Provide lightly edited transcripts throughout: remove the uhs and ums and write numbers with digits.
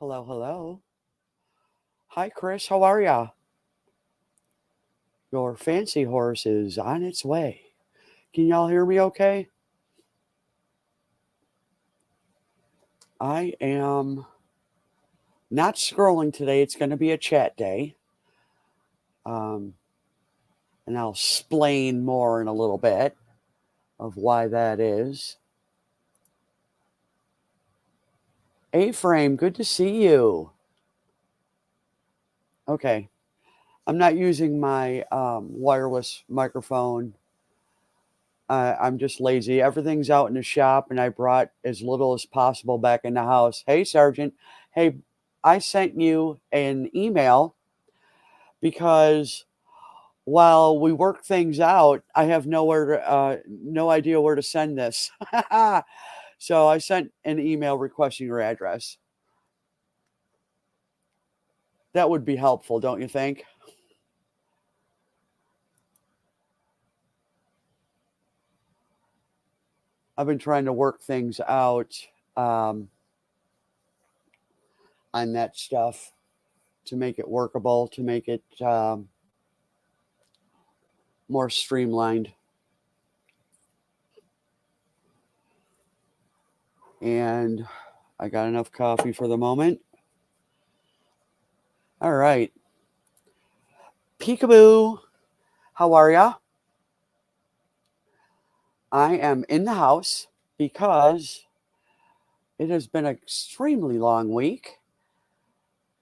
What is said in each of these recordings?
Hello, hello. Hi, Chris. How are ya? Your fancy horse is on its way. Can y'all hear me okay? I am not scrolling today. It's going to be a chat day. Um, and I'll explain more in a little bit of why that is. A-Frame, good to see you. Okay. I'm not using my wireless microphone. I'm just lazy. Everything's out in the shop, and I brought as little as possible back in the house. Hey, Sergeant. Hey, I sent you an email because while we work things out, I have no idea where to send this. So I sent an email requesting your address. That would be helpful, don't you think? I've been trying to work things out um, on that stuff to make it workable, to make it more streamlined. And I got enough coffee for the moment. All right. Peekaboo. How are ya? I am in the house because it has been an extremely long week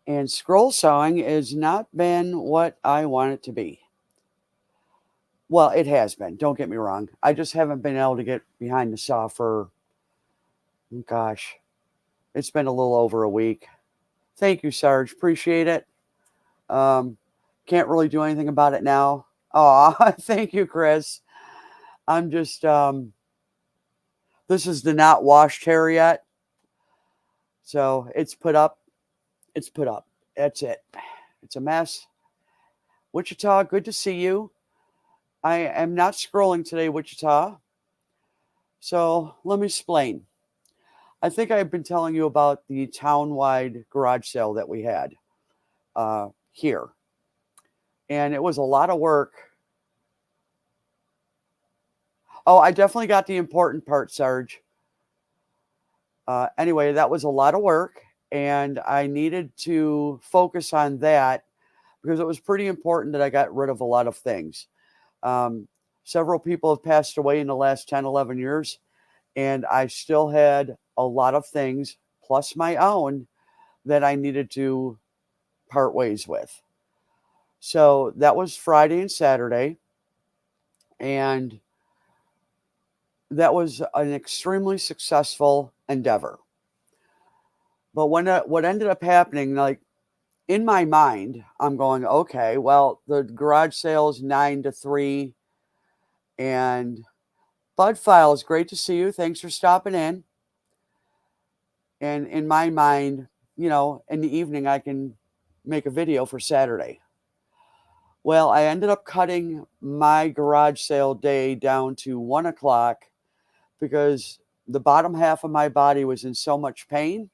and scroll sawing has not been what I want it to be. Well, it has been. Don't get me wrong. I just haven't been able to get behind the saw for, gosh, it's been a little over a week. Thank you, Sarge. Appreciate it. Um, can't really do anything about it now. Aw, thank you, Chris. I'm just, this is the not washed hair yet. So it's put up. It's put up. That's it. It's a mess. Wichita, good to see you. I am not scrolling today, Wichita. So let me explain. I think I've been telling you about the town-wide garage sale that we had here. And it was a lot of work. Oh, I definitely got the important part, Sarge. Anyway, that was a lot of work, and I needed to focus on that because it was pretty important that I got rid of a lot of things. Um, Several people have passed away in the last 10, 11 years, and I still had a lot of things, plus my own, that I needed to part ways with. So that was Friday and Saturday, and that was an extremely successful endeavor. But what ended up happening, like in my mind, I'm going, okay, well, the garage sale is 9 to 3, and Bud Files, great to see you. Thanks for stopping in. And in my mind, in the evening, I can make a video for Saturday. Well, I ended up cutting my garage sale day down to 1 o'clock because the bottom half of my body was in so much pain.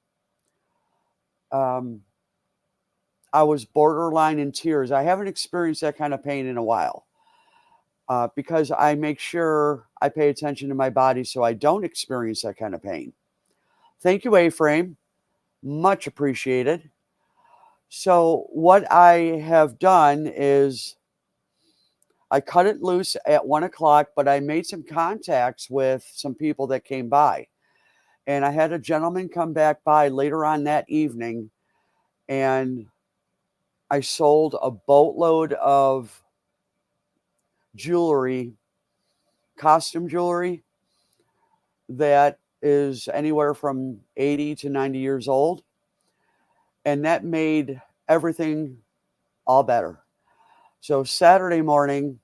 I was borderline in tears. I haven't experienced that kind of pain in a while because I make sure I pay attention to my body so I don't experience that kind of pain. Thank you, A-Frame. Much appreciated. So what I have done is I cut it loose at 1 o'clock, but I made some contacts with some people that came by. And I had a gentleman come back by later on that evening, and I sold a boatload of jewelry, costume jewelry, that is anywhere from 80 to 90 years old. And that made everything all better. So Saturday morning,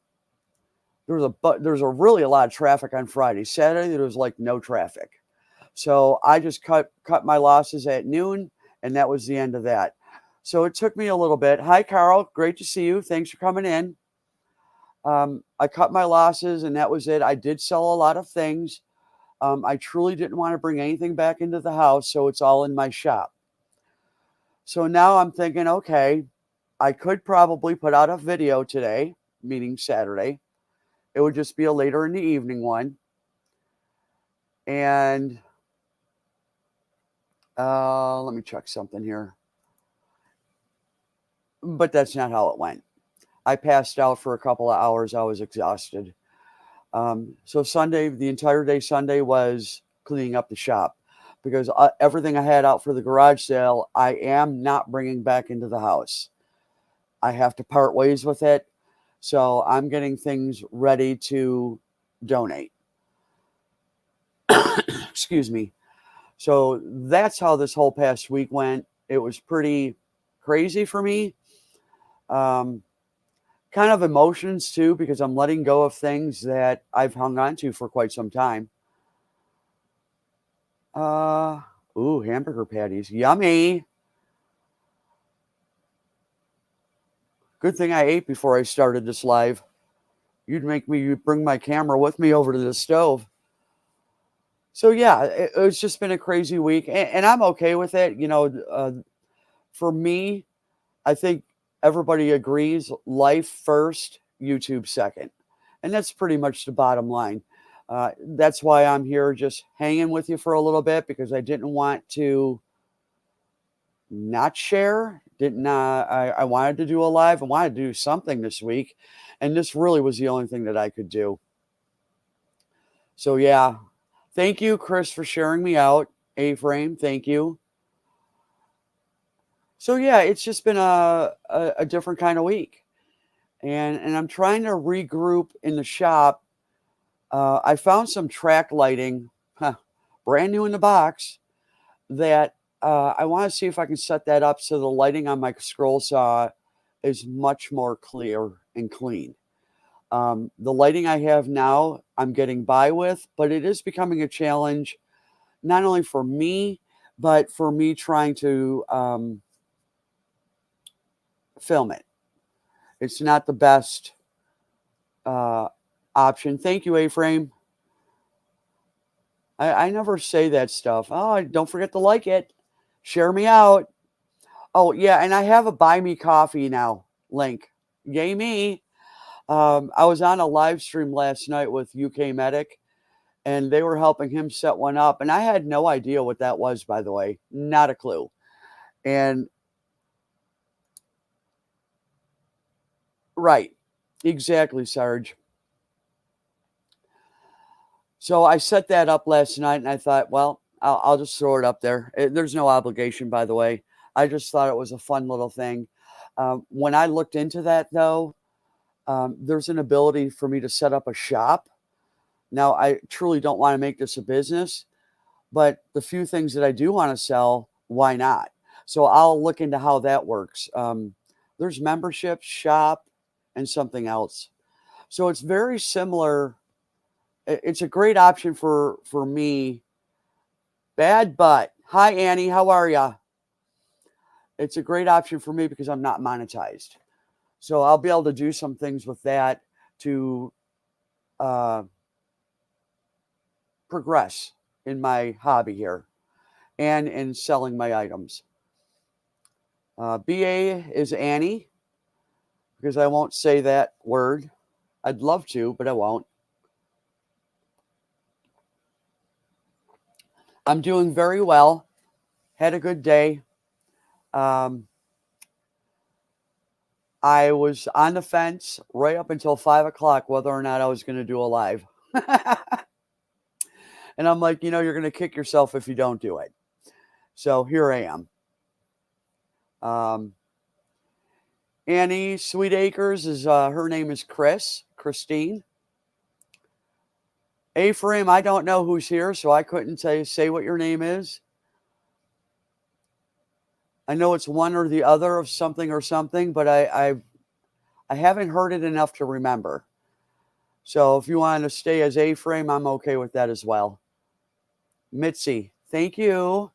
there was a really a lot of traffic on Friday. Saturday, there was like no traffic. So I just cut my losses at noon, and that was the end of that. So it took me a little bit. Hi, Carl. Great to see you. Thanks for coming in. I cut my losses, and that was it. I did sell a lot of things. I truly didn't want to bring anything back into the house, so it's all in my shop. So now I'm thinking, okay, I could probably put out a video today, meaning Saturday. It would just be a later in the evening one. And let me check something here. But that's not how it went. I passed out for a couple of hours. I was exhausted. So Sunday, the entire day Sunday was cleaning up the shop because everything I had out for the garage sale, I am not bringing back into the house. I have to part ways with it. So I'm getting things ready to donate. Excuse me. So that's how this whole past week went. It was pretty crazy for me. Um, Kind of emotions too, because I'm letting go of things that I've hung on to for quite some time. Uh, ooh, hamburger patties. Yummy. Good thing I ate before I started this live. You'd make me bring my camera with me over to the stove. So yeah, it's just been a crazy week, and I'm okay with it. For me, I think everybody agrees life first, YouTube second. And that's pretty much the bottom line. That's why I'm here just hanging with you for a little bit because I didn't want to not share. Didn't I wanted to do a live. I wanted to do something this week. And this really was the only thing that I could do. So yeah. Thank you, Chris, for sharing me out. A-Frame, thank you. So yeah, it's just been a different kind of week. And I'm trying to regroup in the shop. I found some track lighting, brand new in the box, that I want to see if I can set that up so the lighting on my scroll saw is much more clear and clean. The lighting I have now, I'm getting by with, but it is becoming a challenge, not only for me, but for me trying to film it. It's not the best option. Thank you, A-Frame. I never say that stuff. Oh, don't forget to like it. Share me out. Oh, yeah, and I have a buy me coffee now link. Yay me. I was on a live stream last night with UK Medic, and they were helping him set one up. And I had no idea what that was, by the way. Not a clue. And right, exactly, Sarge. So I set that up last night, and I thought, well, I'll just throw it up there. There's no obligation, by the way. I just thought it was a fun little thing. When I looked into that, though, there's an ability for me to set up a shop. Now, I truly don't want to make this a business, but the few things that I do want to sell, why not? So I'll look into how that works. There's membership, shop, and something else. So it's very similar. It's a great option for me. Bad butt. Hi, Annie. How are ya? It's a great option for me because I'm not monetized. So I'll be able to do some things with that to progress in my hobby here and in selling my items. BA is Annie because I won't say that word. I'd love to, but I won't. I'm doing very well. Had a good day. I was on the fence right up until 5 o'clock whether or not I was going to do a live. And I'm like, you're going to kick yourself if you don't do it. So here I am. Annie Sweet Acres is her name is Christine. A-Frame, I don't know who's here, so I couldn't say what your name is. I know it's one or the other of something or something, but I haven't heard it enough to remember. So if you want to stay as A-Frame, I'm okay with that as well. Mitzi, thank you.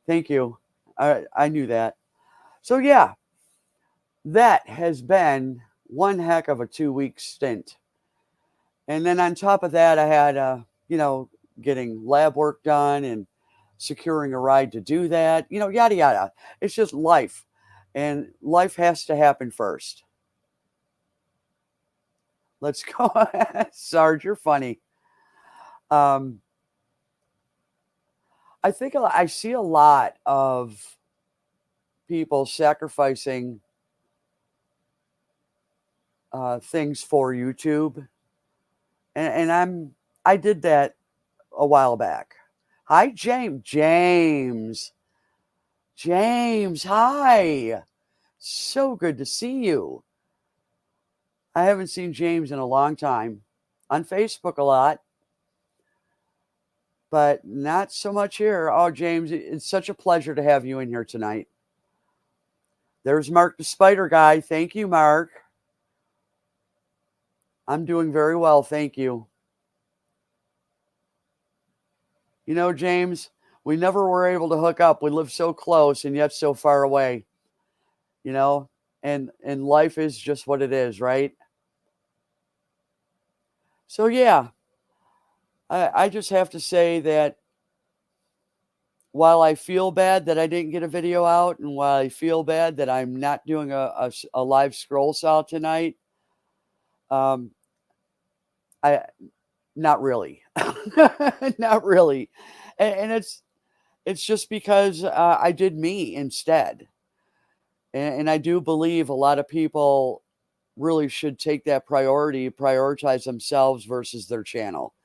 Thank you. I knew that. So yeah, that has been one heck of a 2-week stint. And then on top of that, I had, getting lab work done and securing a ride to do that, yada, yada. It's just life. And life has to happen first. Let's go. Sarge, you're funny. Um, I think I see a lot of people sacrificing things for YouTube, and I did that a while back. Hi, James. James, hi. So good to see you. I haven't seen James in a long time. On Facebook a lot, but not so much here. Oh, James, it's such a pleasure to have you in here tonight. There's Mark the Spider Guy. Thank you, Mark. I'm doing very well, thank you. James, we never were able to hook up. We live so close and yet so far away. You know, and life is just what it is, right? So yeah, I just have to say that while I feel bad that I didn't get a video out, and while I feel bad that I'm not doing a live scroll saw tonight, um, I not really, not really, and it's just because I did me instead, and I do believe a lot of people really should take that prioritize themselves versus their channel.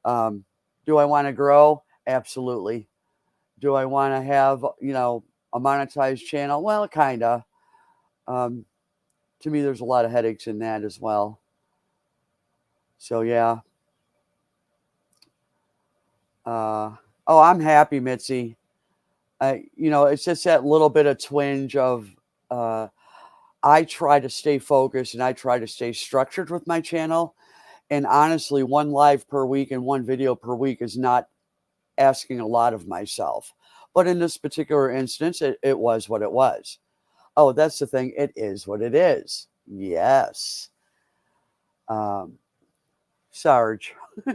Um, do I want to grow? Absolutely. Do I want to have, a monetized channel? Well, kind of. Um, to me, there's a lot of headaches in that as well. So, yeah. Oh, I'm happy, Mitzi. It's just that little bit of twinge of, uh, I try to stay focused and I try to stay structured with my channel. And honestly, one live per week and one video per week is not asking a lot of myself. But in this particular instance, it was what it was. Oh, that's the thing. It is what it is. Yes. Um, Sarge,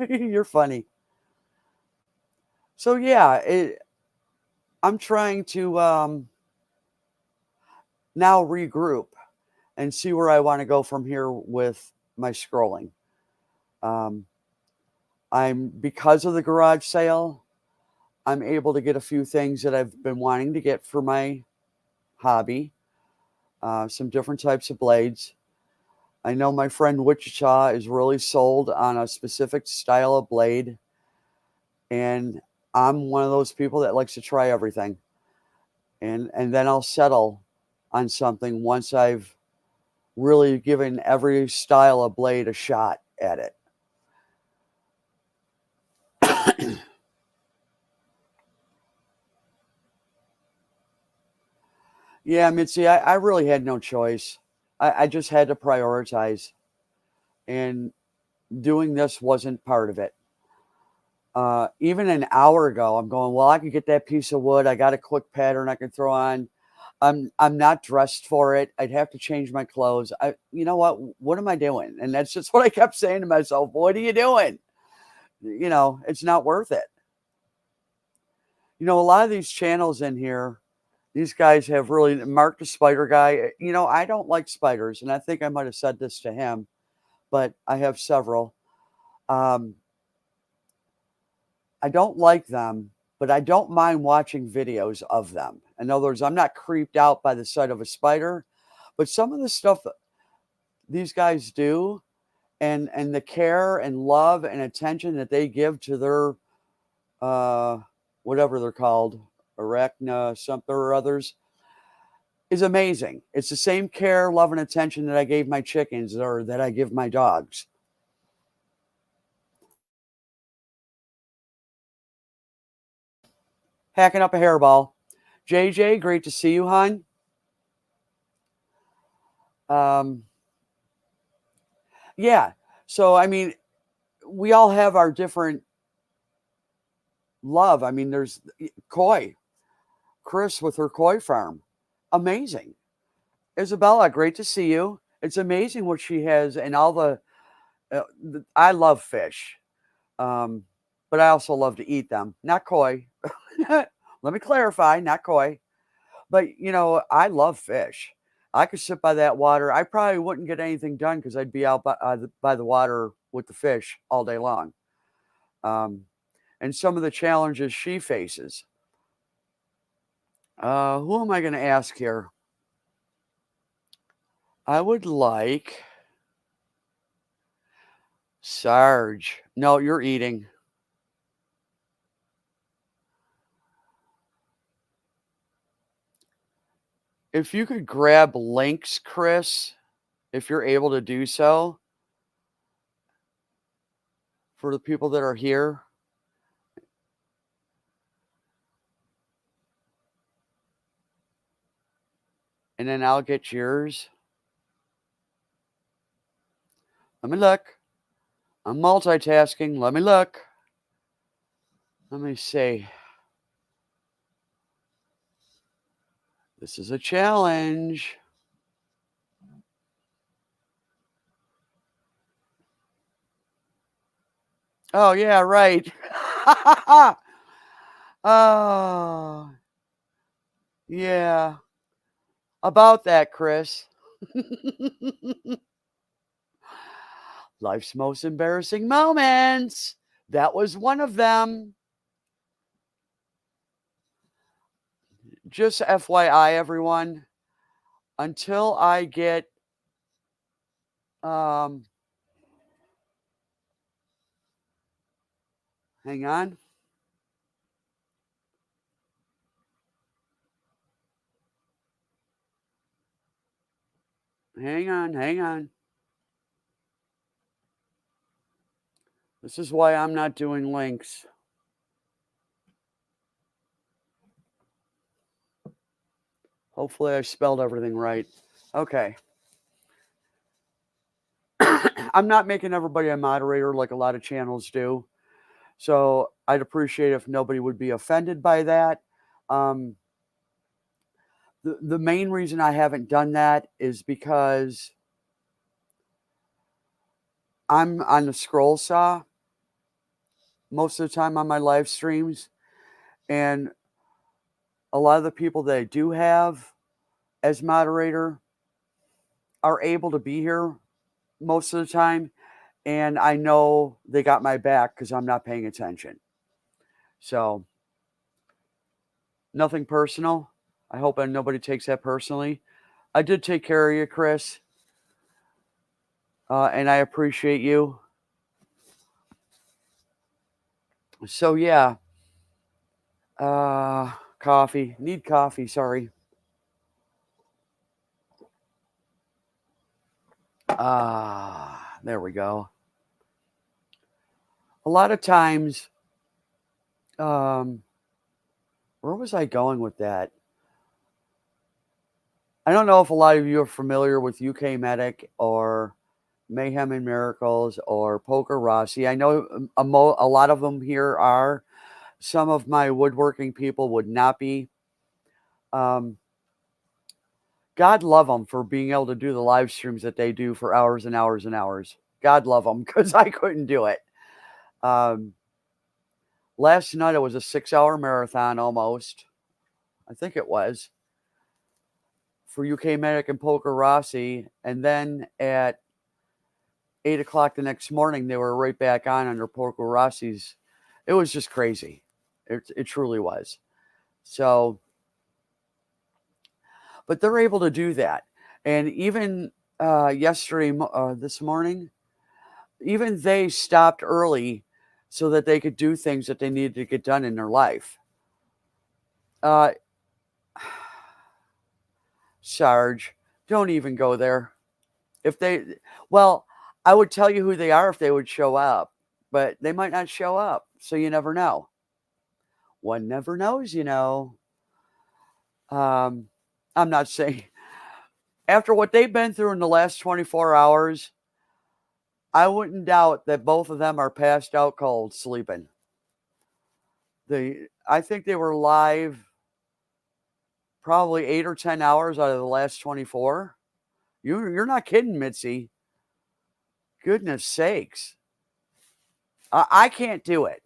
you're funny. So yeah, I'm trying to now regroup and see where I want to go from here with my scrolling. Um, I'm because of the garage sale, I'm able to get a few things that I've been wanting to get for my hobby. Some different types of blades. I know my friend Wichita is really sold on a specific style of blade, and I'm one of those people that likes to try everything, and then I'll settle on something once I've really given every style of blade a shot at it. Yeah, Mitzi, I really had no choice. I just had to prioritize, and doing this wasn't part of it. Even an hour ago, I'm going, well, I could get that piece of wood. I got a quick pattern I can throw on. I'm not dressed for it. I'd have to change my clothes. You know what? What am I doing? And that's just what I kept saying to myself. What are you doing? It's not worth it. A lot of these channels in here, these guys have really Mark the Spider Guy. I don't like spiders, and I think I might have said this to him, but I have several. Um, I don't like them, but I don't mind watching videos of them. In other words, I'm not creeped out by the sight of a spider, but some of the stuff that these guys do, and the care and love and attention that they give to their uh, whatever they're called, arachna something or others, is amazing. It's the same care, love, and attention that I gave my chickens or that I give my dogs. Hacking up a hairball. JJ, great to see you, hon. Um, yeah. So, I mean, we all have our different love. I mean, there's koi, Chris with her koi farm. Amazing. Isabella, great to see you. It's amazing what she has and all I love fish. But I also love to eat them. Not koi. Let me clarify, not koi. But, I love fish. I could sit by that water. I probably wouldn't get anything done because I'd be out by the water with the fish all day long. Um, and some of the challenges she faces. Who am I going to ask here? I would like Sarge. No, you're eating. If you could grab links, Chris, if you're able to do so, for the people that are here. And then I'll get yours. Let me look. I'm multitasking. Let me look. Let me see. This is a challenge. Oh, yeah, right. Oh, yeah. About that, Chris. Life's most embarrassing moments. That was one of them. Just FYI, everyone, until I get hang on. Hang on, hang on. This is why I'm not doing links. Hopefully I spelled everything right. Okay. I'm not making everybody a moderator like a lot of channels do. So I'd appreciate if nobody would be offended by that. The main reason I haven't done that is because I'm on the scroll saw most of the time on my live streams. And a lot of the people that I do have as moderator are able to be here most of the time. And I know they got my back because I'm not paying attention. So, nothing personal. I hope nobody takes that personally. I did take care of you, Chris. And I appreciate you. So, yeah. Coffee. Need coffee, sorry. There we go. A lot of times, where was I going with that? I don't know if a lot of you are familiar with UK Medic or Mayhem and Miracles or Poker Rossi. I know a lot of them here are. Some of my woodworking people would not be. God love them for being able to do the live streams that they do for hours and hours and hours. God love them because I couldn't do it. Last night it was a 6-hour marathon almost. I think it was. For UK Medic and Poker Rossi. And then at 8 o'clock the next morning, they were right back on under Poker Rossi's. It was just crazy. It truly was. So, but they're able to do that. And even yesterday, this morning, even they stopped early so that they could do things that they needed to get done in their life. Sarge, don't even go there. I would tell you who they are if they would show up, but they might not show up. So you never know. One never knows, I'm not saying after what they've been through in the last 24 hours, I wouldn't doubt that both of them are passed out cold sleeping. I think they were live probably 8 or 10 hours out of the last 24. You're not kidding, Mitzi. Goodness sakes. I can't do it.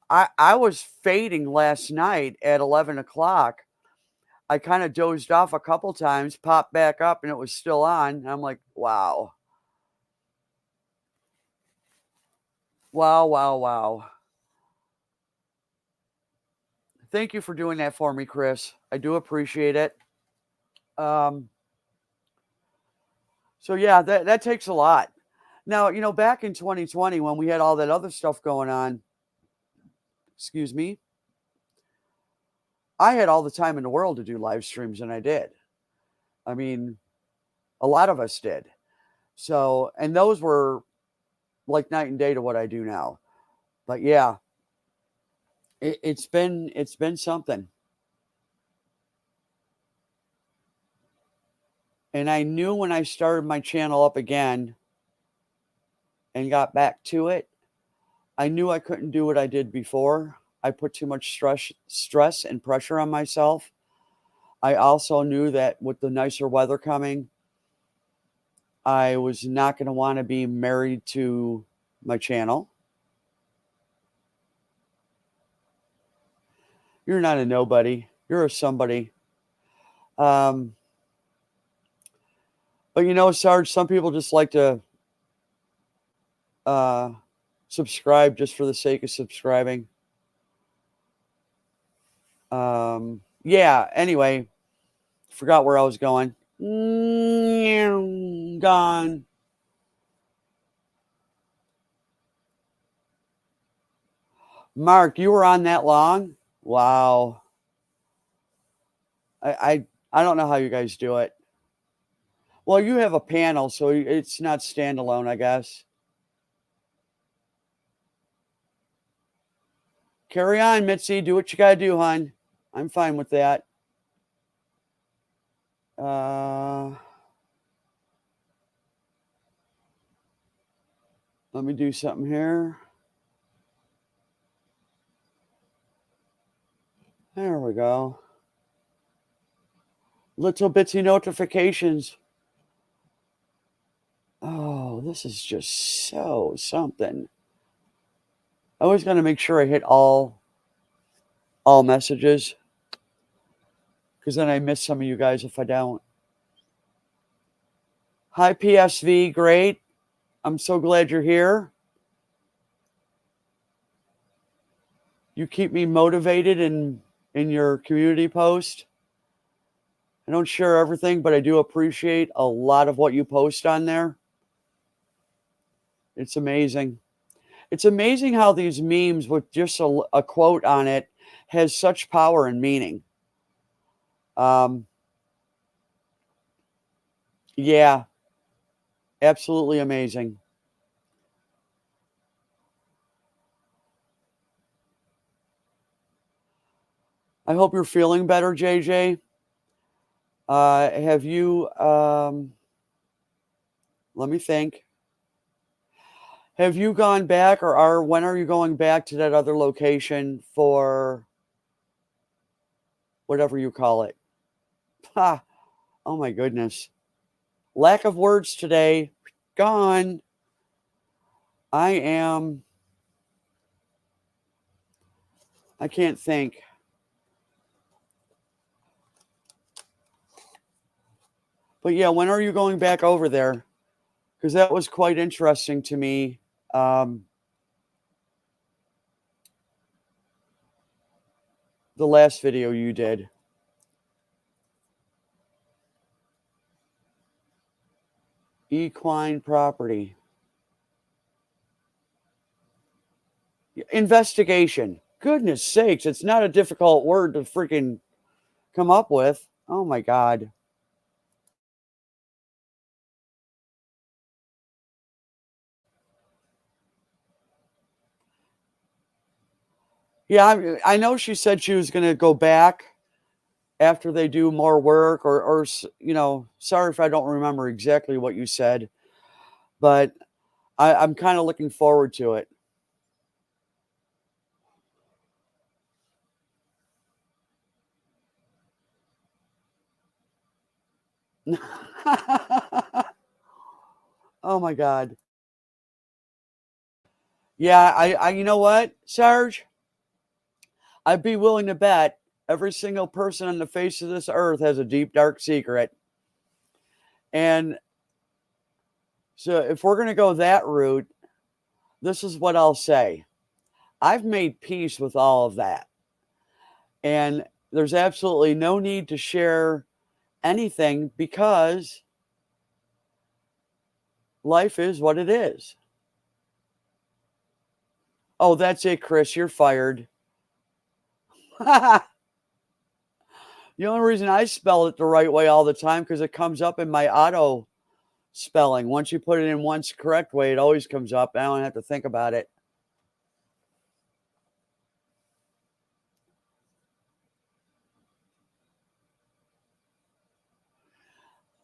I was fading last night at 11 o'clock. I kind of dozed off a couple times, popped back up, and it was still on. And I'm like, wow. Wow, wow, wow. Thank you for doing that for me, Chris. I do appreciate it. Um, so yeah, that takes a lot. Now, back in 2020 when we had all that other stuff going on, excuse me, I had all the time in the world to do live streams, and I did. I mean, a lot of us did. So, and those were like night and day to what I do now. But yeah, it's been something. And I knew when I started my channel up again and got back to it, I knew I couldn't do what I did before. I put too much stress and pressure on myself. I also knew that with the nicer weather coming, I was not going to want to be married to my channel. You're not a nobody. You're a somebody. Um, but Sarge, some people just like to uh, subscribe just for the sake of subscribing. Yeah, anyway, forgot where I was going. Gone. Mark, you were on that long? Wow. I don't know how you guys do it. Well, you have a panel, so it's not standalone, I guess. Carry on, Mitzi. Do what you gotta do, hon. I'm fine with that. Let me do something here. There we go. Little bitsy notifications. Oh, this is just so something. I always got to make sure I hit all messages, because then I miss some of you guys if I don't. Hi, PSV. Great. I'm so glad you're here. You keep me motivated in your community post. I don't share everything, but I do appreciate a lot of what you post on there. It's amazing. It's amazing how these memes with just a quote on it has such power and meaning. Yeah, absolutely amazing. I hope you're feeling better, JJ. Have you, let me think. Have you gone back, or when are you going back to that other location for whatever you call it? Ha! Oh my goodness. Lack of words today. Gone. I can't think. But yeah, when are you going back over there? Because that was quite interesting to me. Um, the last video you did. Equine property. Investigation. Goodness sakes, it's not a difficult word to freaking come up with. Oh my God. Yeah, I know she said she was going to go back after they do more work, or sorry if I don't remember exactly what you said, but I'm kind of looking forward to it. Oh my God. Yeah, I you know what, Sarge? I'd be willing to bet every single person on the face of this earth has a deep, dark secret. And so if we're going to go that route, this is what I'll say. I've made peace with all of that. And there's absolutely no need to share anything because life is what it is. Oh, that's it, Chris. You're fired. The only reason I spell it the right way all the time because it comes up in my auto spelling. Once you put it in once correct way, it always comes up. I don't have to think about it.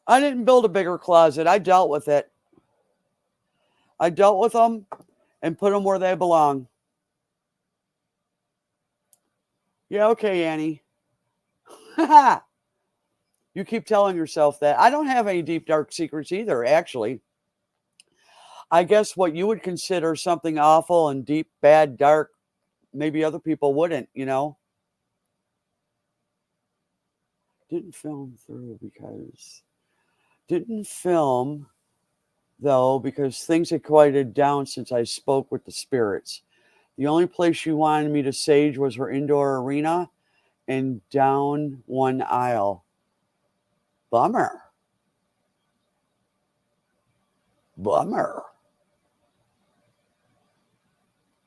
I didn't build a bigger closet. I dealt with it. I dealt with them and put them where they belong. Yeah, okay, Annie. You keep telling yourself that. I don't have any deep, dark secrets either, actually. I guess what you would consider something awful and deep, bad, dark, maybe other people wouldn't, you know? Didn't film through because. Didn't film, though, because things had quieted down since I spoke with the spirits. The only place she wanted me to sage was her indoor arena and down one aisle. Bummer. Bummer.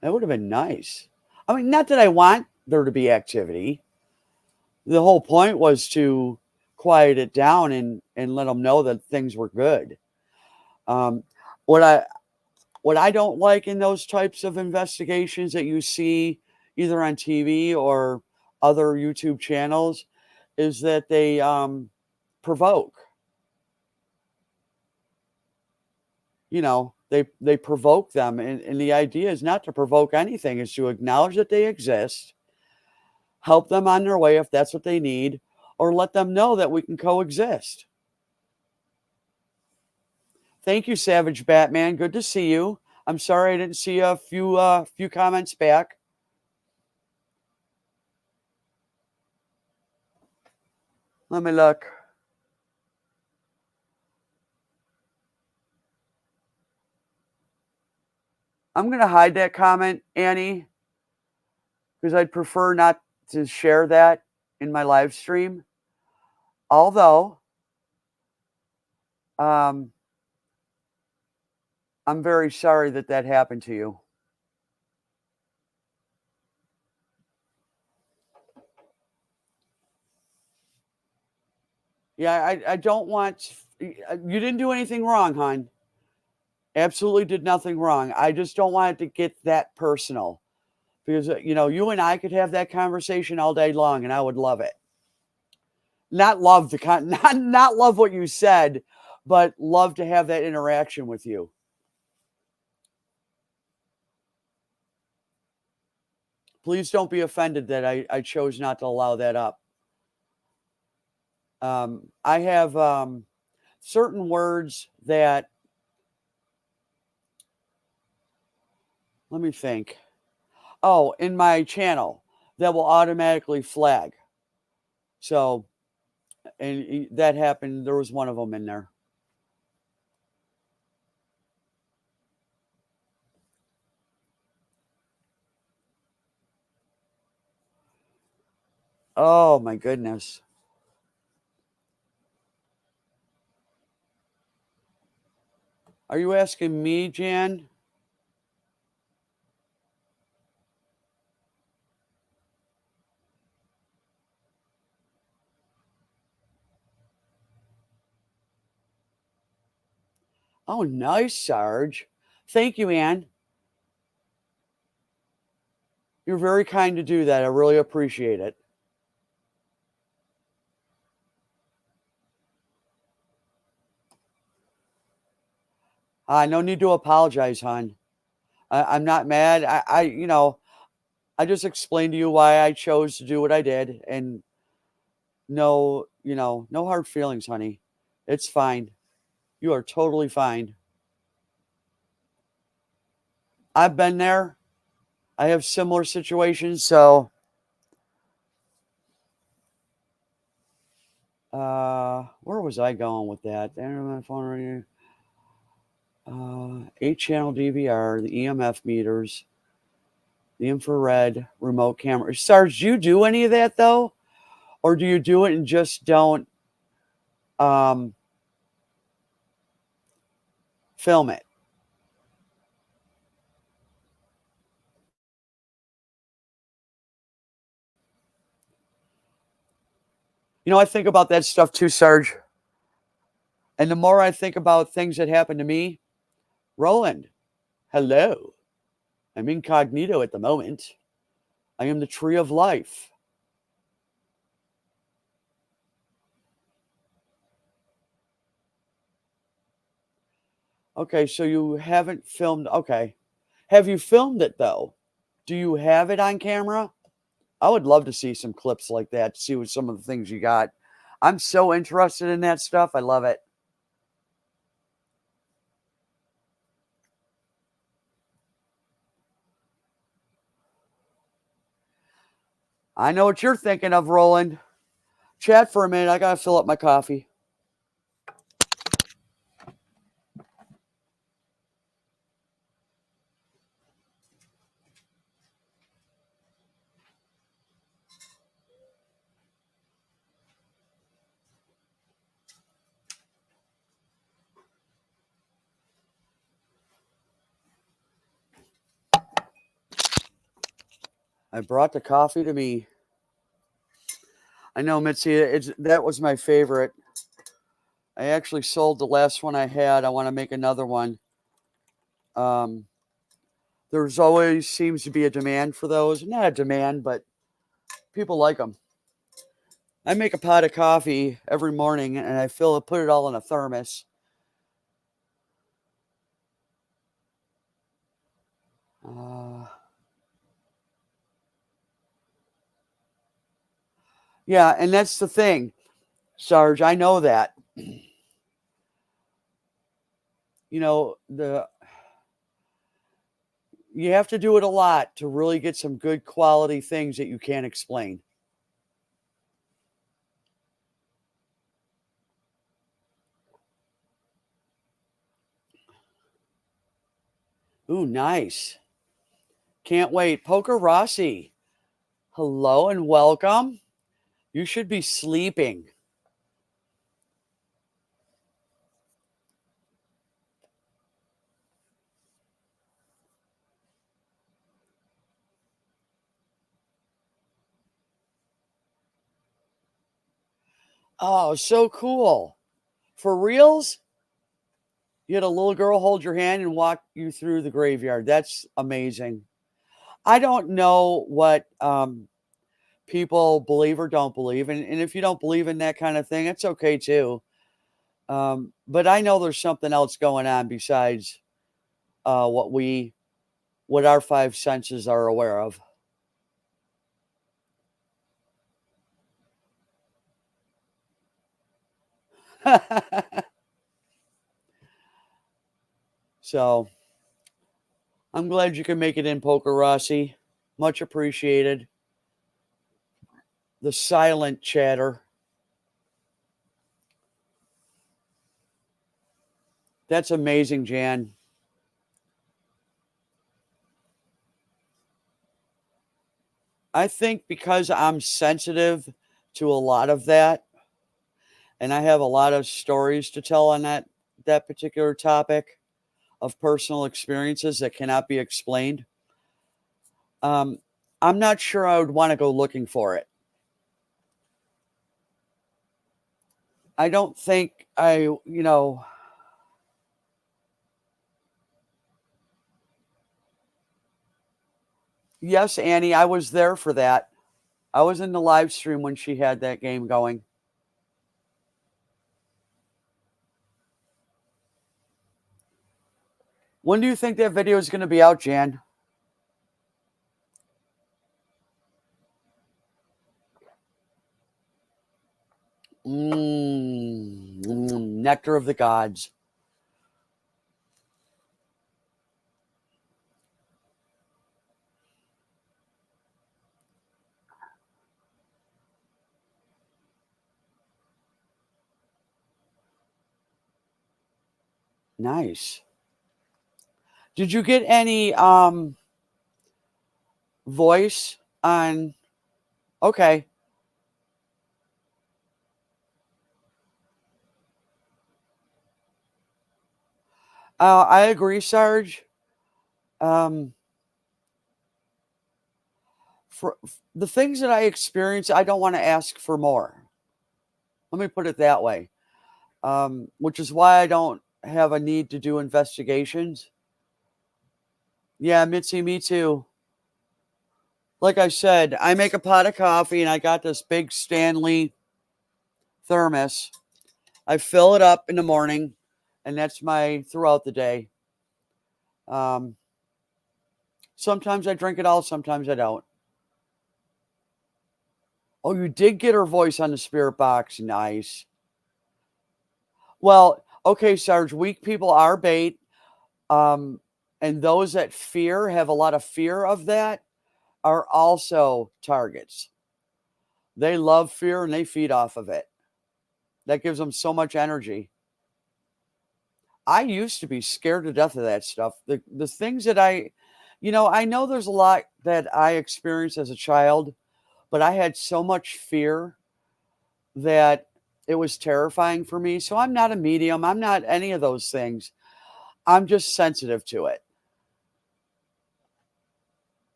That would have been nice. I mean, not that I want there to be activity. The whole point was to quiet it down and let them know that things were good. Um, what I what I don't like in those types of investigations that you see either on TV or other YouTube channels is that they provoke. You know, they provoke them, and the idea is not to provoke anything; is to acknowledge that they exist, help them on their way if that's what they need, or let them know that we can coexist. Thank you, Savage Batman. Good to see you. I'm sorry I didn't see a few comments back. Let me look. I'm going to hide that comment, Annie, because I'd prefer not to share that in my live stream. Although, um, I'm very sorry that that happened to you. Yeah, I don't want. You didn't do anything wrong, hon. Absolutely did nothing wrong. I just don't want it to get that personal because you know you and I could have that conversation all day long, and I would love it. Not love the not love what you said, but love to have that interaction with you. Please don't be offended that I chose not to allow that up. I have certain words that, let me think. Oh, in my channel that will automatically flag. So, and that happened. There was one of them in there. Oh my goodness. Are you asking me, Jan? Oh, nice, Sarge. Thank you, Ann. You're very kind to do that. I really appreciate it. No need to apologize, hon. I'm not mad. You know, I just explained to you why I chose to do what I did, and no, you know, no hard feelings, honey. It's fine. You are totally fine. I've been there. I have similar situations, so Where was I going with that? My phone radio. 8-channel DVR, the EMF meters, the infrared remote camera. Sarge, do you do any of that though? Or do you do it and just don't um, film it? You know, I think about that stuff too, Sarge. And the more I think about things that happen to me, Roland, hello. I'm incognito at the moment. I am the tree of life. Okay, so you haven't filmed. Okay. Have you filmed it though? Do you have it on camera? I would love to see some clips like that, to see what some of the things you got. I'm so interested in that stuff. I love it. I know what you're thinking of, Roland. Chat for a minute. I got to fill up my coffee. I brought the coffee to me. I know, Mitzi, that was my favorite. I actually sold the last one I had. I want to make another one. Um, there's always seems to be a demand for those. Not a demand, but people like them. I make a pot of coffee every morning and I put it all in a thermos. Uh, yeah, and that's the thing, Sarge. I know that. You know, you have to do it a lot to really get some good quality things that you can't explain. Ooh, nice. Can't wait. Poker Rossi, hello and welcome. You should be sleeping. Oh, so cool. For reals? You had a little girl hold your hand and walk you through the graveyard. That's amazing. I don't know what people believe or don't believe. And if you don't believe in that kind of thing, it's okay too. But I know there's something else going on besides what our five senses are aware of. So I'm glad you can make it in, Poker Rossi. Much appreciated. The silent chatter. That's amazing, Jan. I think because I'm sensitive to a lot of that, and I have a lot of stories to tell on that particular topic of personal experiences that cannot be explained. Um, I'm not sure I would want to go looking for it. I don't think yes, Annie, I was there for that. I was in the live stream when she had that game going. When do you think that video is going to be out, Jan? Nectar of the gods. Nice. Did you get any voice on? Okay. I agree, Sarge. Um, for the things that I experience, I don't want to ask for more. Let me put it that way. Which is why I don't have a need to do investigations. Yeah, Mitzi, me too. Like I said, I make a pot of coffee and I got this big Stanley thermos. I fill it up in the morning, and that's my throughout the day. Um, Sometimes I drink it all, sometimes I don't. Oh, you did get her voice on the spirit box. Nice. Well, okay, Sarge, weak people are bait. Um, and those that fear have a lot of fear of that are also targets. They love fear and they feed off of it. That gives them so much energy. I used to be scared to death of that stuff. The things that I know there's a lot that I experienced as a child, but I had so much fear that it was terrifying for me. So I'm not a medium. I'm not any of those things. I'm just sensitive to it.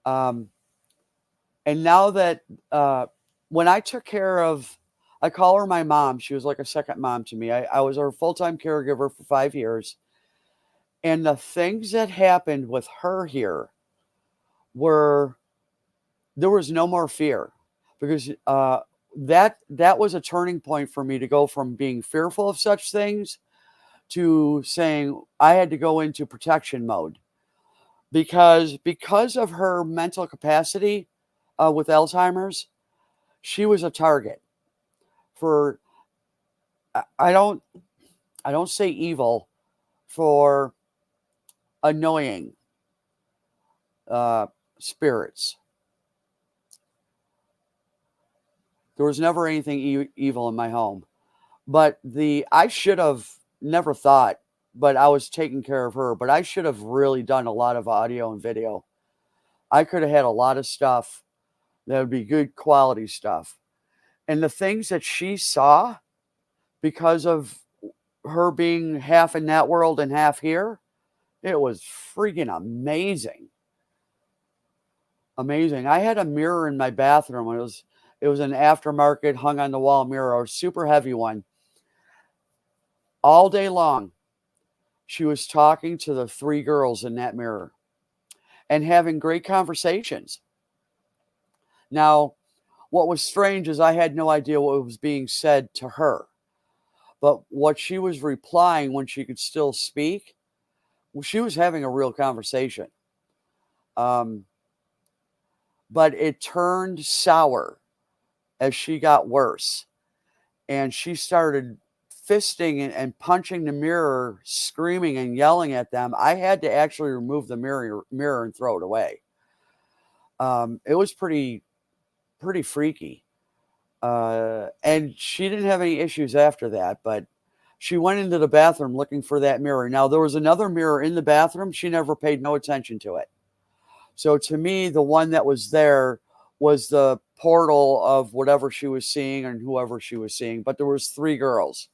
Um, and now that when I took care of, I call her my mom. She was like a second mom to me. I was her full time caregiver for 5 years. And the things that happened with her here were there was no more fear because that was a turning point for me to go from being fearful of such things to saying I had to go into protection mode because of her mental capacity with Alzheimer's, she was a target for I don't say evil for annoying uh, spirits. There was never anything evil in my home. But the I should have never thought, but I was taking care of her. But I should have really done a lot of audio and video. I could have had a lot of stuff that would be good quality stuff. And the things that she saw because of her being half in that world and half here, it was freaking amazing. Amazing. I had a mirror in my bathroom. It was an aftermarket hung on the wall mirror, a super heavy one. All day long, she was talking to the three girls in that mirror and having great conversations. Now, what was strange is I had no idea what was being said to her. But what she was replying when she could still speak, well, she was having a real conversation. Um, but it turned sour as she got worse. And she started fisting and punching the mirror, screaming and yelling at them. I had to actually remove the mirror and throw it away. It was pretty freaky. And she didn't have any issues after that, but she went into the bathroom looking for that mirror. Now, there was another mirror in the bathroom. She never paid no attention to it. So to me, the one that was there was the portal of whatever she was seeing and whoever she was seeing. But there was three girls.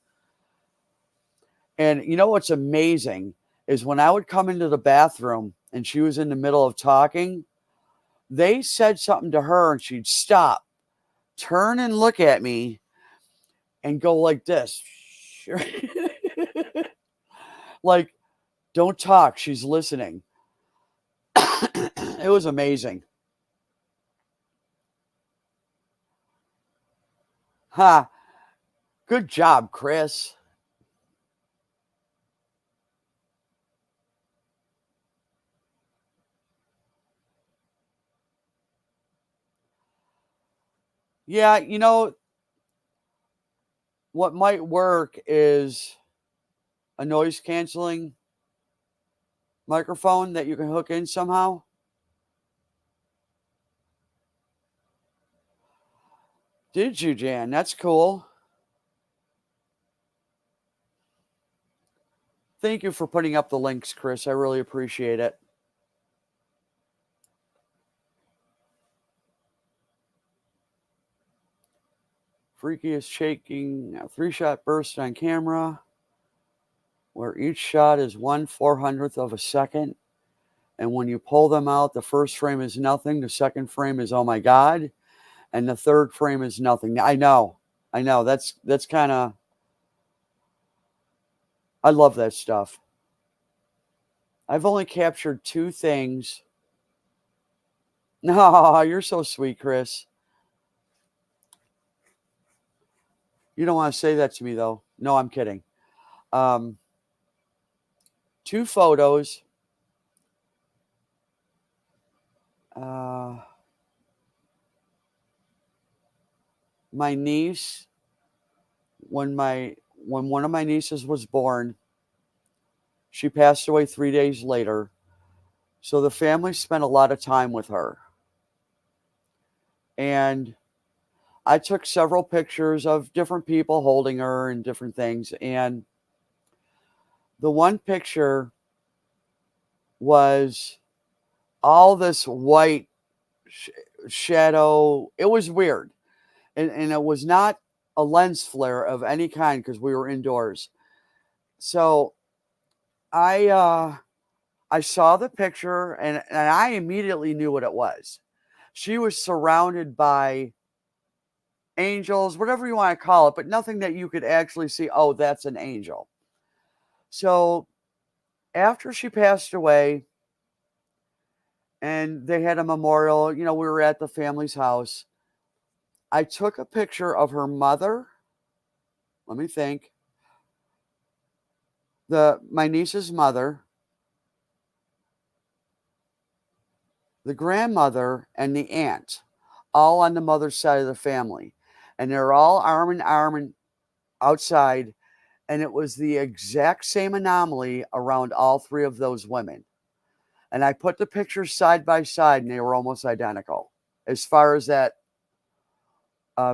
And you know what's amazing is when I would come into the bathroom and she was in the middle of talking, they said something to her and she'd stop, turn and look at me and go like this. Like, don't talk. She's listening. It was amazing. Ha. Good job, Chris. Yeah, what might work is a noise canceling microphone that you can hook in somehow. Did you, Jan? That's cool. Thank you for putting up the links, Chris. I really appreciate it. Freaky is shaking a 3-shot burst on camera, where each shot is 1/400th of a second. And when you pull them out, the first frame is nothing. The second frame is, oh my God. And the third frame is nothing. I know. That's kind of, I love that stuff. I've only captured 2 things. No, you're so sweet, Chris. You don't want to say that to me, though. No, I'm kidding. 2 photos. My niece, when one of my nieces was born, she passed away 3 days later. So the family spent a lot of time with her. And I took several pictures of different people holding her and different things. And the one picture was all this white shadow. It was weird. And it was not a lens flare of any kind because we were indoors. So I saw the picture and I immediately knew what it was. She was surrounded by angels, whatever you want to call it, but nothing that you could actually see, oh, that's an angel. So after she passed away and they had a memorial, we were at the family's house. I took a picture of her mother. Let me think. My niece's mother, the grandmother, and the aunt, all on the mother's side of the family. And they're all arm in arm and outside. And it was the exact same anomaly around all 3 of those women. And I put the pictures side by side, and they were almost identical as far as that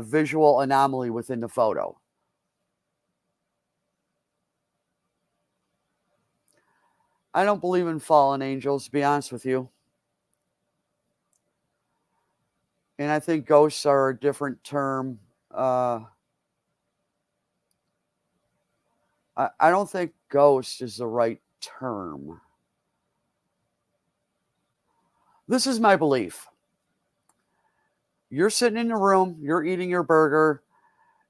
visual anomaly within the photo. I don't believe in fallen angels, to be honest with you. And I think ghosts are a different term. I don't think ghost is the right term. This is my belief. You're sitting in a room, you're eating your burger,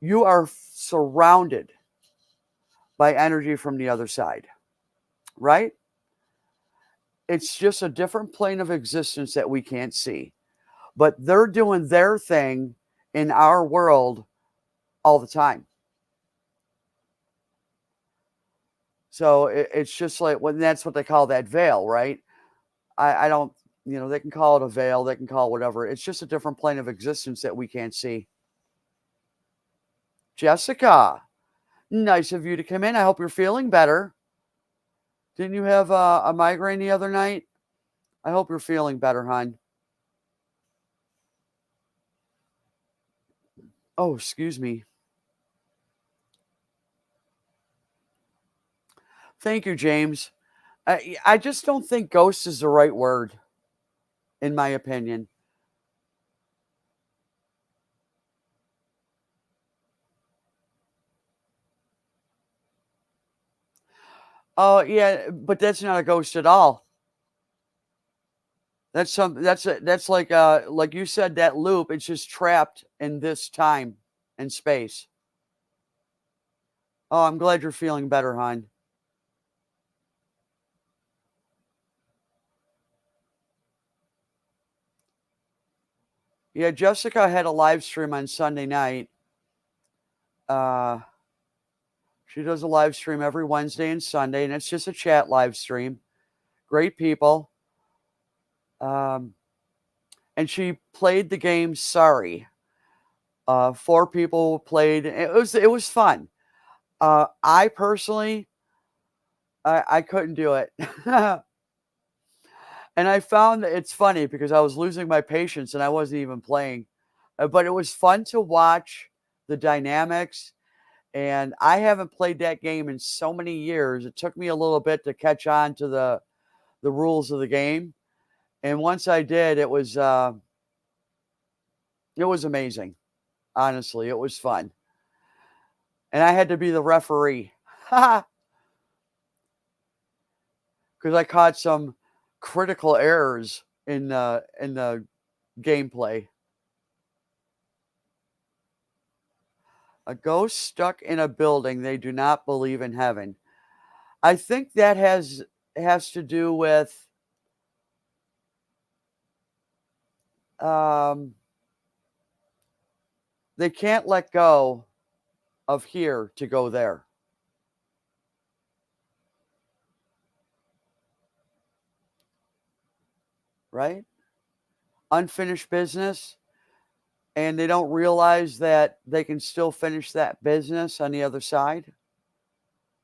you are surrounded by energy from the other side, right? It's just a different plane of existence that we can't see. But they're doing their thing in our world all the time. So it's just like, when that's what they call that veil, right? I don't, they can call it a veil, they can call it whatever. It's just a different plane of existence that we can't see. Jessica, nice of you to come in. I hope you're feeling better. Didn't you have a migraine the other night? I hope you're feeling better, hon. Oh, excuse me. Thank you, James. I just don't think ghost is the right word, in my opinion. Oh, yeah, but that's not a ghost at all. That's like you said, that loop, it's just trapped in this time and space. Oh, I'm glad you're feeling better, hon. Yeah, Jessica had a live stream on Sunday night. She does a live stream every Wednesday and Sunday, and it's just a chat live stream. Great people. And she played the game Sorry. 4 people played. It was fun. I personally, I couldn't do it. And I found that it's funny because I was losing my patience and I wasn't even playing. But it was fun to watch the dynamics And I haven't played that game in so many years. It took me a little bit to catch on to the rules of the game. And once I did, it was amazing. Honestly, it was fun. And I had to be the referee because I caught some critical errors in the gameplay. A ghost stuck in a building, they do not believe in heaven. I think that has to do with um, they can't let go of here to go there, right? Unfinished business, and they don't realize that they can still finish that business on the other side,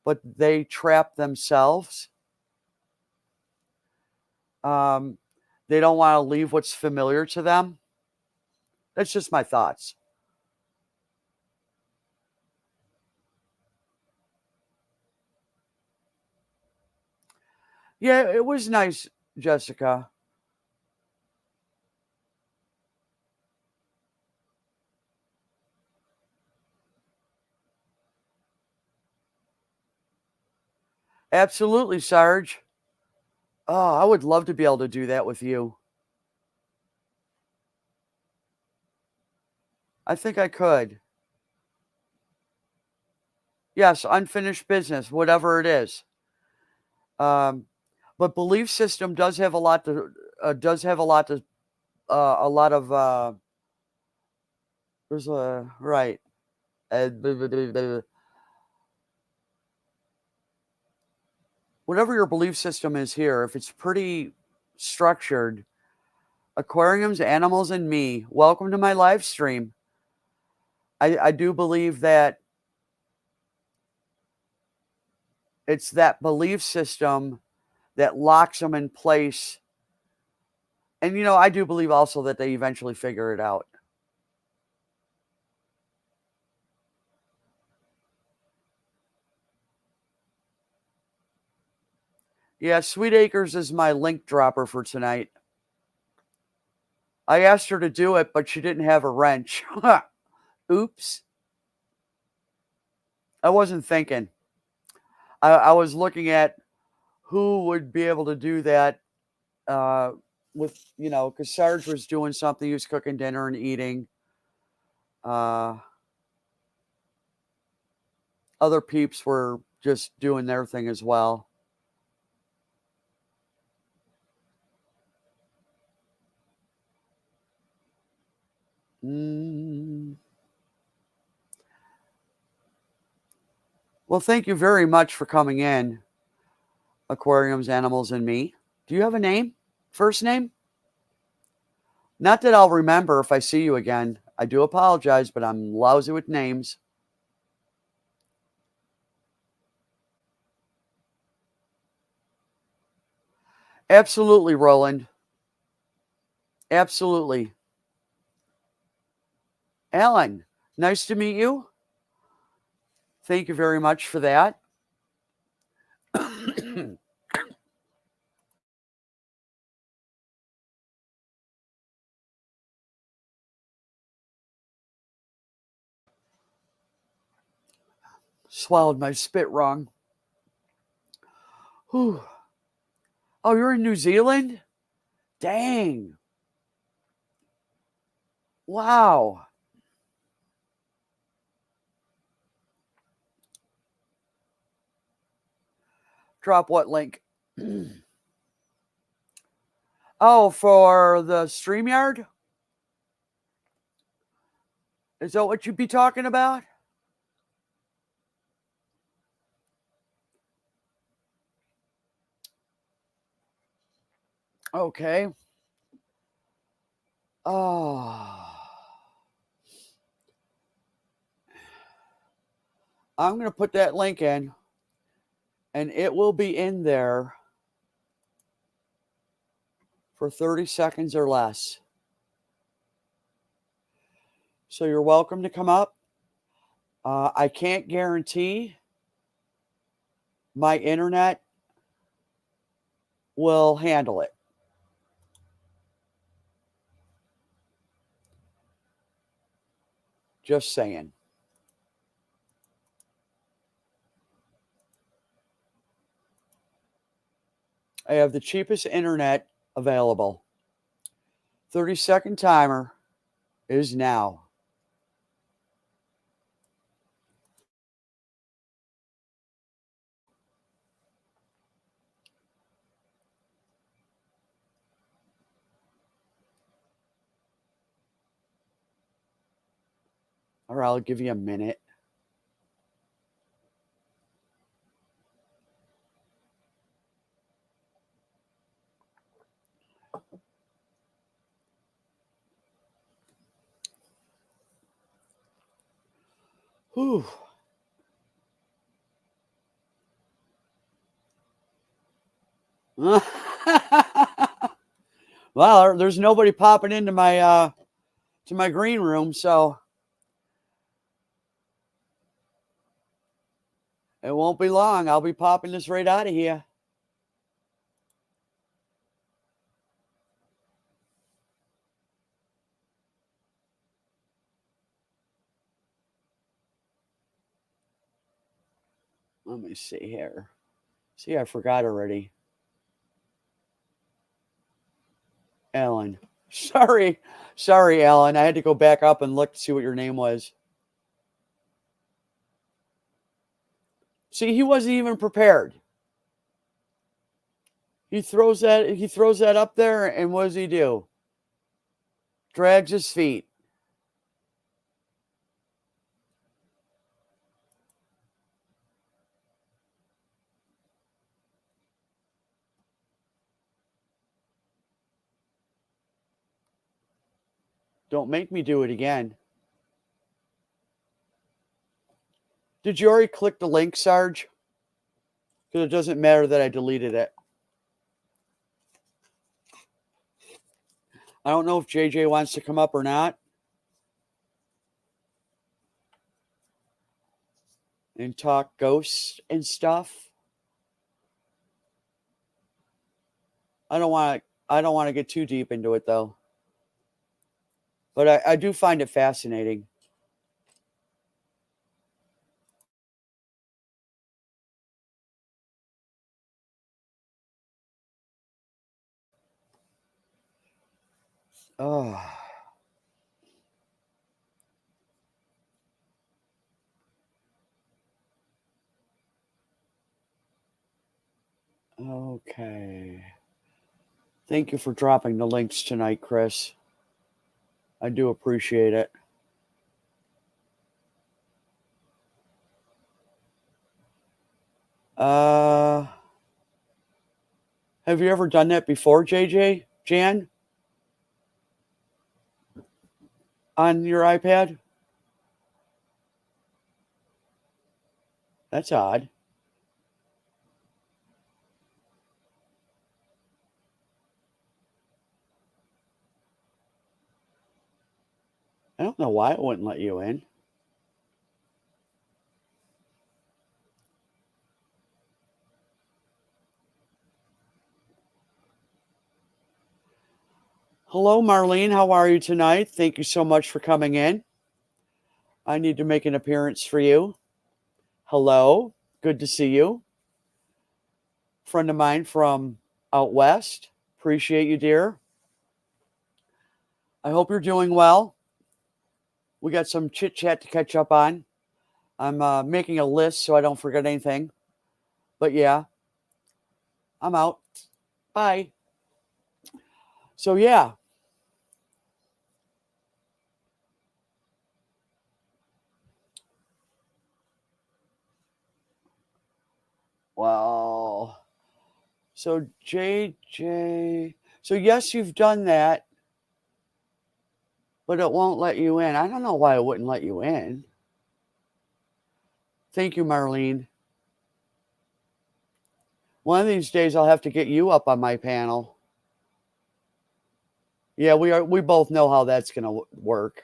but they trap themselves. Um, they don't want to leave what's familiar to them. That's just my thoughts. Yeah, it was nice, Jessica. Absolutely, Sarge. Oh, I would love to be able to do that with you. I think I could. Yes, unfinished business, whatever it is. Um, but belief system does have a lot of there's a right. Blah, blah, blah, blah. Whatever your belief system is here, if it's pretty structured, aquariums, animals, and me. Welcome to my live stream. I do believe that it's that belief system that locks them in place. And, I do believe also that they eventually figure it out. Yeah, Sweet Acres is my link dropper for tonight. I asked her to do it, but she didn't have a wrench. Oops. I wasn't thinking. I was looking at who would be able to do that uh, because Sarge was doing something. He was cooking dinner and eating. Uh, Other peeps were just doing their thing as well. Mm. Well, thank you very much for coming in, Aquariums, Animals, and Me. Do you have a name? First name? Not that I'll remember if I see you again. I do apologize, but I'm lousy with names. Absolutely, Roland. Absolutely. Alan, nice to meet you. Thank you very much for that. Swallowed my spit wrong. Whew. Oh, you're in New Zealand? Dang. Wow. Drop what link? Oh, for the StreamYard? Is that what you'd be talking about? Okay. Oh. I'm going to put that link in, and it will be in there for 30 seconds or less. So you're welcome to come up. I can't guarantee my internet will handle it. Just saying. I have the cheapest internet available. 30-second timer is now. All right, I'll give you a minute. Whew. Well, there's nobody popping into my to my green room, so it won't be long. I'll be popping this right out of here. Let me see here. See, I forgot already. Ellen. Sorry. Sorry, Ellen. I had to go back up and look to see what your name was. See, he wasn't even prepared. He throws that up there, and what does he do? Drags his feet. Don't make me do it again. Did you already click the link, Sarge? Because it doesn't matter that I deleted it. I don't know if JJ wants to come up or not and talk ghosts and stuff. I don't want to get too deep into it though. But I do find it fascinating. Oh. Okay. Thank you for dropping the links tonight, Chris. I do appreciate it. Have you ever done that before, JJ? Jan? On your iPad? That's odd. I don't know why it wouldn't let you in. Hello, Marlene. How are you tonight? Thank you so much for coming in. I need to make an appearance for you. Hello. Good to see you. Friend of mine from out west. Appreciate you, dear. I hope you're doing well. We got some chit chat to catch up on. I'm making a list so I don't forget anything. But yeah, I'm out. Bye. So yeah. Well, so JJ. So yes, you've done that, but it won't let you in. I don't know why it wouldn't let you in. Thank you, Marlene. One of these days I'll have to get you up on my panel. Yeah, we both know how that's going to work.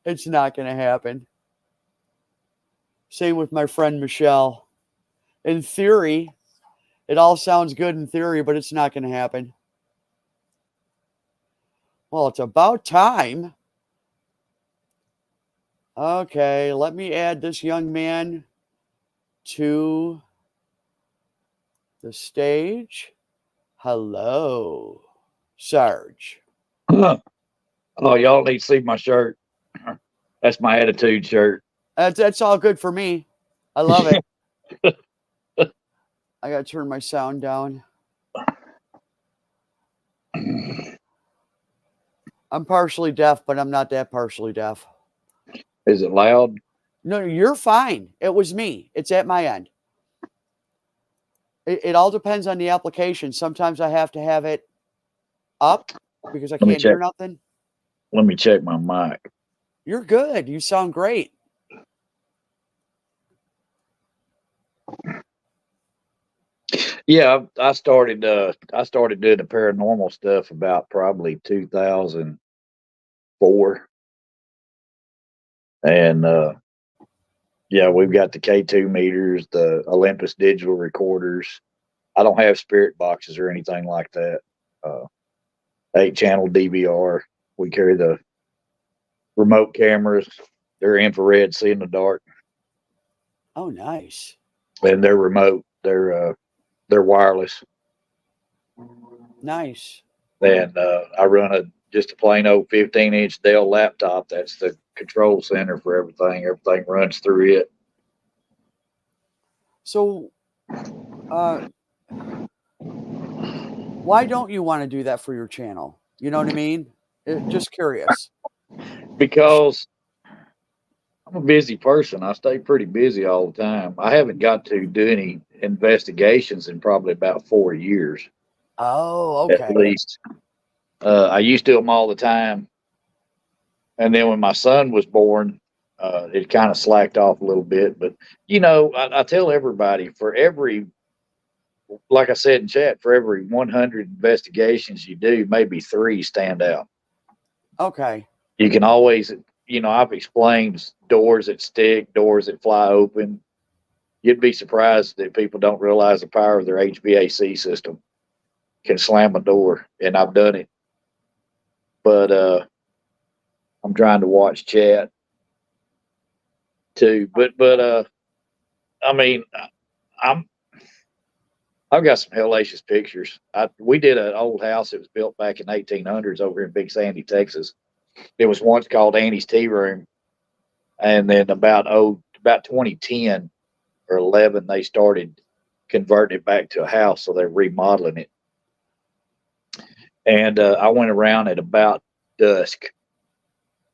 It's not going to happen. Same with my friend Michelle. In theory, it all sounds good in theory, but it's not going to happen. Well, it's about time. Okay, let me add this young man to the stage. Hello, Sarge. Oh, y'all need to see my shirt. That's my attitude shirt. That's all good for me. I love it. I got to turn my sound down. I'm partially deaf, but I'm not that partially deaf. Is it loud? No, you're fine. It was me. It's at my end. It all depends on the application. Sometimes I have to have it up because I Let me can't check. hear nothing. Let me check my mic. You're good. You sound great. Yeah, I started. I started doing the paranormal stuff about probably 2004, and yeah, we've got the K2 meters, the Olympus digital recorders. I don't have spirit boxes or anything like that. Uh, 8-channel DVR. We carry the remote cameras. They're infrared, see in the dark, Oh, nice. and they're remote. They're wireless, Nice. and I run just a plain old 15-inch Dell laptop. That's the control center for everything. Everything runs through it. So, uh, why don't you want to do that for your channel? You know what I mean? Just curious. Because I'm a busy person. I stay pretty busy all the time. I haven't got to do any investigations in probably about 4 years Oh, at okay. least. I used to do them all the time. And then when my son was born, it kind of slacked off a little bit. But, I tell everybody for every, like I said in chat, for every 100 investigations you do, maybe 3 stand out. Okay. You can always, I've explained doors that stick, doors that fly open. You'd be surprised that people don't realize the power of their HVAC system can slam a door, and I've done it. But I'm trying to watch chat too. But I mean, I'm I've got some hellacious pictures. We did an old house that was built back in 1800s over in Big Sandy, Texas. It was once called Annie's Tea Room, and then about 2010 or 11, they started converting it back to a house, so they're remodeling it. And I went around at about dusk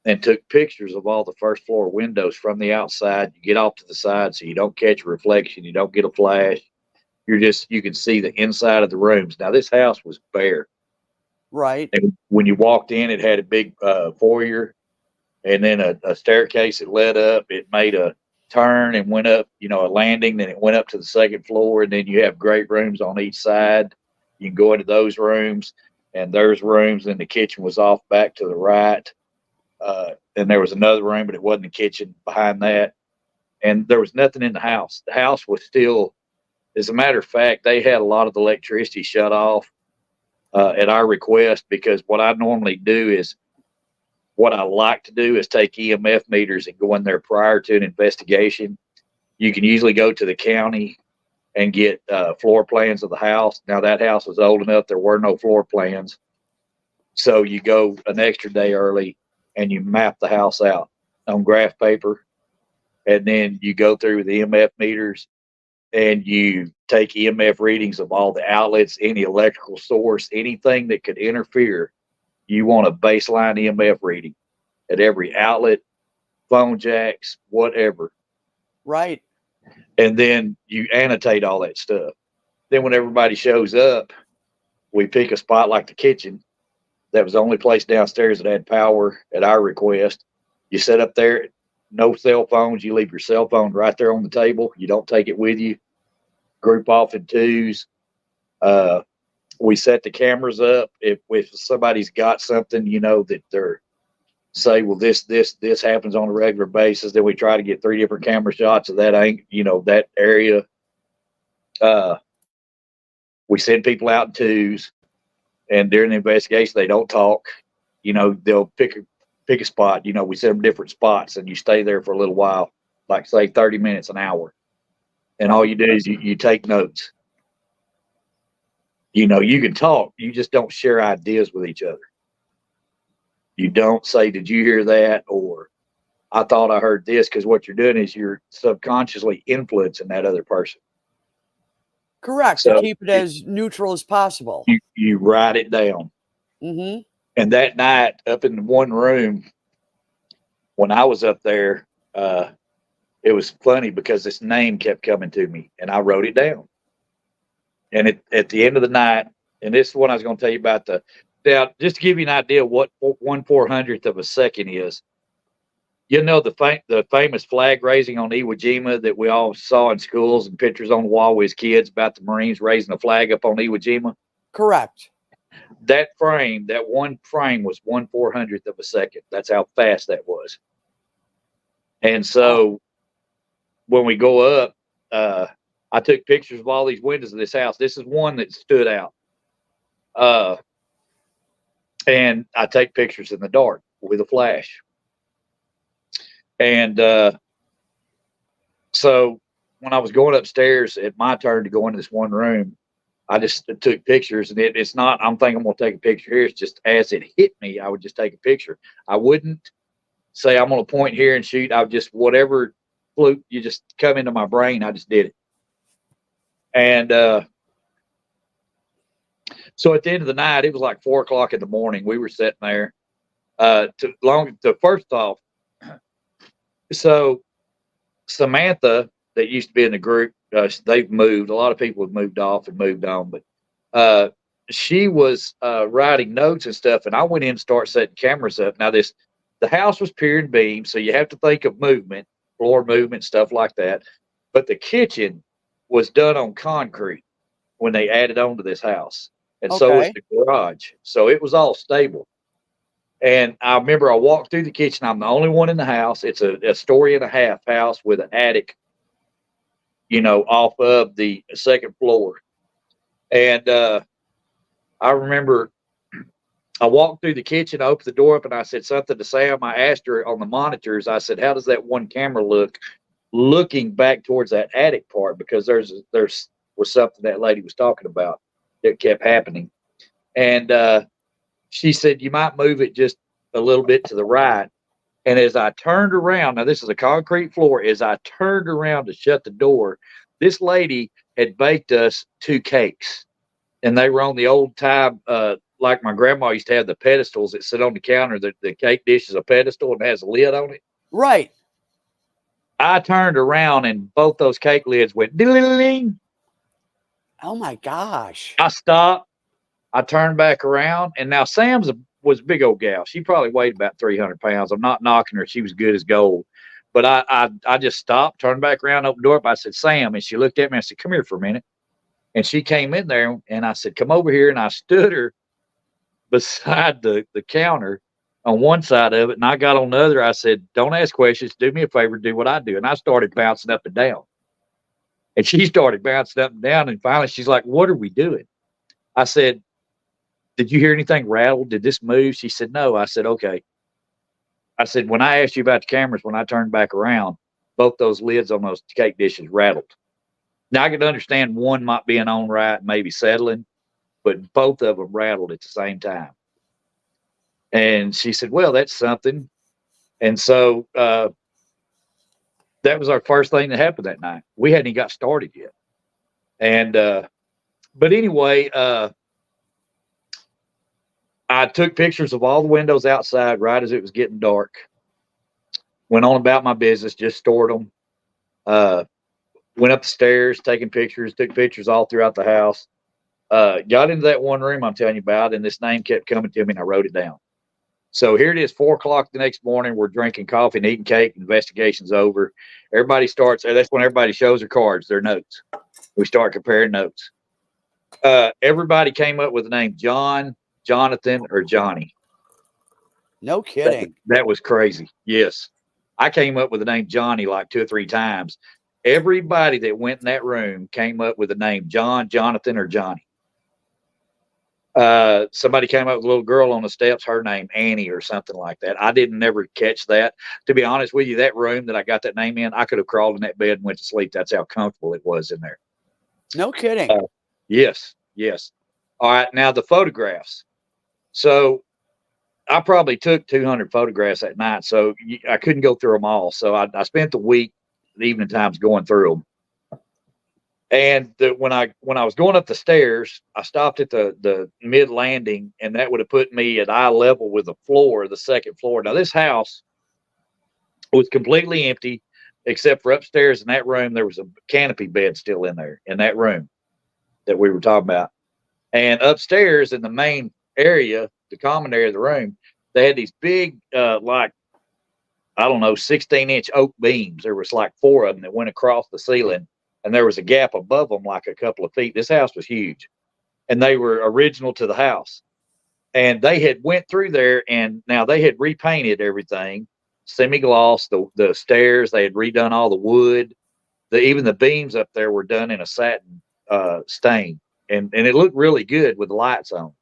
and took pictures of all the first floor windows from the outside. You get off to the side so you don't catch a reflection, you don't get a flash. You can see the inside of the rooms. Now this house was bare, Right. and when you walked in, it had a big foyer and then a staircase that led up. It made a turn and went up, a landing. Then it went up to the second floor, and then you have great rooms on each side. You can go into those rooms, and there's rooms. And the kitchen was off back to the right. And there was another room, but it wasn't the kitchen behind that. And there was nothing in the house. The house was still, as a matter of fact, they had a lot of the electricity shut off at our request, because what I normally do is, what I like to do is take EMF meters and go in there prior to an investigation. You can usually go to the county and get floor plans of the house. Now, that house was old enough, there were no floor plans. So you go an extra day early and you map the house out on graph paper. And then you go through the EMF meters and you take EMF readings of all the outlets, any electrical source, anything that could interfere. You want a baseline EMF reading at every outlet, phone jacks, whatever. Right. And then you annotate all that stuff. Then when everybody shows up, we pick a spot like the kitchen. That was the only place downstairs that had power at our request. You set up there, no cell phones. You leave your cell phone right there on the table. You don't take it with you. Group off in twos. We set the cameras up. If somebody's got something, that they're say, well, this happens on a regular basis. Then we try to get 3 different camera shots of that, that area. We send people out in twos, and during the investigation, they don't talk. They'll pick a spot. We send them different spots, and you stay there for a little while, like say 30 minutes, an hour. And all you do is you take notes. You can talk. You just don't share ideas with each other. You don't say, did you hear that? Or I thought I heard this, because what you're doing is you're subconsciously influencing that other person. Correct. So to keep it as neutral as possible. You write it down. Mm-hmm. And that night, up in one room, when I was up there, it was funny because this name kept coming to me, and I wrote it down. And at the end of the night, and this is what I was going to tell you about now, just to give you an idea of what 1/400th of a second is. The famous flag raising on Iwo Jima that we all saw in schools and pictures on the wall with kids about the Marines raising a flag up on Iwo Jima? Correct. That one frame was 1/400th of a second. That's how fast that was. And so when we go up, I took pictures of all these windows of this house. This is one that stood out. And I take pictures in the dark with a flash. And so when I was going upstairs, at my turn to go into this one room, I just took pictures, and it's not, I'm thinking I'm going to take a picture here. It's just as it hit me, I would just take a picture. I wouldn't say I'm going to point here and shoot. I would just, whatever fluke, you just come into my brain, I just did it. And so at the end of the night, it was like 4 o'clock in the morning. We were sitting there. First off, so Samantha, that used to be in the group, they've moved. A lot of people have moved off and moved on, but she was writing notes and stuff, and I went in and started setting cameras up. Now the house was pier and beam, so you have to think of movement, floor movement, stuff like that. But the kitchen was done on concrete when they added on to this house, and so was the garage. So it was all stable. And I remember I walked through the kitchen. I'm the only one in the house. It's a story and a half house with an attic, off of the second floor. And I remember I walked through the kitchen, I opened the door up, and I said something to Sam. I asked her on the monitors, I said, how does that one camera look looking back towards that attic part? Because there was something that lady was talking about that kept happening. And she said, you might move it just a little bit to the right. And as I turned around, now this is a concrete floor, as I turned around to shut the door, this lady had baked us 2 cakes. And they were on the old time, like my grandma used to have the pedestals that sit on the counter. The cake dish is a pedestal and has a lid on it. Right. I turned around and both those cake lids went ding. Oh my gosh. I stopped. I turned back around, and now Sam's was a big old gal. She probably weighed about 300 pounds. I'm not knocking her. She was good as gold. But I just stopped, turned back around, opened the door up. I said, Sam. And she looked at me. I said, come here for a minute. And she came in there, and I said, come over here. And I stood her beside the counter on one side of it, and I got on the other. I said, don't ask questions. Do me a favor. Do what I do. And I started bouncing up and down. And she started bouncing up and down. And finally, she's like, what are we doing? I said, did you hear anything rattle? Did this move? She said, no. I said, okay. I said, when I asked you about the cameras, when I turned back around, both those lids on those cake dishes rattled. Now, I could understand one might be on right, maybe settling, but both of them rattled at the same time. And she said, well, that's something. And so that was our first thing that happened that night. We hadn't even got started yet. And but anyway, I took pictures of all the windows outside right as it was getting dark. Went on about my business, just stored them. Went up the stairs, taking pictures, took pictures all throughout the house. Got into that one room I'm telling you about, and this name kept coming to me, and I wrote it down. So here it is, 4 o'clock the next morning. We're drinking coffee and eating cake. Investigation's over. Everybody starts. That's when everybody shows their cards, their notes. We start comparing notes. Everybody came up with the name John, Jonathan, or Johnny. No That, kidding. that was crazy. Yes. I came up with the name Johnny like 2 or 3 times. Everybody that went in that room came up with the name John, Jonathan, or Johnny. Somebody came up with a little girl on the steps, her name Annie or something like that. I didn't never catch that. To be honest with you, that room that I got that name in, I could have crawled in that bed and went to sleep. That's how comfortable it was in there. No kidding. Uh, yes, yes. All right, now the photographs. So I probably took 200 photographs that night, so I couldn't go through them all. So I spent the week, the evening times, going through them. And when I was going up the stairs, I stopped at the mid landing, and that would have put me at eye level with the floor, the second floor. Now this house was completely empty, except for upstairs in that room. There was a canopy bed still in there in that room that we were talking about. And upstairs in the main area, the common area of the room, they had these big, like, I don't know, 16-inch oak beams. There was like 4 of them that went across the ceiling, and there was a gap above them like a couple of feet. This house was huge, and they were original to the house. And they had went through there, and now they had repainted everything, semi-gloss, the stairs. They had redone all the wood. Even the beams up there were done in a satin stain, and it looked really good with the lights on.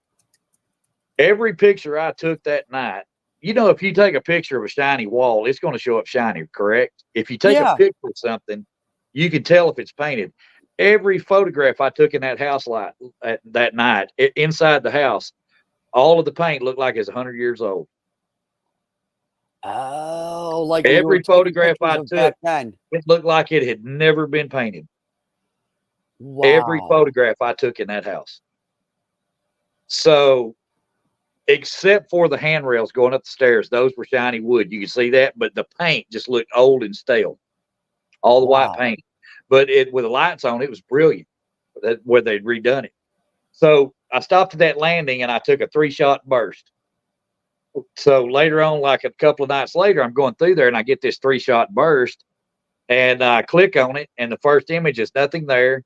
Every picture I took that night, if you take a picture of a shiny wall, it's going to show up shiny, correct? If you take a Yeah. picture of something, you can tell if it's painted. Every photograph I took in that house that night, inside the house, all of the paint looked like it's 100 years old. Oh, like when you were Every taking photograph pictures I of took, back then. it looked like it had never been painted. Every Wow. photograph I took in that house. So, except for the handrails going up the stairs, those were shiny wood. You could see that, but the paint just looked old and stale. All the white Wow. paint, but with the lights on, it was brilliant. Where they'd redone it. So I stopped at that landing and I took a 3-shot burst. So later on, like a couple of nights later, I'm going through there and I get this 3-shot burst, and I click on it, and the first image is nothing there.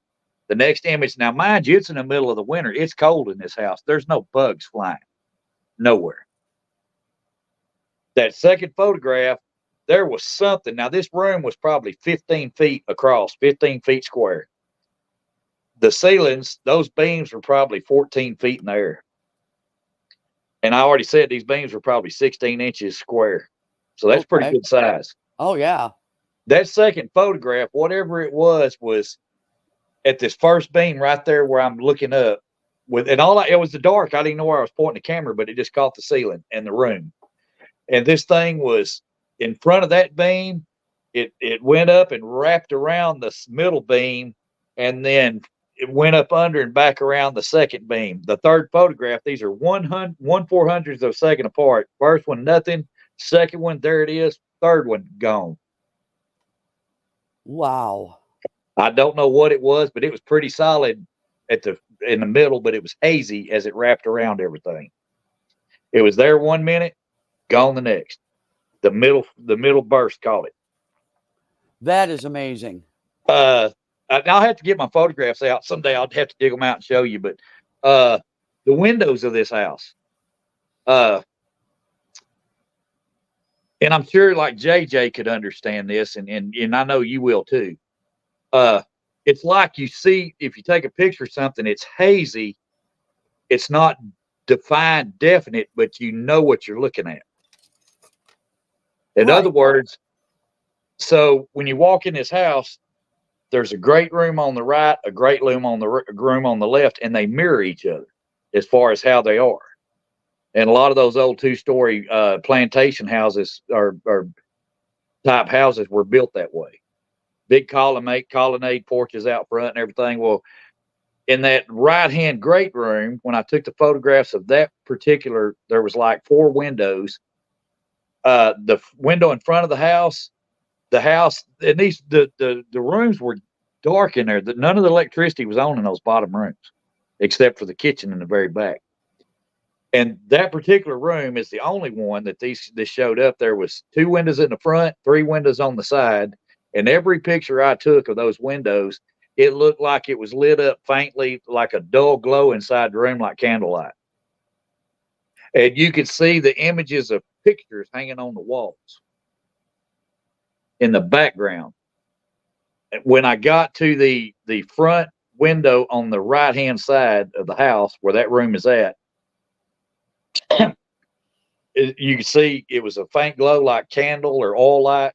The next image, now mind you, it's in the middle of the winter. It's cold in this house. There's no bugs flying, nowhere. That second photograph, there was something. Now this room was probably 15 feet across, 15 feet square. The ceilings, those beams were probably 14 feet in the air. And I already said these beams were probably 16 inches square. So that's pretty Okay. good size. Oh yeah. That second photograph, whatever it was at this first beam right there where I'm looking up it was the dark. I didn't know where I was pointing the camera, but it just caught the ceiling and the room. And this thing was in front of that beam. It went up and wrapped around the middle beam, and then it went up under and back around the second beam. The third photograph, these are 1/400th of a second apart. First one, nothing. Second one, there it is. Third one, gone. Wow. I don't know what it was, but it was pretty solid in the middle, but it was hazy as it wrapped around everything. It was there 1 minute, gone the next. The middle burst caught it. That is amazing. I'll have to get my photographs out someday. I'll have to dig them out and show you. But the windows of this house, and I'm sure like JJ could understand this, and I know you will too. It's like you see, if you take a picture of something, it's hazy. It's not defined, definite, but you know what you're looking at. In Right. other words, so when you walk in this house, there's a great room on the right, a great room on the left, and they mirror each other as far as how they are. And a lot of those old 2-story plantation houses or type houses were built that way. Big colonnade porches out front and everything. Well, in that right-hand great room, when I took the photographs of that particular, there was like 4 windows. The window in front of the house, and the rooms were dark in there. None of the electricity was on in those bottom rooms, except for the kitchen in the very back. And that particular room is the only one that this showed up. There was 2 windows in the front, 3 windows on the side, and every picture I took of those windows, it looked like it was lit up faintly, like a dull glow inside the room, like candlelight. And you could see the images of pictures hanging on the walls in the background. When I got to the front window on the right hand side of the house where that room is at, you can see it was a faint glow like candle or oil light,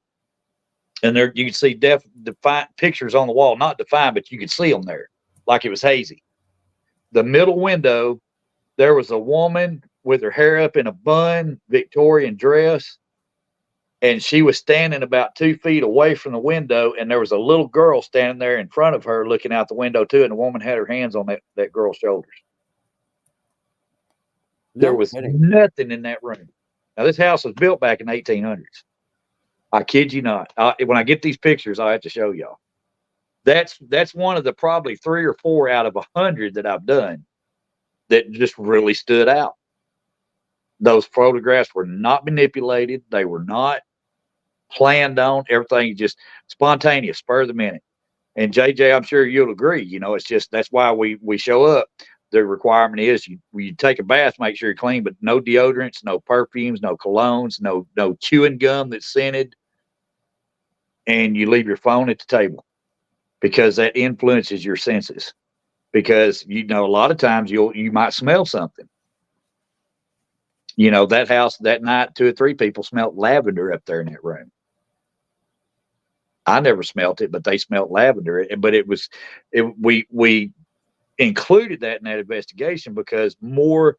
and there you can see defined pictures on the wall, not defined, but you could see them there like it was hazy. The middle window, there was a woman with her hair up in a bun, Victorian dress, and she was standing about 2 feet away from the window, and there was a little girl standing there in front of her looking out the window too, and the woman had her hands on that girl's shoulders. There was nothing in that room. Now, this house was built back in the 1800s. I kid you not. When I get these pictures, I'll have to show y'all. That's one of the probably 3 or 4 out of 100 that I've done that just really stood out. Those photographs were not manipulated. They were not planned on. Everything just spontaneous, spur of the minute. And JJ, I'm sure you'll agree. It's just that's why we show up. The requirement is you take a bath, make sure you're clean, but no deodorants, no perfumes, no colognes, no chewing gum that's scented, and you leave your phone at the table because that influences your senses. Because a lot of times you might smell something. That house that night, 2 or 3 people smelled lavender up there in that room. I never smelt it, but they smelled lavender. But we included that in that investigation because more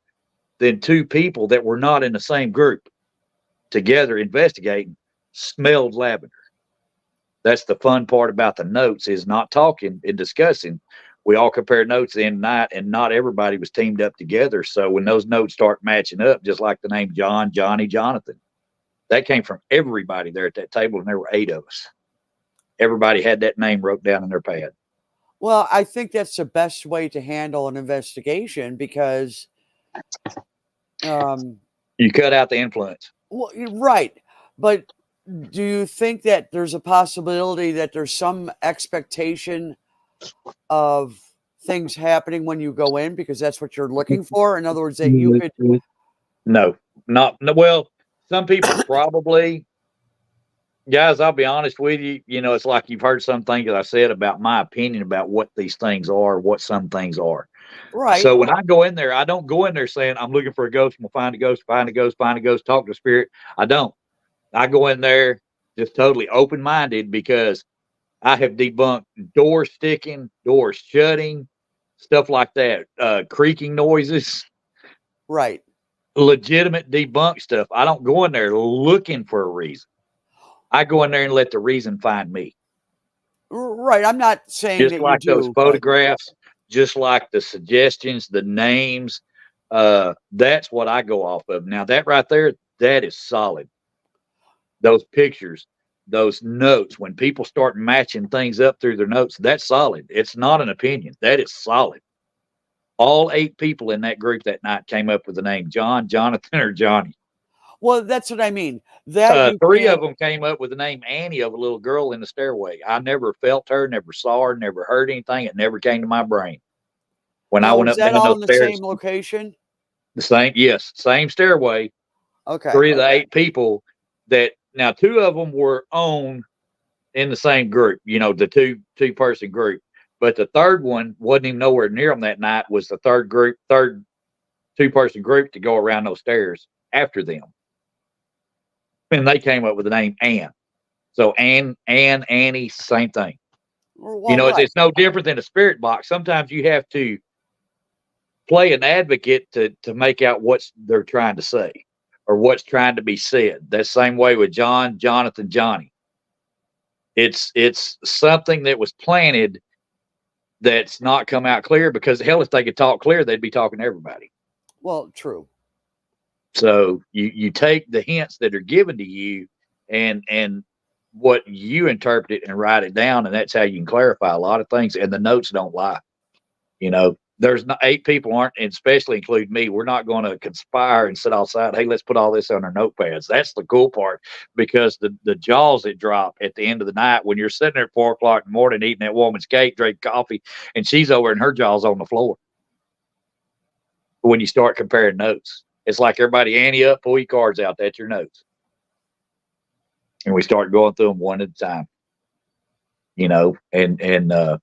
than 2 people that were not in the same group together investigating smelled lavender. That's the fun part about the notes is not talking and discussing. We all compared notes the end of the night, and not everybody was teamed up together. So when those notes start matching up, just like the name John, Johnny, Jonathan, that came from everybody there at that table, and there were 8 of us. Everybody had that name wrote down in their pad. Well, I think that's the best way to handle an investigation because you cut out the influence. Well, right. But do you think that there's a possibility that there's some expectation of things happening when you go in because that's what you're looking for? In other words, that you could. No. Well, some people probably. Guys, I'll be honest with you. It's like you've heard some things that I said about my opinion about what these things are, what some things are. Right. So when I go in there, I don't go in there saying I'm looking for a ghost. I'm gonna find a ghost, find a ghost, find a ghost, talk to a spirit. I don't. I go in there just totally open-minded because I have debunked doors sticking, doors shutting, stuff like that, creaking noises. Right. Legitimate debunk stuff. I don't go in there looking for a reason. I go in there and let the reason find me. Right. I'm not saying just that like you do, those photographs, just like the suggestions, the names. That's what I go off of. Now that right there, that is solid. Those pictures, those notes, when people start matching things up through their notes, that's solid. It's not an opinion. That is solid. All 8 people in that group that night came up with the name John, Jonathan, or Johnny. Well, that's what I mean. That 3 of them came up with the name Annie of a little girl in the stairway. I never felt her, never saw her, never heard anything. It never came to my brain. When I went up that all in the stairs, same location? The same, yes, same stairway. Okay. 3 of the 8 people that now 2 of them were on in the same group, the two-person group. But the third one wasn't even nowhere near them that night, was the third 2-person group to go around those stairs after them. And they came up with the name Ann. So Annie, same thing. Well, it's no different than a spirit box. Sometimes you have to play an advocate to make out what they're trying to say or what's trying to be said. That same way with John, Jonathan, Johnny. It's something that was planted that's not come out clear because hell, if they could talk clear, they'd be talking to everybody. Well, true. So you take the hints that are given to you and what you interpret it and write it down, and that's how you can clarify a lot of things. And the notes don't lie. There's not 8 people aren't, and especially include me. We're not going to conspire and sit outside. Hey, let's put all this on our notepads. That's the cool part because the jaws that drop at the end of the night when you're sitting there at 4 o'clock in the morning eating that woman's cake, drinking coffee, and she's over and her jaw's on the floor. When you start comparing notes, It's like everybody ante up, pull your cards out. That's your notes. And we start going through them one at a time, and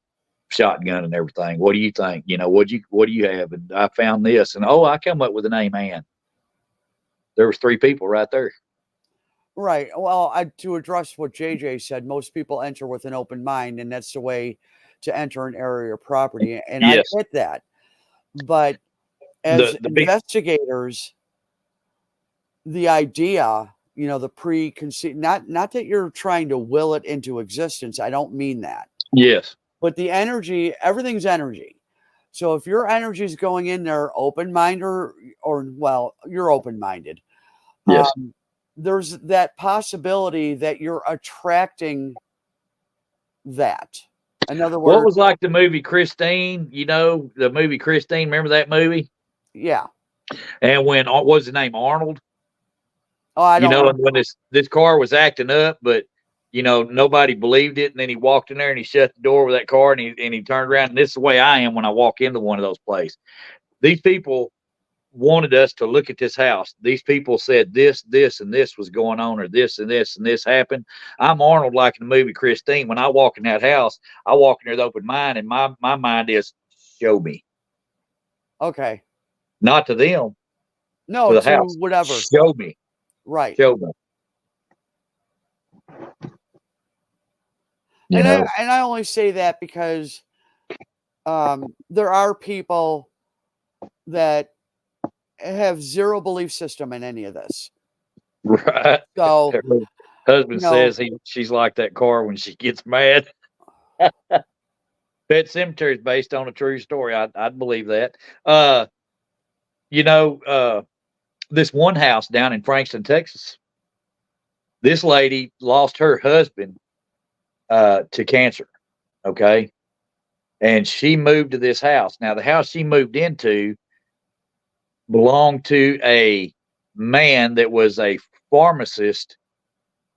shotgun and everything. What do you think? What do you have? And I found this, and I come up with a name. And there was 3 people right there. Right. Well, to address what JJ said, most people enter with an open mind, and that's the way to enter an area or property. And I Yes. get that. But as The big investigators, the idea, the preconceived, not that you're trying to will it into existence. I don't mean that. yes. But the energy, everything's energy. So if your energy is going in there open minded or well, you're open minded. Yes. There's that possibility that you're attracting that. In other What words, was like the movie Christine? The movie Christine. Remember that movie? yeah. And when what was the name Arnold? Oh, I don't And when this car was acting up, but nobody believed it, and then he walked in there and he shut the door with that car, and he turned around. And this is the way I am when I walk into one of those places. These people wanted us to look at this house. These people said this, and this was going on, or this and this happened. I'm Arnold, like in the movie Christine. When I walk in that house, I walk in there with open mind, and my mind is show me. Okay. Not to them, No, to the to house. whatever. Show me. Right. Show me. And I only say that because there are people that have zero belief system in any of this. Right. So, Her husband says she's like that car when she gets mad. Pet Cemetery is based on a true story. I'd believe that. This one house down in Frankston, Texas, this lady lost her husband to cancer. Okay. And she moved to this house. Now, the house she moved into belonged to a man that was a pharmacist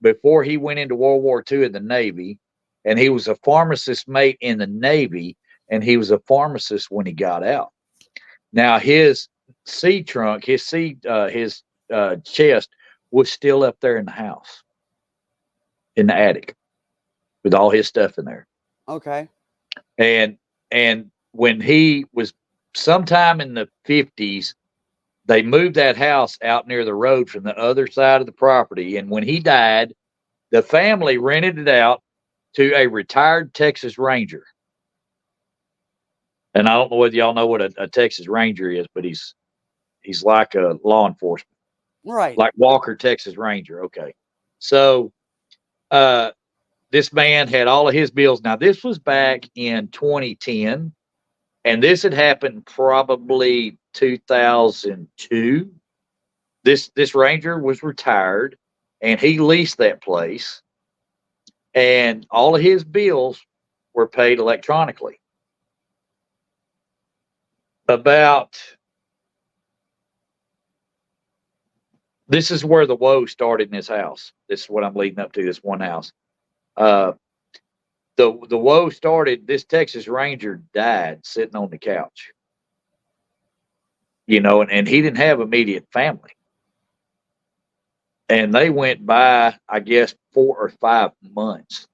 before he went into World War II in the Navy. And he was a pharmacist mate in the Navy. And he was a pharmacist when he got out. Now, his C trunk, his chest was still up there in the house, in the attic, with all his stuff in there. okay. And when he was sometime in the 50s, they moved that house out near the road from the other side of the property. And when he died, the family rented it out to a retired Texas Ranger. And I don't know whether y'all know what a Texas Ranger is, but he's like a law enforcement. Right. Like Walker, Texas Ranger. Okay. So this man had all of his bills. Now, this was back in 2010, and this had happened probably 2002. This Ranger was retired, and he leased that place, and all of his bills were paid electronically. This is where the woe started in his house. This is what I'm leading up to, this one house. The woe started, this Texas Ranger died sitting on the couch. And he didn't have immediate family. And they went by, I guess, 4 or 5 months.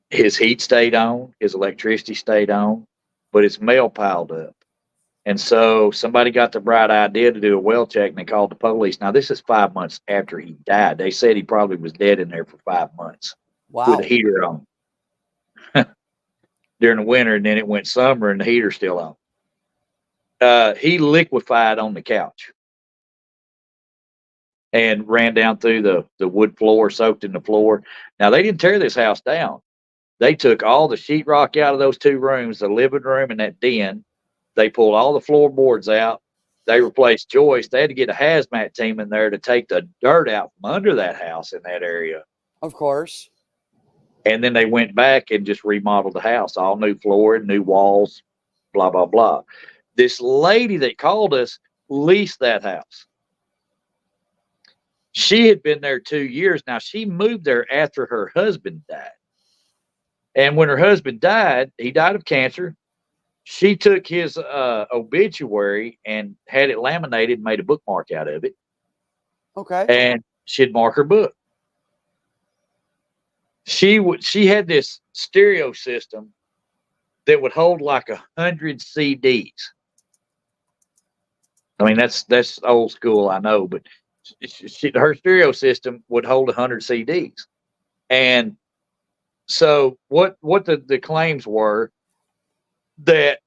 His heat stayed on, his electricity stayed on, but his mail piled up. And so somebody got the bright idea to do a well check, and they called the police. Now, this is 5 months after he died. They said he probably was dead in there for 5 months. Wow. With the heater on during the winter, and then it went summer and the heater's still on. He liquefied on the couch and ran down through the wood floor, soaked in the floor. Now, they didn't tear this house down. They took all the sheetrock out of those 2 rooms, the living room and that den. They pulled all the floorboards out. They replaced joists. They had to get a hazmat team in there to take the dirt out from under that house in that area. Of course. And then they went back and just remodeled the house, all new flooring, new walls, blah, blah, blah. This lady that called us leased that house. She had been there 2 years. Now, she moved there after her husband died. And when her husband died, he died of cancer. She took his obituary and had it laminated, made a bookmark out of it, Okay. and she'd mark her book. She had this stereo system that would hold like 100 CDs. I mean, that's old school, I know, but her stereo system would hold 100 CDs. And so what the claims were that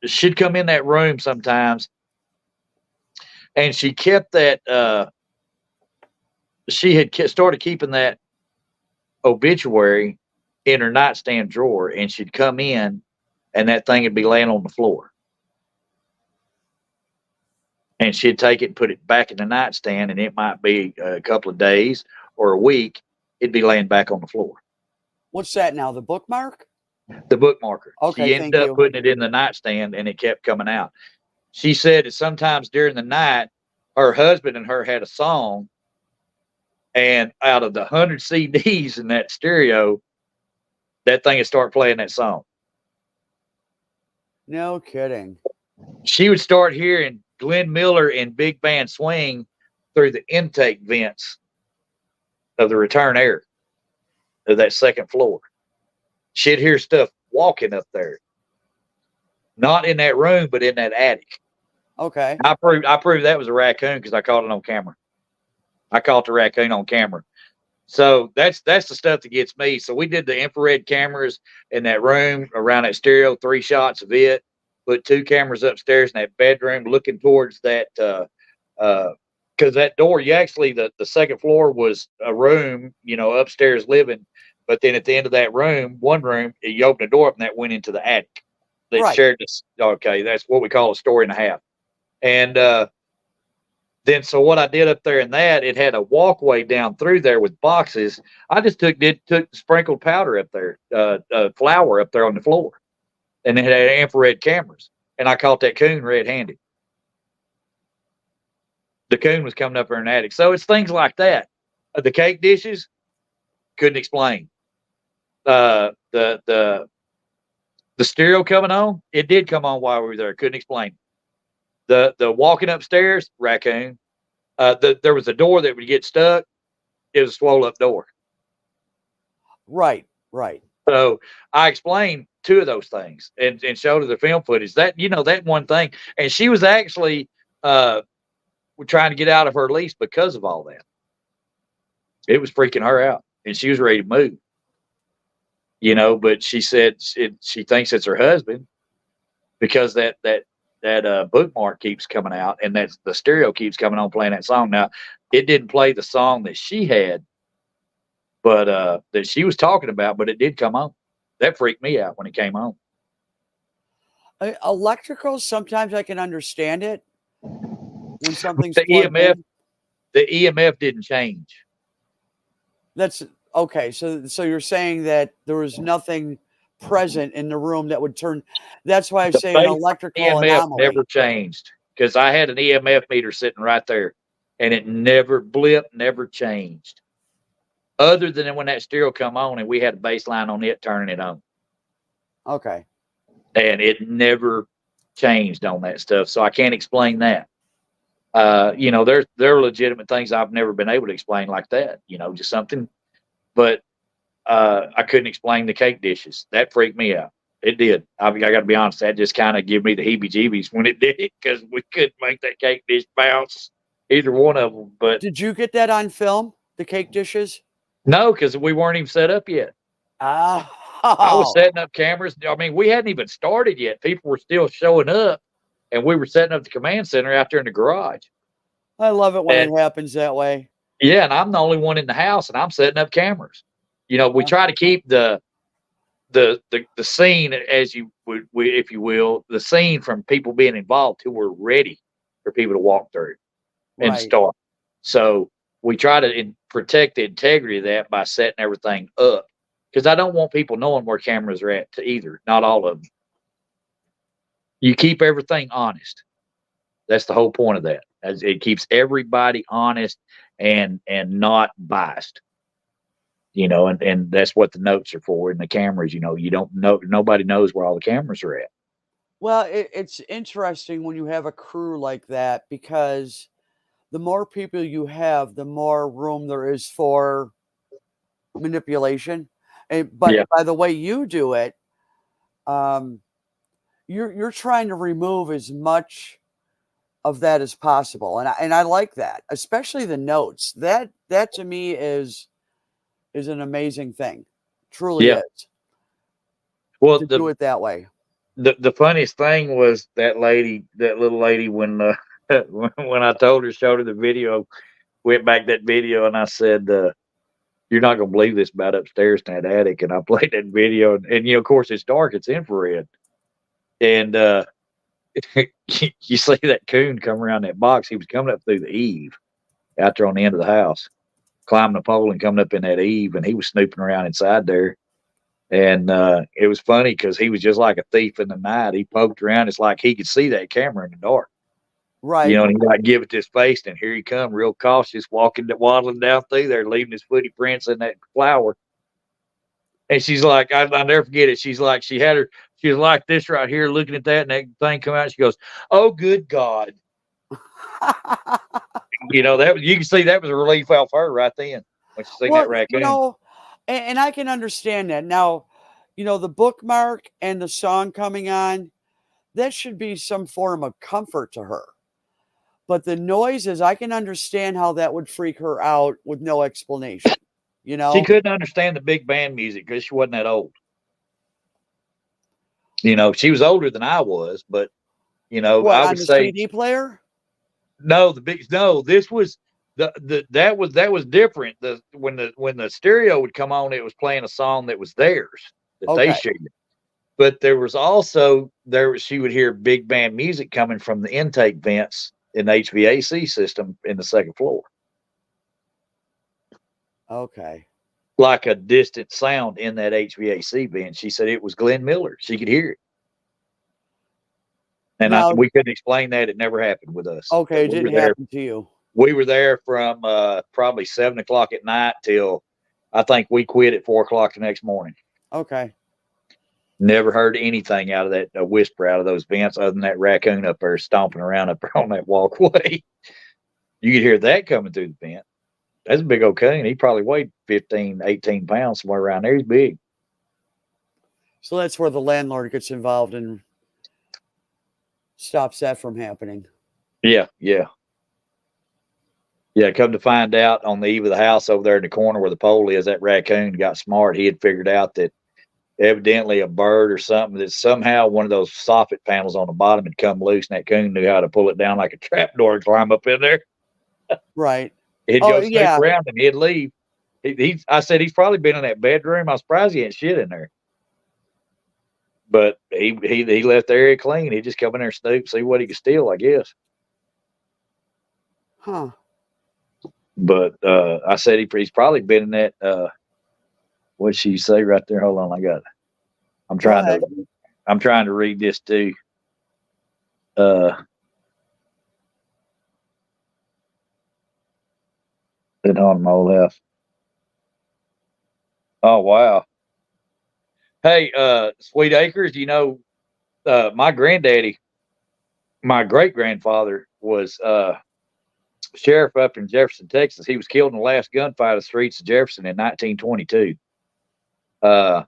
she'd come in that room sometimes, and she kept that. She had started keeping that obituary in her nightstand drawer, and she'd come in, and that thing would be laying on the floor. And she'd take it and put it back in the nightstand, and it might be a couple of days or a week, it'd be laying back on the floor. What's that now? The bookmark? The bookmarker. Okay, She ended thank up you. putting it in the nightstand, and it kept coming out. She said that sometimes during the night, her husband and her had a song, and out of the 100 CDs in that stereo, that thing would start playing that song. No kidding. She would start hearing Glenn Miller and Big Band Swing through the intake vents of the return air of that second floor. She'd hear stuff walking up there, not in that room, but in that attic. Okay. I proved that was a raccoon because I caught it on camera. I caught the raccoon on camera. So that's the stuff that gets me. So we did the infrared cameras in that room around that stereo, 3 shots of it. Put 2 cameras upstairs in that bedroom, looking towards that because that door, you actually the second floor was a room, upstairs living. But then at the end of that room, one room, you open the door up and that went into the attic. That Right. shared this. Okay, that's what we call a story and a half. And then so what I did up there in that, it had a walkway down through there with boxes. I just took sprinkled powder up there, flour up there on the floor, and it had infrared cameras. And I caught that coon red-handed. The coon was coming up there in the attic. So it's things like that. The cake dishes, couldn't explain. The stereo coming on, it did come on while we were there. Couldn't explain. The walking upstairs, raccoon. There was a door that would get stuck. It was a swole up door. Right. Right. So I explained 2 of those things and showed her the film footage. That that one thing, and she was actually trying to get out of her lease because of all that. It was freaking her out, and she was ready to move. But she said she thinks it's her husband because that bookmark keeps coming out, and that the stereo keeps coming on playing that song. Now, it didn't play the song that she had, but that she was talking about, but it did come on. That freaked me out when it came on. Electrical, sometimes I can understand it when something's The plugged EMF, in. the EMF didn't change. That's okay. So you're saying that there was nothing present in the room that would turn. That's why I The say an baseline electrical EMF never anomaly. changed because I had an EMF meter sitting right there, and it never blipped, never changed. Other than when that stereo come on and we had a baseline on it turning it on. Okay. And it never changed on that stuff. So I can't explain that. There are legitimate things I've never been able to explain like that, just something. But I couldn't explain the cake dishes. That freaked me out. It did. I got to be honest. That just kind of gave me the heebie-jeebies when it did it because we couldn't make that cake dish bounce, either one of them. But Did you get that on film? The cake dishes? no, because we weren't even set up yet. I was Oh, setting up cameras. I mean, we hadn't even started yet. People were still showing up, and we were setting up the command center out there in the garage. I love it when And it happens that way. yeah, and I'm the only one in the house, and I'm setting up cameras. We try to keep the scene as you would, if you will, the scene from people being involved who were ready for people to walk through and Right. start. So we try to protect the integrity of that by setting everything up because I don't want people knowing where cameras are at either. Not all of them. You keep everything honest. That's the whole point of that. As it keeps everybody honest and not biased. and that's what the notes are for, and the cameras. You don't know, nobody knows where all the cameras are at. Well, it's interesting when you have a crew like that because the more people you have, the more room there is for manipulation. But Yeah, by the way you do it, um, you're trying to remove as much of that as possible, and I like that, especially the notes. That to me is an amazing thing, truly yeah. is, Well, to do it that way. the funniest thing was that lady, that little lady, when when I told her, showed her the video, went back that video, and I said, "You're not gonna believe this about upstairs in that attic." And I played that video, and of course, it's dark, it's infrared, and you see that coon come around that box. He was coming up through the eave out there on the end of the house, climbing the pole and coming up in that eave, and he was snooping around inside there. And it was funny because he was just like a thief in the night. He poked around. It's like he could see that camera in the dark, Right. and he like give it this face, and here he come, real cautious, waddling down through there, leaving his footy prints in that flower. And she's like, I'll never forget it. She's like, she was like this right here, looking at that, and that thing come out. She goes, "Oh, good God!" That you can see that was a relief off her right then when she seen Well, that raccoon. and I can understand that. Now, the bookmark and the song coming on, that should be some form of comfort to her. But the noises, I can understand how that would freak her out with no explanation, you She know? couldn't understand the big band music because she wasn't that old. She was older than I was, but What, I on would the say CD player? no. This was that was different. When the stereo would come on, it was playing a song that was theirs that they Okay. shared. But there was also she would hear big band music coming from the intake vents in the HVAC system in the second floor, Okay. like a distant sound in that HVAC vent. She said it was Glenn Miller. She could hear it. And Now, we couldn't explain that. It never happened with us. okay, it didn't happen to you. We were there from probably 7 o'clock at night till I think we quit at 4 o'clock the next morning. Okay. Never heard anything out of that, a whisper out of those vents other than that raccoon up there stomping around up there on that walkway. You could hear that coming through the vent. That's a big old coon. He probably weighed 15, 18 pounds, somewhere around there. He's big. So that's where the landlord gets involved and stops that from happening. Yeah, yeah. Yeah, come to find out, on the eve of the house over there in the corner where the pole is, that raccoon got smart. He had figured out that evidently a bird or something, that somehow one of those soffit panels on the bottom had come loose, and that coon knew how to pull it down like a trap door and climb up in there. Right. He'd Oh, go snoop yeah. around and he'd leave. I said he's probably been in that bedroom. I'm surprised he ain't shit in there. But he left the area clean. He just come in there, snoop, see what he could steal, I guess. Huh. But I said he's probably been in that. What'd she say right there? Hold on, I got it. I'm Go trying ahead. to I'm trying to read this too. In on my old house. Oh wow. Hey, Sweet Acres, my granddaddy, my great grandfather was sheriff up in Jefferson, Texas. He was killed in the last gunfight of the streets of Jefferson in 1922. Uh,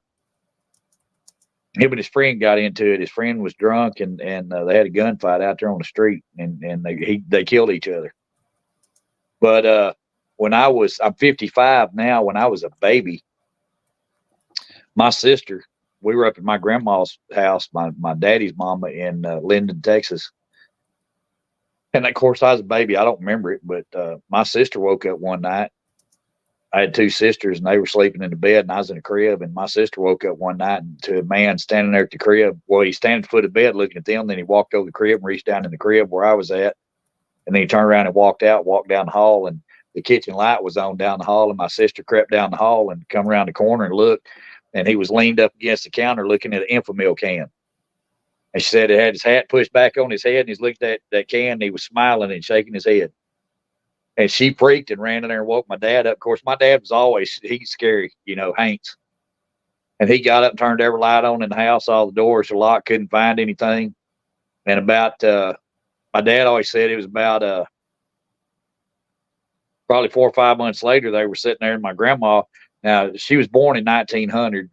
him and his friend got into it. His friend was drunk, and they had a gunfight out there on the street, and they killed each other. But I'm 55 now. When I was a baby, my sister, we were up at my grandma's house, my daddy's mama in Linden, Texas. And of course, I was a baby. I don't remember it, but my sister woke up one night. I had two sisters, and they were sleeping in the bed, and I was in the crib. And my sister woke up one night to a man standing there at the crib. Well, he's standing at the foot of the bed looking at them. Then he walked over the crib and reached down in the crib where I was at. And then he turned around and walked down the hall, and the kitchen light was on down the hall. And my sister crept down the hall and come around the corner and looked, and he was leaned up against the counter looking at an Infamil can. And she said it had his hat pushed back on his head, and he's looked at that can, and he was smiling and shaking his head. And she freaked and ran in there and woke my dad up. Of course, my dad was always, he's scary, Hanks. And he got up and turned every light on in the house. All the doors were locked, couldn't find anything. And my dad always said it was about probably 4 or 5 months later, they were sitting there, and my grandma, now she was born in 1900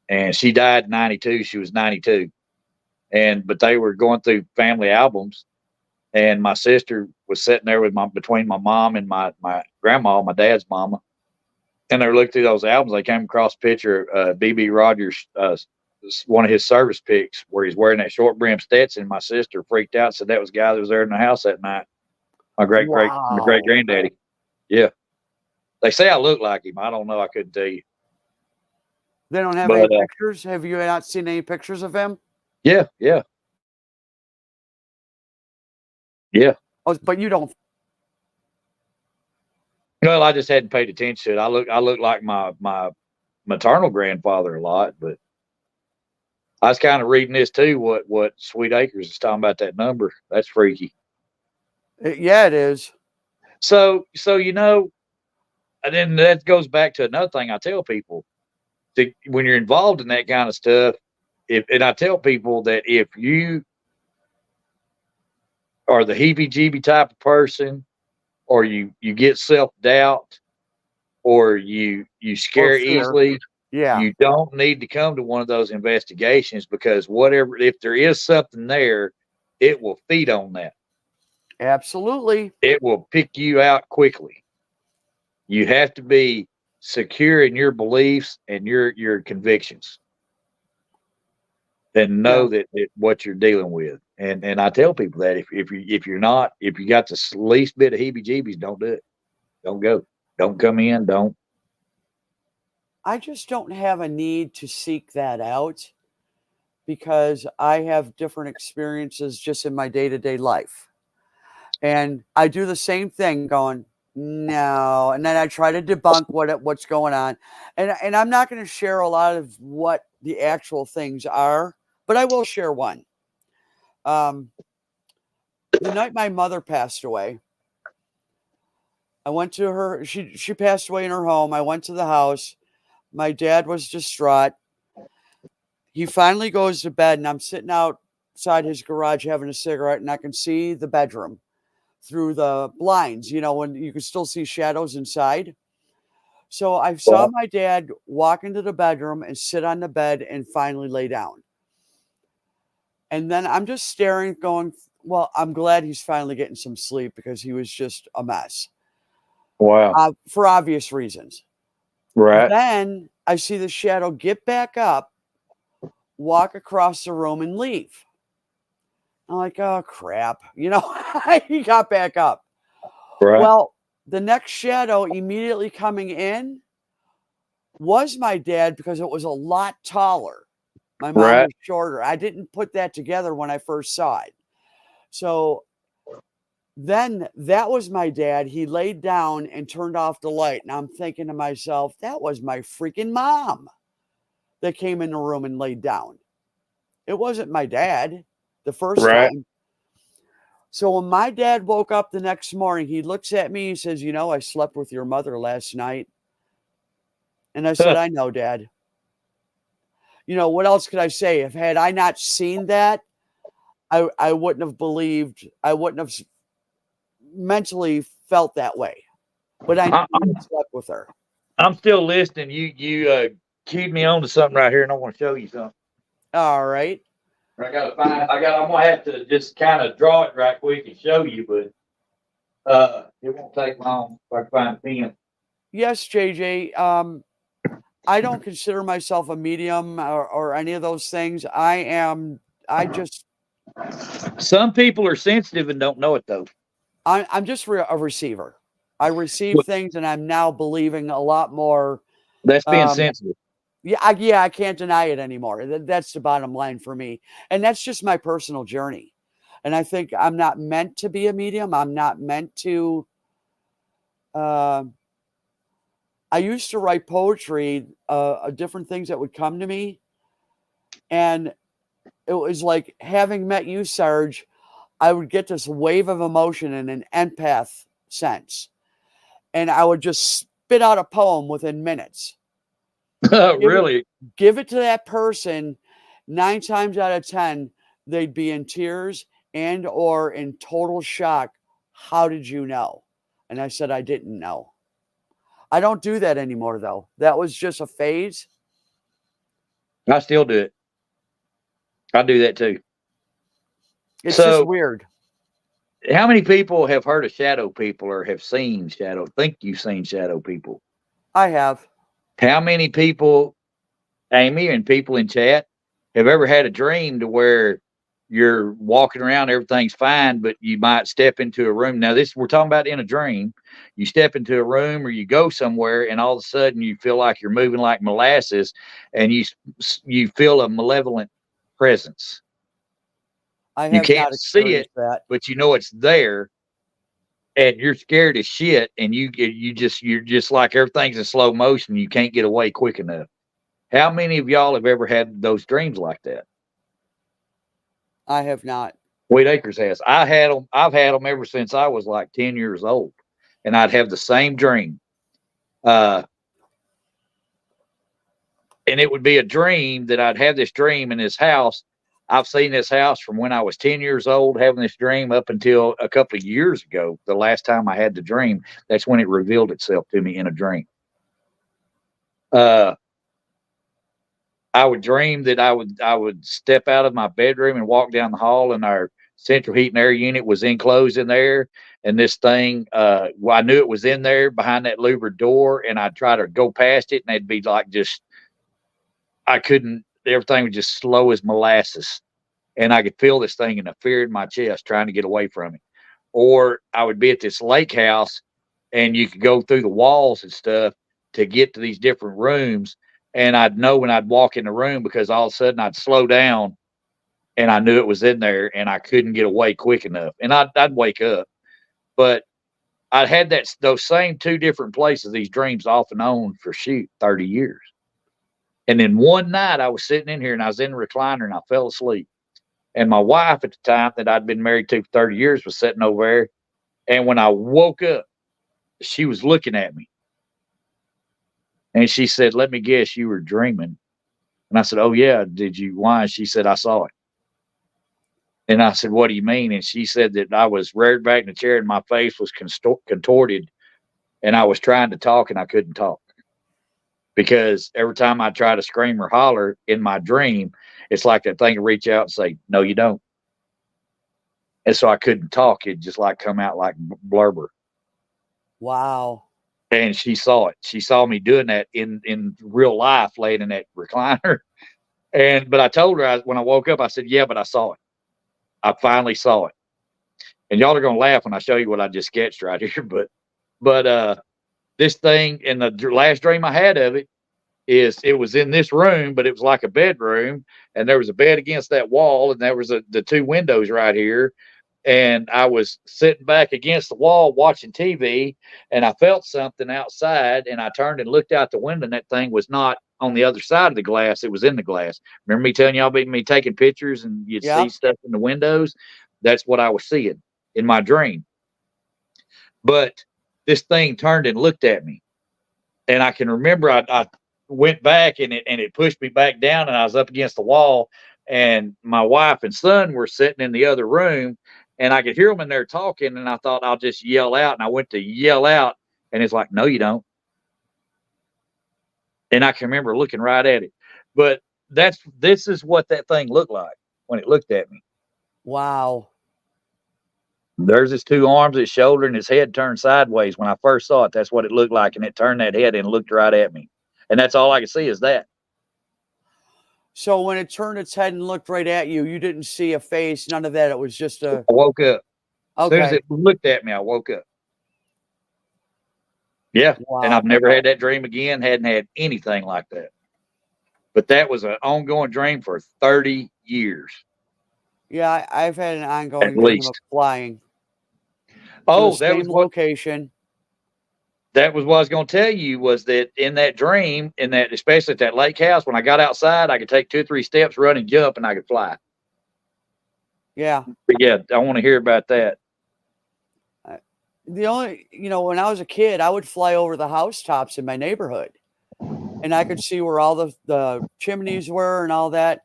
and she died in 92. She was 92. But they were going through family albums, and my sister was sitting there between my mom and my grandma, my dad's mama. And they were looking through those albums. They came across a picture of B.B. Rogers, one of his service pics, where he's wearing that short brim Stetson. My sister freaked out, said that was the guy that was there in the house that night. My great granddaddy. Yeah. They say I look like him. I don't know. I couldn't tell you. They don't have any pictures? Have you not seen any pictures of him? Yeah. Yeah. Yeah. Oh, but you don't. Well, I just hadn't paid attention to it. I look like my maternal grandfather a lot, but I was kind of reading this too. What Sweet Acres is talking about, that number. That's freaky. Yeah, it is. So and then that goes back to another thing I tell people. When you're involved in that kind of stuff, and I tell people that if you are the heebie-jeebie type of person, or you get self-doubt, or you scare easily, you don't need to come to one of those investigations, because if there is something there, it will feed on that. Absolutely. It will pick you out quickly. You have to be secure in your beliefs and your convictions, and know that what you're dealing with. And I tell people that if you got the least bit of heebie-jeebies, don't do it. Don't go. Don't come in. Don't. I just don't have a need to seek that out, because I have different experiences just in my day-to-day life. And I do the same thing, going, no. And then I try to debunk what's going on. And I'm not going to share a lot of what the actual things are, but I will share one. The night my mother passed away, I went to her. She passed away in her home. I went to the house. My dad was distraught. He finally goes to bed, and I'm sitting outside his garage having a cigarette, and I can see the bedroom through the blinds, when you can still see shadows inside. So I saw my dad walk into the bedroom and sit on the bed and finally lay down. And then I'm just staring, going, well, I'm glad he's finally getting some sleep, because he was just a mess. Wow. For obvious reasons. Right. Then I see the shadow get back up, walk across the room, and leave. I'm like, oh, crap. He got back up. Right. Well, the next shadow immediately coming in was my dad, because it was a lot taller. My mom was shorter. I didn't put that together when I first saw it. So then that was my dad. He laid down and turned off the light. And I'm thinking to myself, that was my freaking mom that came in the room and laid down. It wasn't my dad the first time. So when my dad woke up the next morning, he looks at me and says, I slept with your mother last night. And I said, I know, Dad. What else could I say? If had I not seen that, I wouldn't have believed, I wouldn't have mentally felt that way. But I slept with her. I'm still listening. You keyed me on to something right here, and I want to show you something. All right. I'm gonna have to just kind of draw it right quick and show you, but it won't take long if I can find a pen. Yes, JJ. I don't consider myself a medium or any of those things. Some people are sensitive and don't know it, though. I'm just a receiver. I receive things, and I'm now believing a lot more. That's being sensitive. Yeah, I can't deny it anymore. That's the bottom line for me. And that's just my personal journey. And I think I'm not meant to be a medium. I'm not meant to. I used to write poetry, different things that would come to me. And it was like, having met you, Sarge, I would get this wave of emotion, and an empath sense. And I would just spit out a poem within minutes. Give it, Really? give it to that person. 9 times out of 10, they'd be in tears and or in total shock. How did you know? And I said, I didn't know. I don't do that anymore, though. That was just a phase. I still do it. I do that too. It's just So, weird. how many people have heard of shadow people or have seen shadow? Think you've seen shadow people? I have. How many people, Amy, and people in chat, have ever had a dream to where you're walking around, everything's fine, but you might step into a room? Now, this we're talking about in a dream. You step into a room or you go somewhere, and all of a sudden you feel like you're moving like molasses, and you feel a malevolent presence. I You have can't not see it, experienced that. but you know it's there, and you're scared as shit, and you're just like everything's in slow motion. You can't get away quick enough. How many of y'all have ever had those dreams like that? I have not. Wade Acres has. I had them. I've had them ever since I was like 10 years old, and I'd have the same dream. Uh, and it would be a dream that I'd have this dream in this house. I've seen this house from when I was 10 years old, having this dream up until a couple of years ago. The last time I had the dream, that's when it revealed itself to me in a dream. Uh, I would dream that I would step out of my bedroom and walk down the hall, and our central heat and air unit was enclosed in there. And this thing, well, I knew it was in there behind that louvered door, and I'd try to go past it, and it'd be like just I couldn't. Everything was just slow as molasses, and I could feel this thing and a fear in my chest, trying to get away from it. Or I would be at this lake house, and you could go through the walls and stuff to get to these different rooms. And I'd know when I'd walk in the room, because all of a sudden I'd slow down and I knew it was in there, and I couldn't get away quick enough. And I'd wake up. But I'd had those same two different places, these dreams off and on for 30 years. And then one night I was sitting in here, and I was in the recliner, and I fell asleep. And my wife at the time, that I'd been married to for 30 years, was sitting over there. And when I woke up, she was looking at me. And she said, "Let me guess, you were dreaming." And I said, "Oh, yeah. Did you? Why?" And she said, "I saw it." And I said, "What do you mean?" And she said that I was reared back in the chair, and my face was contorted, and I was trying to talk, and I couldn't talk. Because every time I try to scream or holler in my dream, it's like that thing would reach out and say, "No, you don't." And so I couldn't talk. It just like come out like blubber. Wow. And she saw it. She saw me doing that in real life, laying in that recliner. But I told her, when I woke up, I said, "Yeah, but I saw it. I finally saw it." And y'all are gonna laugh when I show you what I just sketched right here. But this thing, in the last dream I had of it, is it was in this room, but it was like a bedroom, and there was a bed against that wall, and there was the two windows right here. And I was sitting back against the wall watching TV, and I felt something outside, and I turned and looked out the window, and that thing was not on the other side of the glass. It was in the glass. Remember me telling y'all about me taking pictures and you'd see Yep. stuff in the windows? That's what I was seeing in my dream. But this thing turned and looked at me. And I can remember I went back, and it pushed me back down, and I was up against the wall, and my wife and son were sitting in the other room, and I could hear them in there talking, and I thought I'll just yell out, and I went to yell out, and it's like, "No, you don't." And I can remember looking right at it. But this is what that thing looked like when it looked at me. Wow. There's his two arms, his shoulder, and his head turned sideways. When I first saw it, that's what it looked like, and it turned that head and looked right at me. And that's all I could see is that. So when it turned its head and looked right at you, you didn't see a face, none of that. It was just a I woke up. As soon as okay. it looked at me, I woke up. Yeah. And I've Wow. never had that dream again, hadn't had anything like that. But that was an ongoing dream for 30 years Yeah, I've had an at ongoing dream of least. flying to the Oh, same location. that was what I was going to tell you, was that in that dream, especially at that lake house, when I got outside, I could take 2 or 3 steps, run and jump, and I could fly. Yeah. But yeah, I want to hear about that. the only, when I was a kid, I would fly over the housetops in my neighborhood, and I could see where all the chimneys were and all that.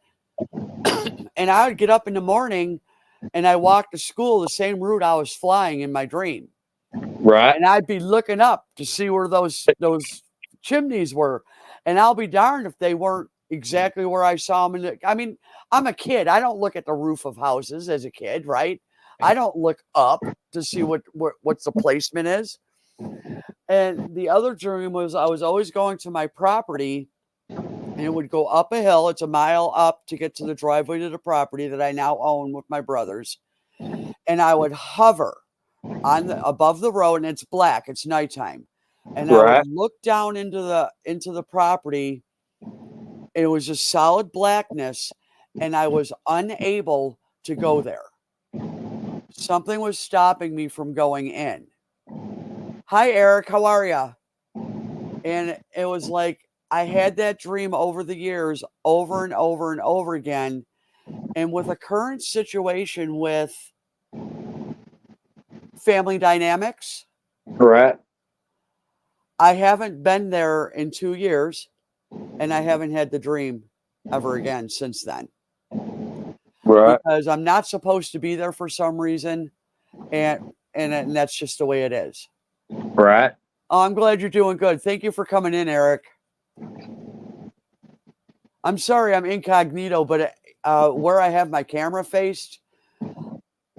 And I would get up in the morning and I walked to school the same route I was flying in my dream. Right. And I'd be looking up to see where those chimneys were. And I'll be darned if they weren't exactly where I saw them. I mean, I'm a kid. I don't look at the roof of houses as a kid, right? I don't look up to see what's the placement is. And the other dream was I was always going to my property and it would go up a hill. It's a mile up to get to the driveway to the property that I now own with my brothers. And I would hover above the road, and it's black. It's nighttime, and I would Right. look down into the property. It was just solid blackness, and I was unable to go there. Something was stopping me from going in. Hi, Eric. How are you? And it was like I had that dream over the years, over and over and over again. And with a current situation with family dynamics, Right. I haven't been there in 2 years, and I haven't had the dream ever again since then, Right. because I'm not supposed to be there for some reason, and that's just the way it is. Right. Oh, I'm glad you're doing good. Thank you for coming in, Eric. I'm sorry I'm incognito, but where I have my camera faced,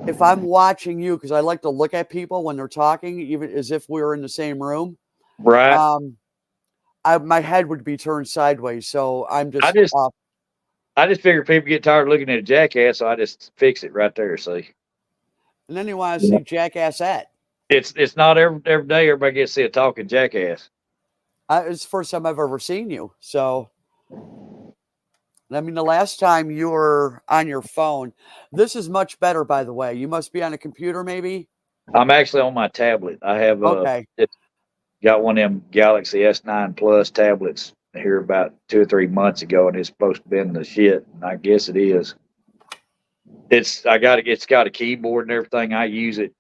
if I'm watching you, because I like to look at people when they're talking, even as if we were in the same room, Right. um, my head would be turned sideways. So I'm I just just off. I just figure people get tired of looking at a jackass, so I just fix it right there. See, And then you want to see Jackass at. it's not every day everybody gets to see a talking jackass. It's the first time I've ever seen you. So, I mean, the last time you were on your phone, this is much better, by the way. You must be on a computer, maybe? I'm actually on my tablet. I have Okay. it's got one of them Galaxy S9 Plus tablets here about 2 or 3 months ago, and it's supposed to be in the shit. And I guess it is. It's got a keyboard and everything. I use it.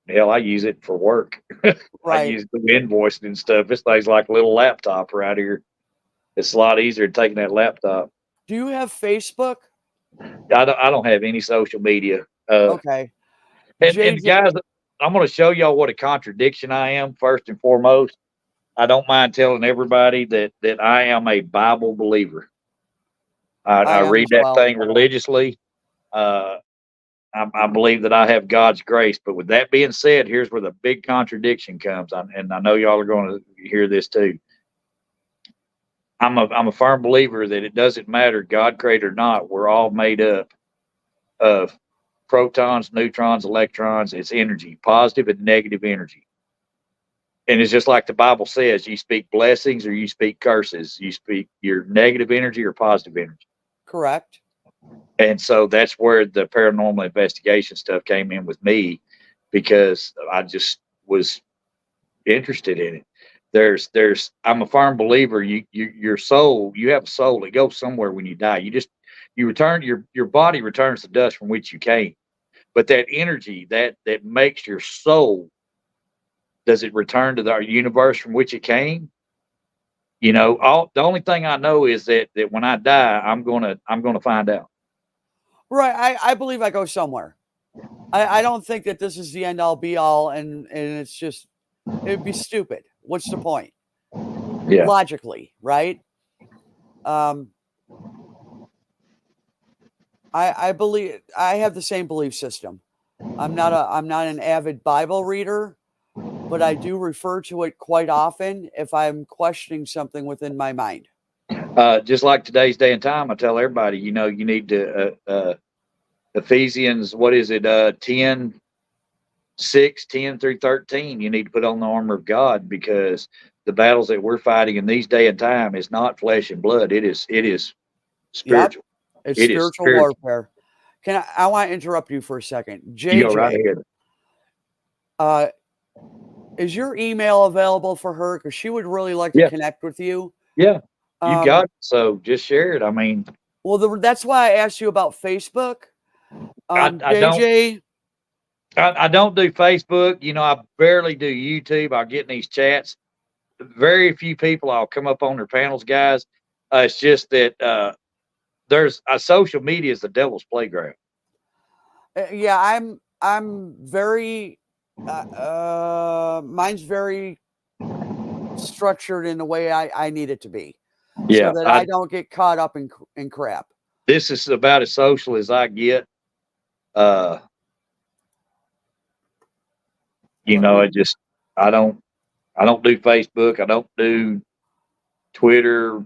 Hell, I use it for work. I Right. use the invoicing and stuff. This thing's like a little laptop right here. It's a lot easier than taking that laptop. Do you have Facebook? I don't have any social media. Okay. And JJ, guys, I'm going to show y'all what a contradiction I am. First and foremost, I don't mind telling everybody that I am a Bible believer. I I am read as that well. thing religiously. Uh, I believe that I have God's grace. But with that being said, here's where the big contradiction comes, and I know y'all are going to hear this too. I'm a firm believer that it doesn't matter God created or not. We're all made up of protons, neutrons, electrons. It's energy, positive and negative energy. And it's just like the Bible says: you speak blessings or you speak curses. You speak your negative energy or positive energy. Correct. And so that's where the paranormal investigation stuff came in with me, because I just was interested in it. I'm a firm believer. Your soul, you have a soul. It goes somewhere when you die. You return, your body returns to dust from which you came. But that energy that makes your soul, does it return to the universe from which it came? The only thing I know is that when I die, I'm gonna find out. Right. I believe I go somewhere. I don't think that this is the end all be all, and it's just, it'd be stupid. What's the point? Yeah. Logically, right? Um, I believe I have the same belief system. I'm not an avid Bible reader, but I do refer to it quite often if I'm questioning something within my mind. Just like today's day and time, I tell everybody, you need to Ephesians, what is it? 10:6, 10 through 13. You need to put on the armor of God, because the battles that we're fighting in these day and time is not flesh and blood. It is Yep. spiritual. It's It is spiritual spiritual. warfare. I want to interrupt you for a second. You go right JJ, ahead. uh, is your email available for her? Because she would really like to Yeah. connect with you. Yeah. You got Um, it. So just share it. I mean, well, that's why I asked you about Facebook. I don't JJ, I don't do Facebook. You know, I barely do YouTube. I'll get in these chats. Very few people I'll come up on their panels, guys. It's just that there's social media is the devil's playground. Yeah, I'm very mine's very structured in the way I need it to be, so Yeah, that I don't get caught up in crap. this is about as social as I get. Uh, you Let know, me. it just I don't I don't do Facebook. I don't do Twitter,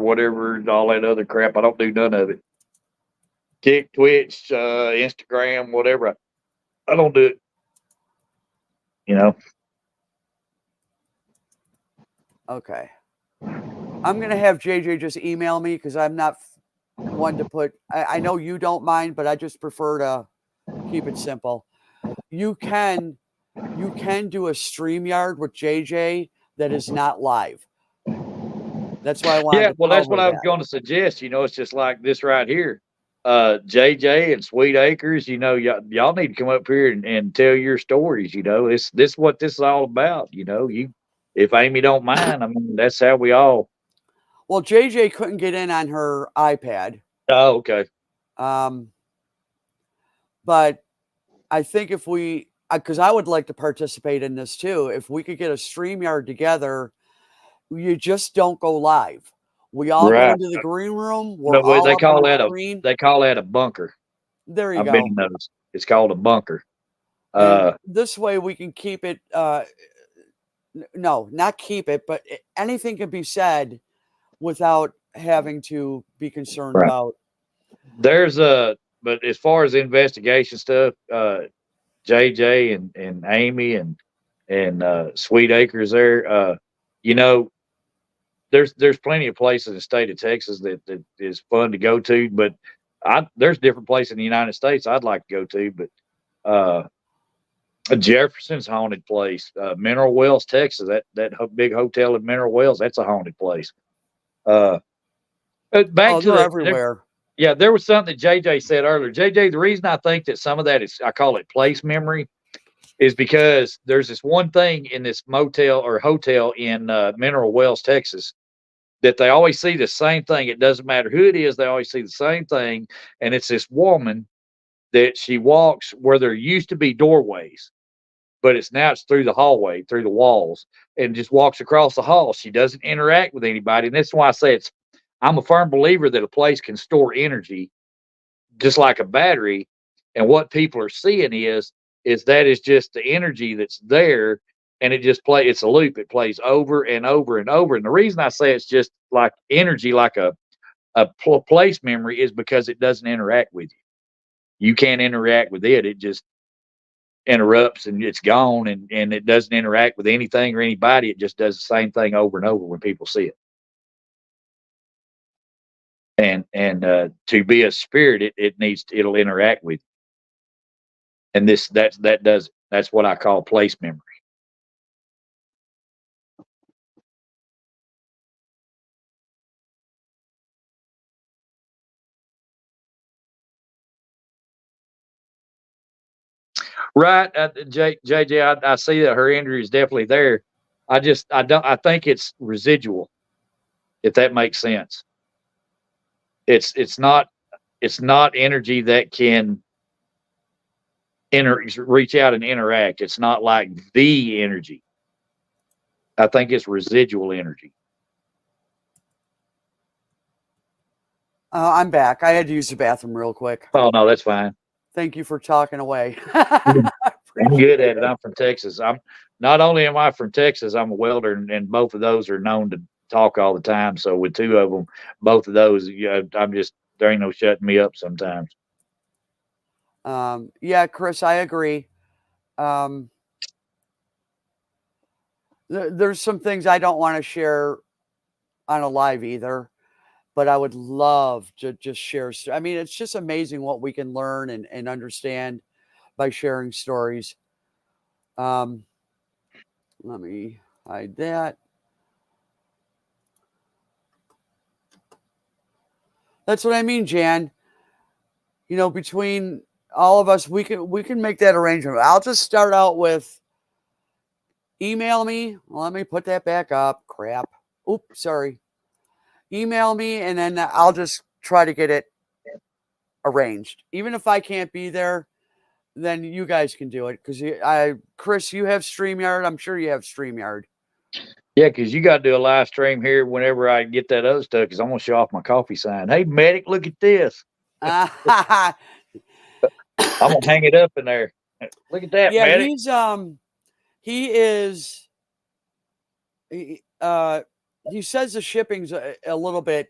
whatever, all that other crap. I don't do none of it. Twitch, Instagram, whatever. I don't do it. You know. Okay, I'm gonna have JJ just email me because I'm not one to put. I know you don't mind, but I just prefer to keep it simple. You can you can do a StreamYard with JJ that is not live. That's why I wanted Yeah, to well, tell that's what her I was that. going to suggest. You know, it's just like this right here. JJ and Sweet Acres, you know, y'all need to come up here and tell your stories. You know, it's this what this is all about. You know, if Amy don't mind, I mean, that's how we all. Well, JJ couldn't get in on her iPad, Oh, okay, um, but I think if we, because I would like to participate in this too, if we could get a StreamYard together, you just don't go live. We all go right. into the green room. We're No, all they up on call the that screen. a bunker. There you I've been go. in those. It's called a bunker. And Uh, this way we can keep it. No, not keep it, but anything can be said without having to be concerned right. about. There's but as far as investigation stuff, JJ and Amy and Sweet Acres there, you know, there's plenty of places in the state of Texas that is fun to go to, but there's different places in the United States I'd like to go to, but Jefferson's haunted place, Mineral Wells, Texas, that big hotel in Mineral Wells, that's a haunted place. Uh, back Oh, to they're everywhere. yeah, there was something that JJ said earlier. JJ, the reason I think that some of that is, I call it place memory, is because there's this one thing in this motel or hotel in Mineral Wells, Texas, that they always see the same thing. It doesn't matter who it is, they always see the same thing. And it's this woman that she walks where there used to be doorways, but it's through the hallway, through the walls, and just walks across the hall. She doesn't interact with anybody. And that's why I say I'm a firm believer that a place can store energy just like a battery. And what people are seeing is that is just the energy that's there, and it's a loop. It plays over and over and over. And the reason I say it's just like energy, like a place memory, is because it doesn't interact with you. You can't interact with it. It just interrupts and it's gone, and it doesn't interact with anything or anybody. It just does the same thing over and over when people see it. And to be a spirit, it'll interact with you. And that does it. That's what I call place memory. Right, JJ, I see that her injury is definitely there. I don't, I think it's residual, if that makes sense. It's not, it's not energy that can reach out and interact. It's not like the energy. I think it's residual energy. I'm back. I had to use the bathroom real quick. Oh no, that's fine. Thank you for talking away. I'm I good appreciate at it. it. I'm from Texas. I'm not only am I from Texas, I'm a welder, and both of those are known to talk all the time. So with two of them, both of those, yeah, I'm just there ain't no shutting me up sometimes. Yeah, Chris, I agree. Um, there's some things I don't want to share on a live either, but I would love to just share. I mean, it's just amazing what we can learn and understand by sharing stories. Um, let me hide that. That's what I mean, Jan. You know, between all of us, we can make that arrangement. I'll just start out with email me. Let me put that back up. Crap. Oops, sorry. Email me, and then I'll just try to get it arranged. Even if I can't be there, then you guys can do it because Chris, you have StreamYard. I'm sure you have StreamYard. Yeah, because you got to do a live stream here whenever I get that other stuff. Because I'm gonna show off my coffee sign. Hey, medic, look at this. I'm gonna hang it up in there. Look at that, yeah, medic. he is he says the shipping's a little bit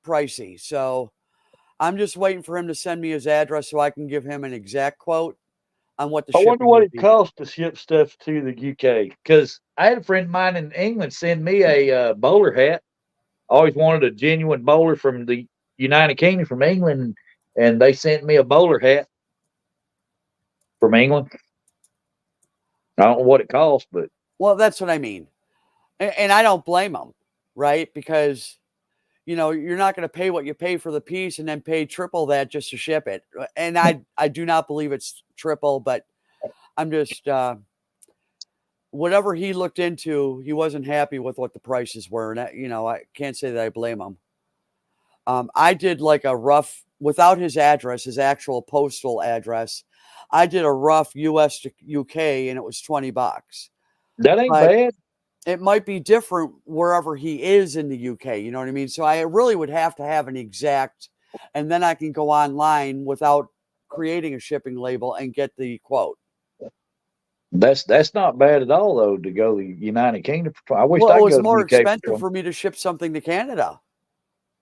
pricey, so I'm just waiting for him to send me his address so I can give him an exact quote on what the I wonder shipping what would it be. costs to ship stuff to the UK. Because I had a friend of mine in England send me a bowler hat. I always wanted a genuine bowler from the United Kingdom, from England, and they sent me a bowler hat from England. I don't know what it costs, but Well, that's what I mean, and I don't blame them, right? Because you're not going to pay what you pay for the piece and then pay triple that just to ship it. And I do not believe it's triple, but I'm just whatever he looked into, he wasn't happy with what the prices were, and I can't say that I blame him. I did like a rough without his address, his actual postal address. I did a rough US to UK, and it was $20. that ain't But bad. it might be different wherever he is in the UK. You know what I mean? So I really would have to have an exact, and then I can go online without creating a shipping label and get the quote. That's not bad at all though to go to the United Kingdom. I wish Well, it I'd was go to the more UK for expensive 20. for me to ship something to Canada.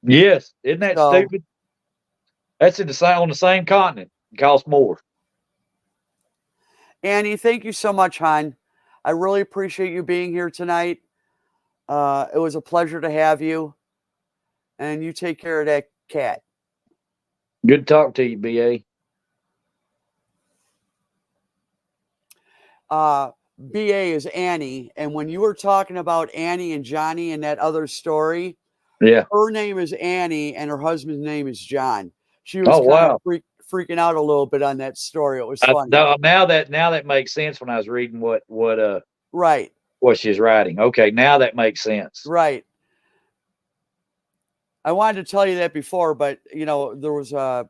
Yes, isn't that So, stupid? That's in the same on the same continent. It costs more. Annie, thank you so much, hon. I really appreciate you being here tonight. It was a pleasure to have you, and you take care of that cat. Good to talk to you, BA. BA is Annie, and when you were talking about Annie and Johnny in that other story, Yeah. her name is Annie and her husband's name is John. She was Oh kind of wow. freaking out a little bit on that story. It was funny. Now that makes sense when I was reading Right, what she's writing. Okay, now that makes sense. right. I wanted to tell you that before, but there was I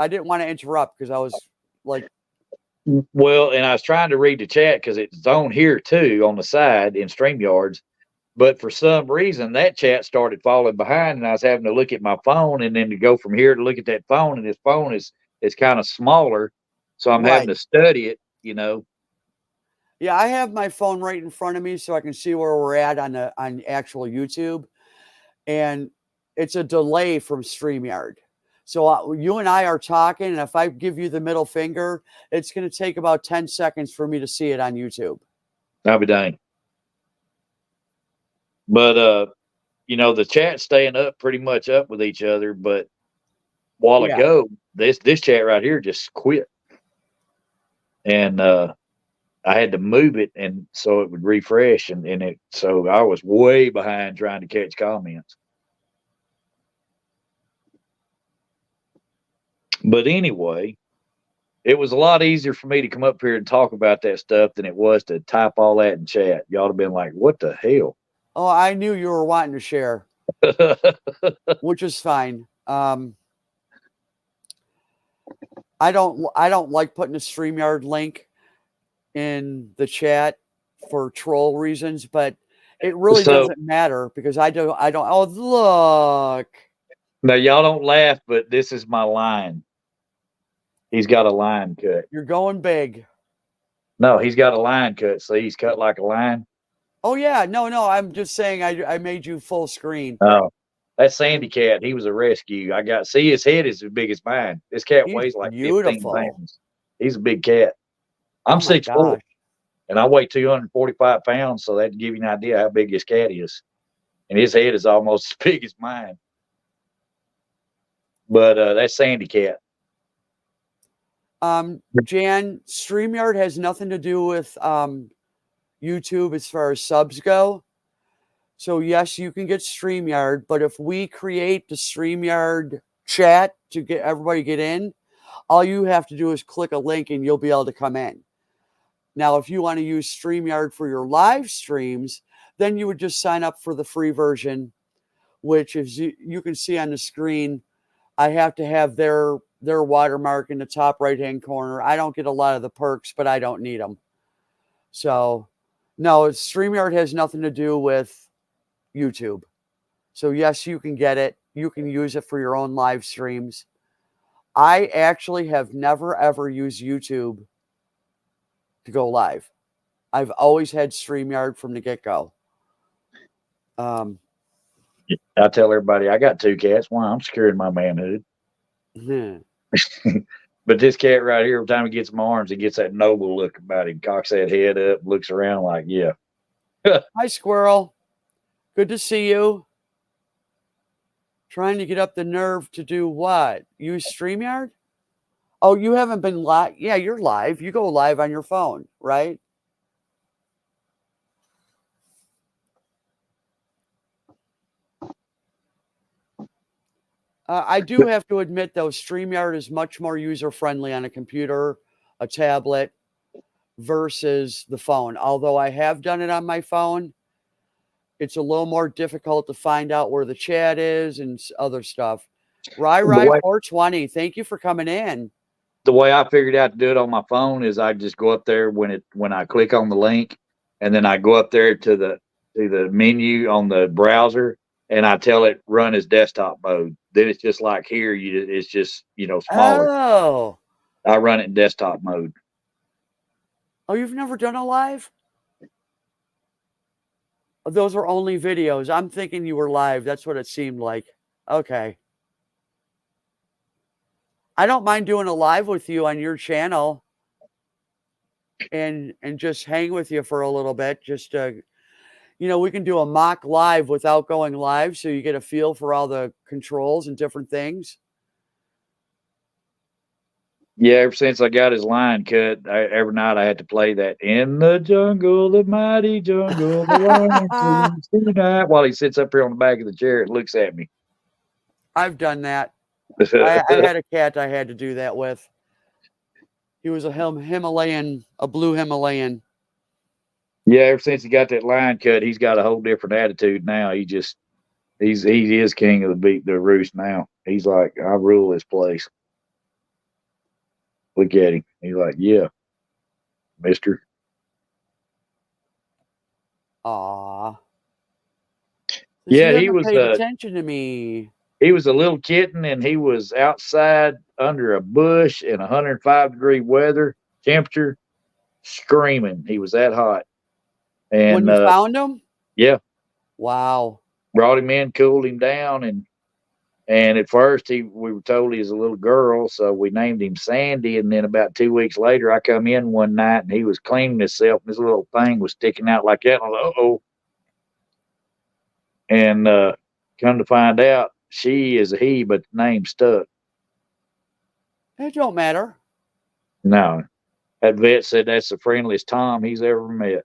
didn't want to interrupt because I was like, Well, and I was trying to read the chat because it's on here too on the side in StreamYards. But for some reason, that chat started falling behind, and I was having to look at my phone, and then to go from here to look at that phone, and this phone is kind of smaller, so I'm having right. to study it. You know, Yeah, I have my phone right in front of me so I can see where we're at on actual YouTube, and it's a delay from StreamYard. So you and I are talking, and if I give you the middle finger, it's going to take about 10 seconds for me to see it on YouTube. I'll be dang. But the chat's staying up pretty much up with each other. But a while Yeah. ago, this chat right here just quit, and I had to move it, and so it would refresh, and it so I was way behind trying to catch comments. But anyway, it was a lot easier for me to come up here and talk about that stuff than it was to type all that in chat. Y'all have been like, "What the hell?" Oh, I knew you were wanting to share, which is fine. I don't like putting a StreamYard link in the chat for troll reasons, but it really So doesn't matter because I don't. Oh, look, now y'all don't laugh, but this is my line. He's got a line cut. you're going big. No, he's got a line cut. See, he's cut like a line. Oh yeah, no. I'm just saying I made you full screen. Oh, that's Sandy Cat. He was a rescue. See, his head is as big as mine. This cat He's weighs like 15 beautiful. pounds. He's a big cat. Oh I'm my 6'4", gosh. and I weigh 245 pounds, so that give you an idea how big his cat is. And his head is almost as big as mine. But that's Sandy Cat. Jan, StreamYard has nothing to do with YouTube as far as subs go. So yes, you can get StreamYard, but if we create the StreamYard chat to get everybody get in, All you have to do is click a link and you'll be able to come in. Now, if you want to use StreamYard for your live streams, then you would just sign up for the free version, which is you can see on the screen. I have to have their watermark in the top right-hand corner. I don't get a lot of the perks, but I don't need them. So, no, StreamYard has nothing to do with YouTube. So, yes, you can get it. You can use it for your own live streams. I actually have never, ever used YouTube to go live. I've always had StreamYard from the get-go. I tell everybody I got 2 cats. Why? I'm securing my manhood. But this cat right here, every time he gets my arms, he gets that noble look about him, cocks that head up, looks around like, yeah. Hi, Squirrel. Good to see you. Trying to get up the nerve to do what? Use StreamYard? Oh, you haven't been live? Yeah, you're live. You go live on your phone, right? I do have to admit, though, StreamYard is much more user-friendly on a computer, a tablet, versus the phone. Although I have done it on my phone, it's a little more difficult to find out where the chat is and other stuff. Ry420, thank you for coming in. The way I figured out to do it on my phone is I just go up there when I click on the link, and then I go up there to the menu on the browser, and I tell it run as desktop mode. Then it's just like here, it's just smaller. Oh, I run it in desktop mode. Oh, you've never done a live? Those were only videos. I'm thinking you were live. That's what it seemed like. Okay. I don't mind doing a live with you on your channel and just hang with you for a little bit. Just we can do a mock live without going live, so you get a feel for all the controls and different things. Yeah, ever since I got his line cut, every night I had to play that "In the Jungle, the Mighty Jungle, the lion sings tonight," while he sits up here on the back of the chair and looks at me. I've done that. I had a cat I had to do that with. He was a blue Himalayan. Yeah, ever since he got that line cut, he's got a whole different attitude now. He is king of the roost now. He's like, I rule this place. Look at him. He's like, yeah, mister. Aw. Yeah, he was paid attention to me. He was a little kitten, and he was outside under a bush in 105-degree weather temperature, screaming. He was that hot. And when you found him? Yeah. Wow. Brought him in, cooled him down, and at first we were told he was a little girl, so we named him Sandy. And then about 2 weeks later, I come in one night and he was cleaning himself, and his little thing was sticking out like that. And I was like, uh-oh. And come to find out, she is a he, but the name stuck. It don't matter. No. That vet said that's the friendliest Tom he's ever met.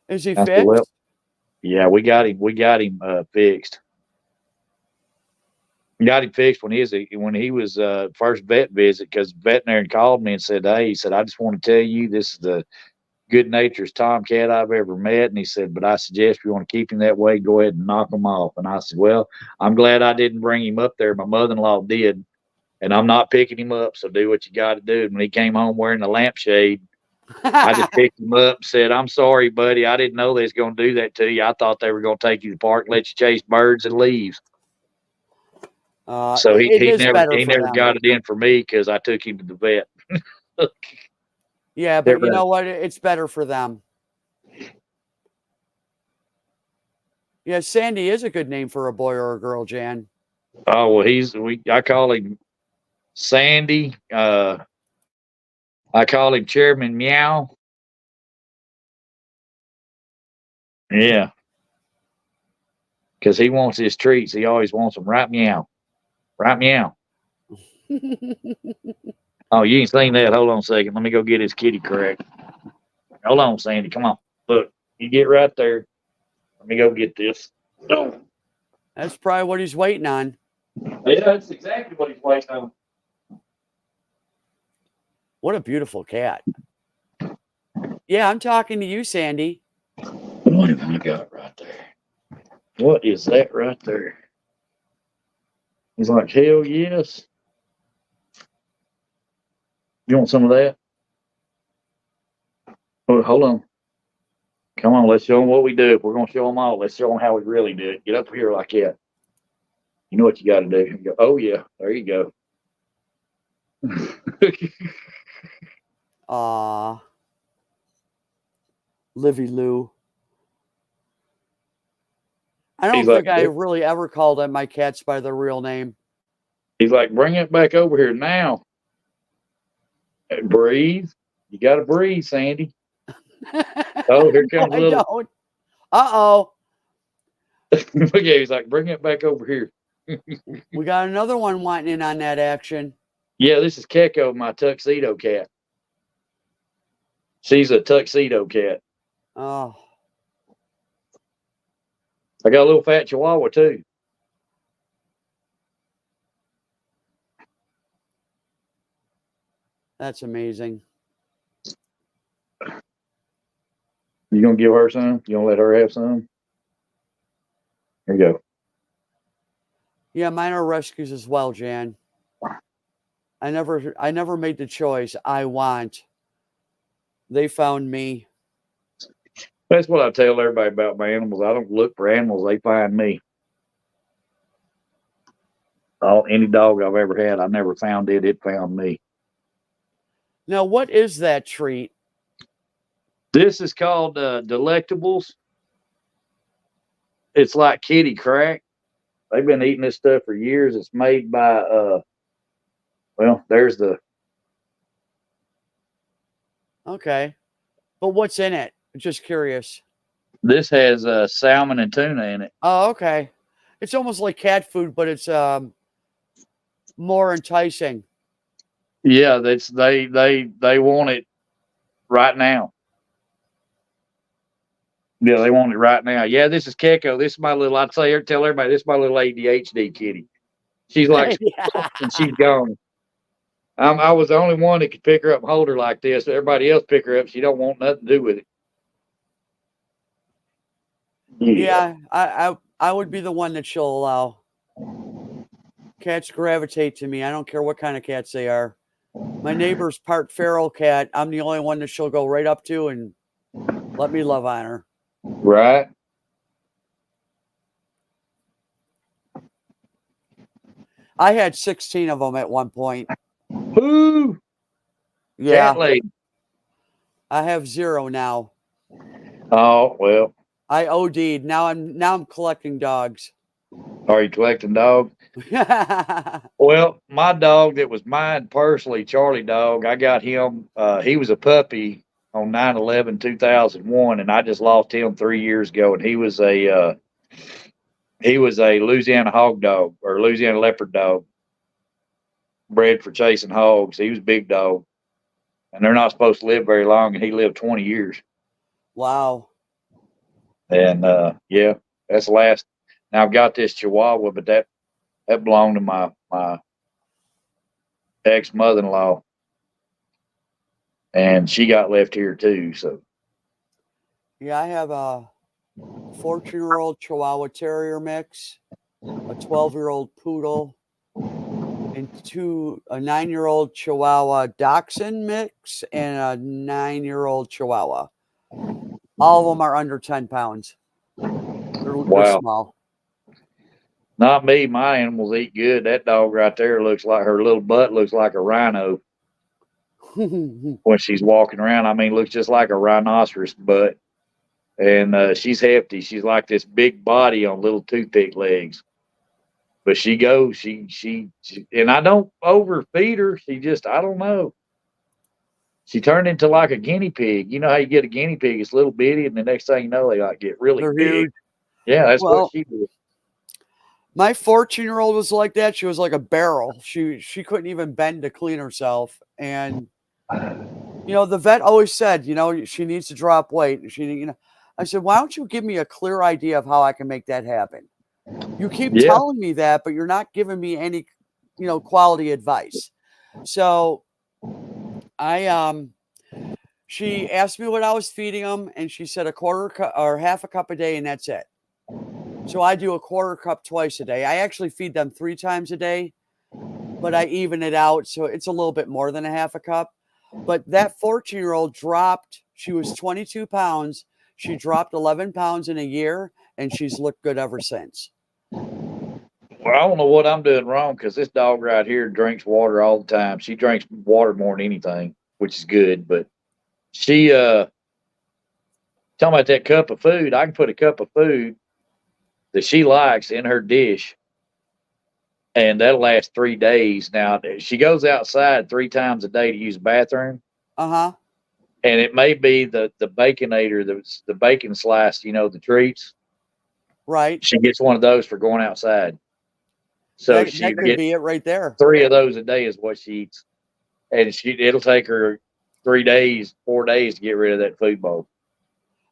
Is he fixed? Well, yeah, we got him fixed. We got him fixed when he was first vet visit, because the veterinarian called me and said, hey, he said, I just want to tell you this is the good natured's tomcat I've ever met. And he said, but I suggest if you want to keep him that way, go ahead and knock him off. And I said, well, I'm glad I didn't bring him up there. My mother-in-law did, and I'm not picking him up. So do what you got to do. And when he came home wearing a lampshade, I just picked him up and said, I'm sorry, buddy. I didn't know they was going to do that to you. I thought they were going to take you to the park, let you chase birds and leaves. So he never got it in for me because I took him to the vet. Yeah, but you know what? It's better for them. Yeah, Sandy is a good name for a boy or a girl, Jan. Oh, well, I call him Sandy. I call him Chairman Meow. Yeah. Because he wants his treats. He always wants them right meow. Right meow. Oh, you ain't seen that? Hold on a second. Let me go get his kitty crack. Hold on, Sandy. Come on. Look, you get right there. Let me go get this. Oh. That's probably what he's waiting on. Yeah, that's exactly what he's waiting on. What a beautiful cat. Yeah, I'm talking to you, Sandy. What have I got right there? What is that right there? He's like, hell yes. You want some of that? Oh, hold on. Come on, let's show them what we do. If we're going to show them all, let's show them how we really do it. Get up here like that. You know what you got to do. You go, oh, yeah, there you go. Livy Lou. I don't He's think like, I really ever called my cats by their real name. he's like, bring it back over here now. And breathe. You got to breathe, Sandy. Oh, here No, comes a I little. don't. Uh-oh. Look at he's like, bring it back over here. We got another one wanting in on that action. Yeah, this is Keko, my tuxedo cat. She's a tuxedo cat. Oh, I got a little fat chihuahua too. that's amazing. You gonna give her some? You gonna let her have some? Here you go. Yeah, mine are rescues as well, Jan. I never made the choice. I want. They found me. That's what I tell everybody about my animals. I don't look for animals; they find me. Any dog I've ever had, I never found it; it found me. Now, what is that treat? This is called Delectables. It's like kitty crack. They've been eating this stuff for years. It's made by well, there's the. Okay. But what's in it? Just curious. This has salmon and tuna in it. Oh, okay. It's almost like cat food, but it's more enticing. Yeah, that's they want it right now. Yeah, they want it right now. Yeah, this is Keko. This is my little. I'd say, tell everybody, this is my little ADHD kitty. She's like, Yeah. and she's gone. I was the only one that could pick her up and hold her like this. Everybody else pick her up. She don't want nothing to do with it. Yeah, I would be the one that she'll allow. Cats gravitate to me. I don't care what kind of cats they are. My neighbor's part feral cat. I'm the only one that she'll go right up to and let me love on her. Right. I had 16 of them at one point. Who? Yeah. Cat lady. I have 0 now. Oh well. I OD'd. Now I'm collecting dogs. Are you collecting dogs? Well, my dog that was mine personally, Charlie Dog, I got him. He was a puppy on 9/11/2001, and I just lost him 3 years ago. And he was a Louisiana hog dog or Louisiana leopard dog, bred for chasing hogs. He was a big dog, and they're not supposed to live very long, and he lived 20 years. Wow. And yeah, that's the last. Now I've got this Chihuahua, but that belonged to my ex mother-in-law, and she got left here too. So Yeah, I have a 14-year-old Chihuahua Terrier mix, a 12-year-old Poodle, and a 9-year-old Chihuahua Dachshund mix, and a 9-year-old Chihuahua. All of them are under 10 pounds. They're small. Not me. My animals eat good. That dog right there looks like her little butt looks like a rhino when she's walking around. I mean, looks just like a rhinoceros butt. And she's hefty. She's like this big body on little toothpick legs. But she goes, she and I don't overfeed her. She just, I don't know. She turned into like a guinea pig. You know how you get a guinea pig? It's little bitty, and the next thing you know, they like get really They're big. huge. Yeah, that's Well, what she did. my 14-year-old was like that. She was like a barrel. She couldn't even bend to clean herself. And the vet always said, she needs to drop weight. I said, why don't you give me a clear idea of how I can make that happen? You keep telling me that, but you're not giving me any, quality advice. So She asked me what I was feeding them, and she said a quarter cup or half a cup a day, and that's it. So I do a quarter cup twice a day. I actually feed them 3 times a day, but I even it out, so it's a little bit more than a half a cup. But that 14-year-old dropped, she was 22 pounds. She dropped 11 pounds in a year, and she's looked good ever since. Well, I don't know what I'm doing wrong because this dog right here drinks water all the time. She drinks water more than anything, which is good. But she, talking about that cup of food, I can put a cup of food that she likes in her dish, and that'll last 3 days. Now, she goes outside 3 times a day to use the bathroom. Uh-huh. And it may be the baconator, the bacon slice, the treats. Right. She gets one of those for going outside. So she That could gets be it right there. 3 of those a day is what she eats. And it'll take her 3 days, 4 days to get rid of that food bowl.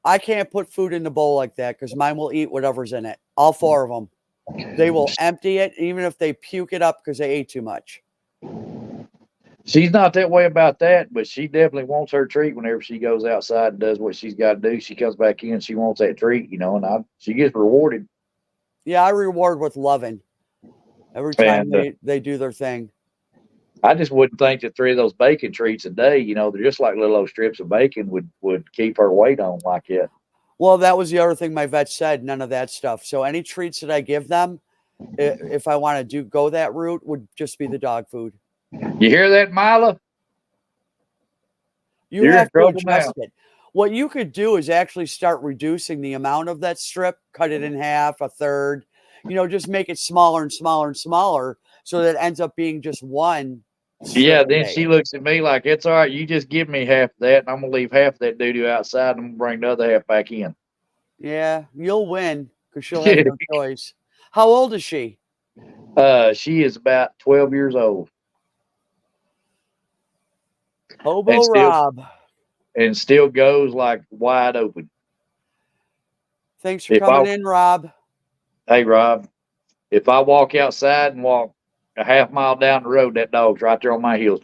I can't put food in the bowl like that because mine will eat whatever's in it. All 4 of them. They will empty it even if they puke it up because they ate too much. She's not that way about that, but she definitely wants her treat whenever she goes outside and does what she's got to do. She comes back in, she wants that treat, and she gets rewarded. Yeah, I reward with loving every time they do their thing. I just wouldn't think that 3 of those bacon treats a day, they're just like little old strips of bacon would keep her weight on like that. Well, that was the other thing my vet said, none of that stuff. So any treats that I give them, if I want to go that route, would just be the dog food. You hear that, Mila? You have to adjust it. What you could do is actually start reducing the amount of that strip, cut it in half, a third, just make it smaller and smaller and smaller so that it ends up being just one. Yeah, then she looks at me like, it's all right, you just give me half of that, and I'm going to leave half of that doo-doo outside, and I'm going to bring the other half back in. Yeah, you'll win because she'll have no choice. How old is she? She is about 12 years old. Hobo Rob. And still goes like wide open. Thanks for coming in, Rob. Hey, Rob. If I walk outside and walk a half mile down the road, that dog's right there on my heels.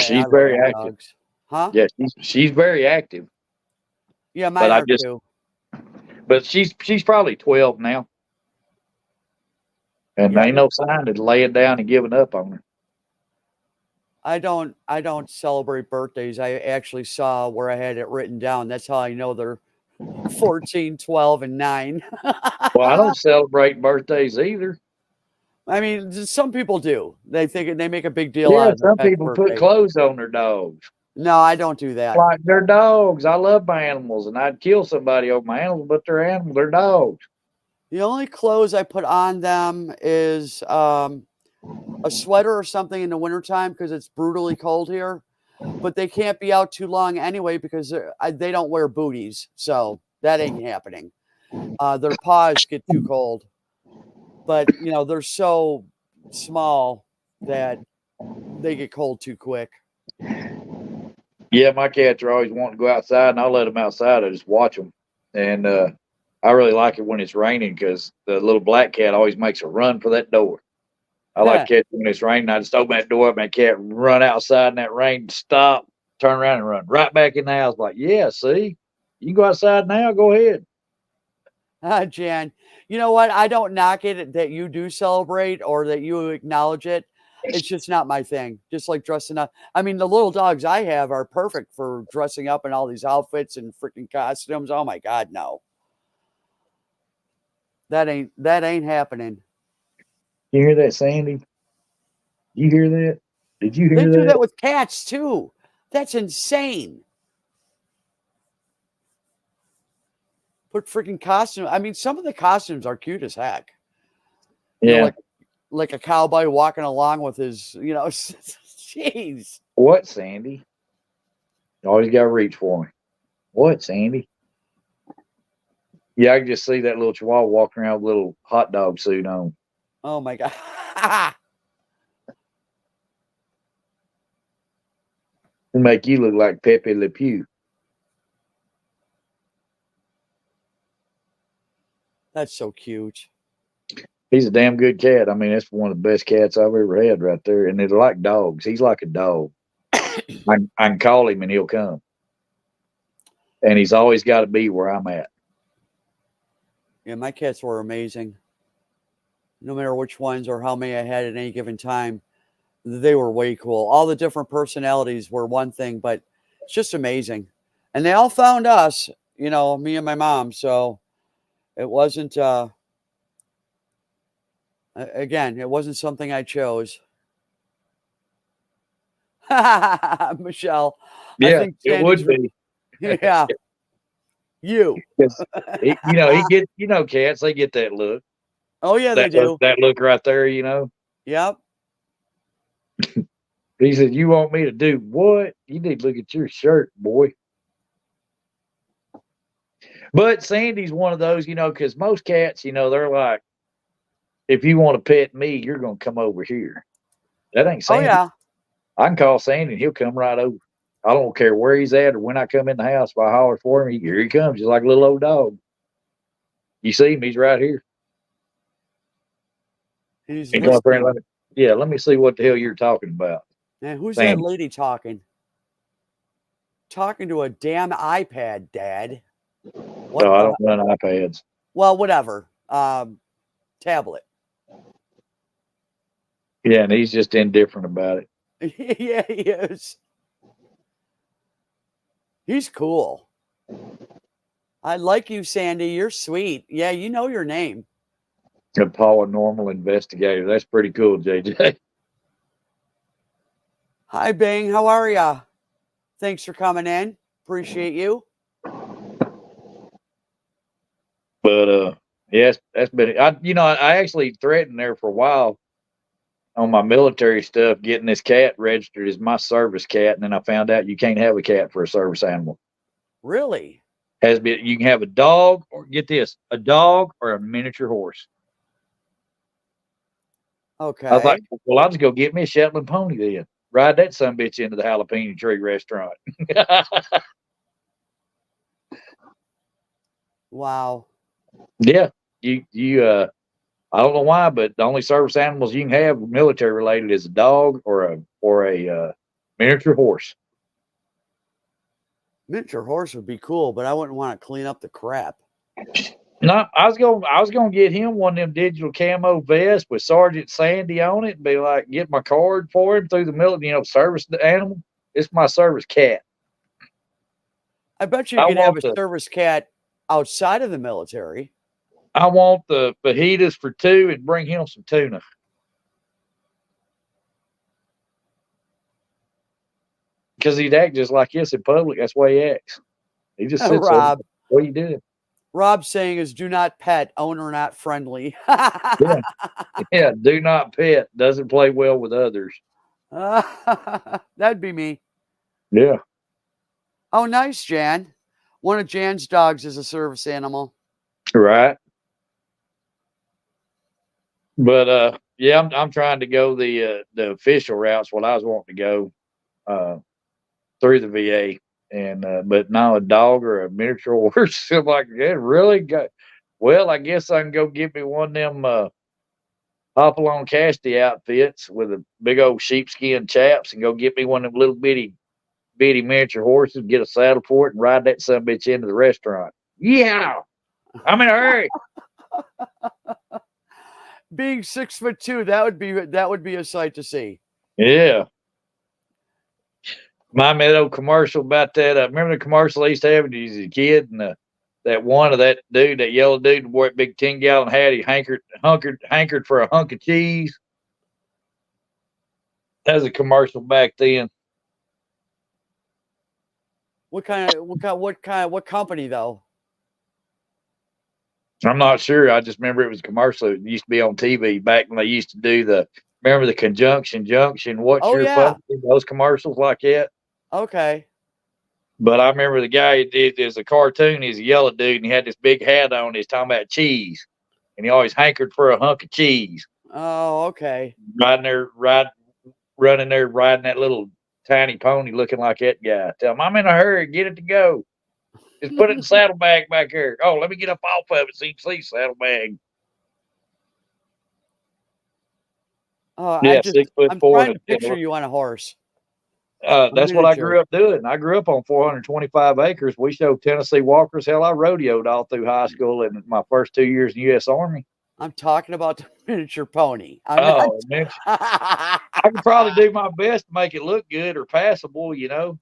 She's very active. Dogs. Huh? Yeah, she's very active. Yeah, mine are too. But she's probably 12 now. And ain't no sign of laying down and giving up on her. I don't celebrate birthdays. I actually saw where I had it written down. That's how I know they're 14, 12, and 9. Well, I don't celebrate birthdays either. I mean, some people do. They think they make a big deal out of it. Some people put clothes on their dogs. No, I don't do that. Like they're dogs. I love my animals, and I'd kill somebody over my animals, but they're animals. They're dogs. The only clothes I put on them is a sweater or something in the wintertime because it's brutally cold here. But they can't be out too long anyway because they don't wear booties. So that ain't happening. Their paws get too cold. But, they're so small that they get cold too quick. Yeah, my cats are always wanting to go outside, and I'll let them outside. I just watch them. And I really like it when it's raining because the little black cat always makes a run for that door. I like catching when it's raining. I just open that door up, and that cat run outside in that rain, stop, turn around, and run right back in the house. Like, yeah, see, you can go outside now. Go ahead. Jan, you know what? I don't knock it that you do celebrate or that you acknowledge it. It's just not my thing. Just like dressing up. I mean, the little dogs I have are perfect for dressing up in all these outfits and freaking costumes. Oh my God, no. That ain't happening. You hear that, Sandy? You hear that? Did you hear that? They do that with cats too. That's insane. Put freaking costume. I mean, some of the costumes are cute as heck. Yeah. Like a cowboy walking along with his, jeez. What, Sandy? You always got to reach for me. What, Sandy? Yeah, I can just see that little chihuahua walking around with a little hot dog suit on. Oh, my God. It'll make you look like Pepe Le Pew. That's so cute. He's a damn good cat. I mean, that's one of the best cats I've ever had right there. And they're like dogs. He's like a dog. I can call him and he'll come. And he's always got to be where I'm at. Yeah, my cats were amazing. No matter which ones or how many I had at any given time, they were way cool. All the different personalities were one thing, but it's just amazing. And they all found us, me and my mom. So it wasn't, again, it wasn't something I chose. Michelle, I Yeah, think it Sandy's, would be. yeah, you. 'Cause he get, cats, they get that look. Oh, yeah, they do. That look right there, Yep. He said, "You want me to do what? You need to look at your shirt, boy." But Sandy's one of those, because most cats, they're like, if you want to pet me, you're going to come over here. That ain't Oh, Sandy. yeah. I can call Sandy and he'll come right over. I don't care where he's at or when I come in the house. If I holler for him, here he comes, just like a little old dog. You see him, he's right here. He's And come up there and listening. let me see what the hell you're talking about. Man, who's that Sandy. lady talking? Talking to a damn iPad, Dad. What No, I the? don't run iPads. Well, whatever. Tablet. Yeah, and he's just indifferent about it. Yeah, he is. He's cool. I like you, Sandy. You're sweet. Yeah, you know your name. A paranormal investigator. That's pretty cool, JJ. Hi, Bing. How are ya? Thanks for coming in. Appreciate you. But yes, that's been I actually threatened there for a while on my military stuff, getting this cat registered as my service cat, and then I found out you can't have a cat for a service animal. Really? You can have a dog, or get this, a dog or a miniature horse. I was like, Okay. well, I'll just go get me a Shetland pony then. Ride that sumbitch into the jalapeno tree restaurant. Wow. Yeah, you I don't know why, but the only service animals you can have military related is a dog or a miniature horse. Miniature horse would be cool, but I wouldn't want to clean up the crap. No, I was gonna get him one of them digital camo vests with Sergeant Sandy on it and be like, get my card for him through the military, service the animal. It's my service cat. I bet you I could have want a the service cat outside of the military. I want the fajitas for two and bring him some tuna. Because he'd act just like this in public. That's why he acts. He just sits there. Rob. What are you doing? Rob saying is do not pet, owner not friendly. Yeah. Yeah. Do not pet. Doesn't play well with others. That'd be me. Yeah. Oh, nice, Jan. One of Jan's dogs is a service animal. Right. But yeah, I'm trying to go the official routes. What I was wanting to go through the VA, and but now a dog or a miniature horse. I'm like, yeah, really? Well, I guess I can go get me one of them Hopalong Casty outfits with a big old sheepskin chaps, and go get me one of them little bitty miniature horses. Get a saddle for it and ride that sumbitch into the restaurant. Yeah, I'm in a hurry. Being 6'2", that would be a sight to see. Yeah. Remind me of that old commercial about that. I remember the commercial I used to have when he was a kid, and that one of that dude, that yellow dude, wore a big 10-gallon hat. He hankered for a hunk of cheese. That was a commercial back then. What company though? I'm not sure. I just remember it was a commercial. It used to be on TV back when they used to do remember the Conjunction Junction, What's Oh Your yeah. Function, those commercials like that. Okay. But I remember the guy there's a cartoon, he's a yellow dude, and he had this big hat on, he's talking about cheese. And he always hankered for a hunk of cheese. Oh, okay. Running there, riding that little tiny pony looking like that guy. Tell him, I'm in a hurry, get it to go. Just put it in the saddlebag back here. Oh, let me get up off of it so you can see saddlebag. Oh, Yeah, 6'4" I'm and trying to picture you on a horse, a that's what I miniature. grew up doing. I grew up on 425 acres. We showed Tennessee walkers. Hell, I rodeoed all through high school and my first 2 years in the U.S. Army. I'm talking about the miniature pony. I'm not. Oh, man, I could probably do my best to make it look good or passable, you know.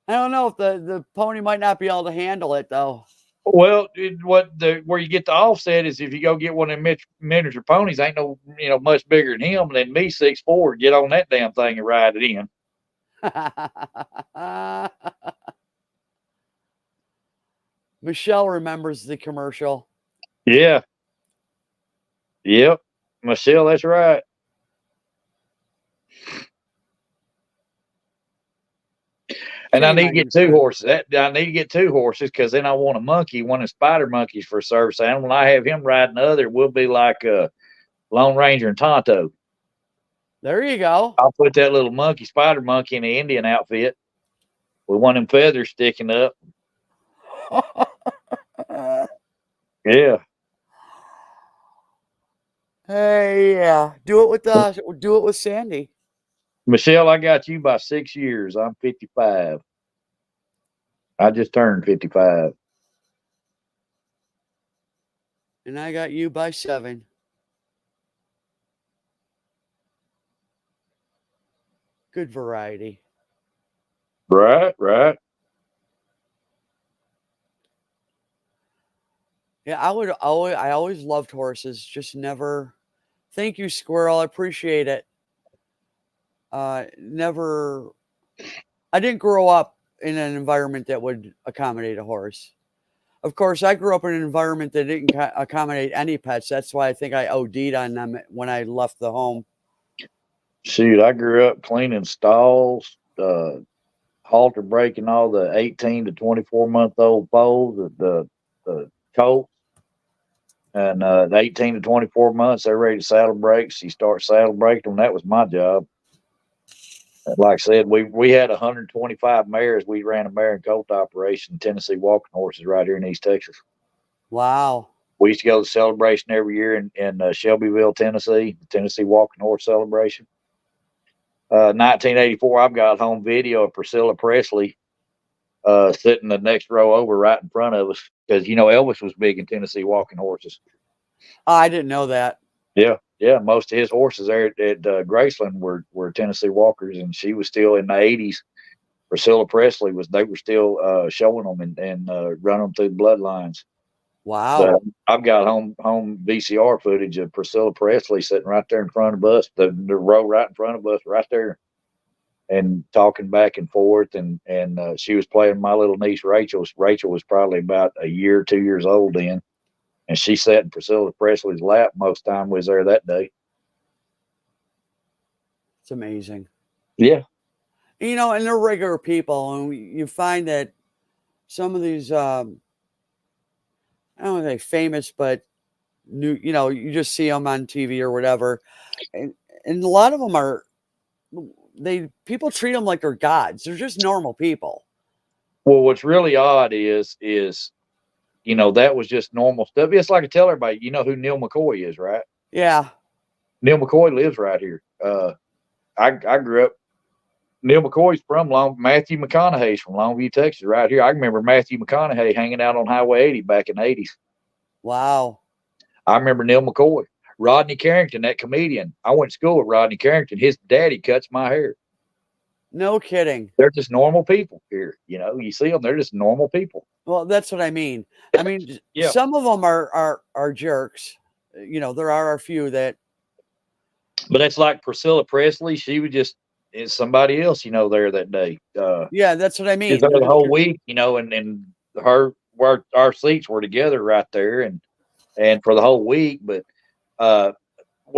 I don't know if the pony might not be able to handle it though. Well, where you get the offset is if you go get one of them miniature ponies, ain't no much bigger than him, than me 6'4". Get on that damn thing and ride it in. Michelle remembers the commercial. Yeah, yep, Michelle, that's right. And I Shame need on to get you, two sir. horses. I need to get two horses because then I want a monkey, one of spider monkeys for service animal. When I have him riding the other, we'll be like Lone Ranger and Tonto. There you go. I'll put that little monkey, spider monkey, in the Indian outfit with one of them feathers sticking up. Yeah. Hey, yeah. Do it with Sandy. Michelle, I got you by 6 years. I'm 55. I just turned 55. And I got you by 7. Good variety. Right, right. Yeah, I always loved horses, just never. Thank you, Squirrel. I appreciate it. Never. I didn't grow up in an environment that would accommodate a horse. Of course, I grew up in an environment that didn't accommodate any pets. That's why I think I OD'd on them when I left the home. Shoot, I grew up cleaning stalls, halter breaking all the 18 to 24-month old foals, the colts. And the 18 to 24 months, they're ready to saddle break. So you start saddle breaking them. That was my job. Like I said, we had 125 mares. We ran a mare and colt operation, Tennessee walking horses right here in East Texas. Wow. We used to go to the celebration every year in Shelbyville, Tennessee, the Tennessee Walking Horse Celebration. 1984, I've got home video of Priscilla Presley sitting the next row over right in front of us because, Elvis was big in Tennessee walking horses. Oh, I didn't know that. Yeah, yeah. Most of his horses there at Graceland were Tennessee walkers, and she was still in the 80s. Priscilla Presley they were still showing them and running them through the bloodlines. But Wow. I've got home VCR footage of Priscilla Presley sitting right there in front of us, the row right in front of us, right there, and talking back and forth. And she was playing my little niece Rachel. Rachel was probably about a year, 2 years old then, and she sat in Priscilla Presley's lap most time we was there that day. It's amazing. Yeah. And they're regular people, and you find that some of these, I don't want to say famous, but you just see them on TV or whatever, and a lot of them are people treat them like they're gods. They're just normal people. Well, what's really odd is that was just normal stuff. It's like I tell everybody, you know who Neil McCoy is, right? Yeah. Neil McCoy lives right here. I grew up. Neil McCoy's from Matthew McConaughey's from Longview, Texas, right here. I remember Matthew McConaughey hanging out on Highway 80 back in the 80s. Wow. I remember Neil McCoy. Rodney Carrington, that comedian. I went to school with Rodney Carrington. His daddy cuts my hair. No kidding. They're just normal people here. You see them, they're just normal people. Well, that's what I mean. I mean, Yeah. Some of them are jerks. There are a few that. But that's like Priscilla Presley. She was just is somebody else, there that day. Yeah, that's what I She's mean. there the whole week, and our seats were together right there, and for the whole week. But what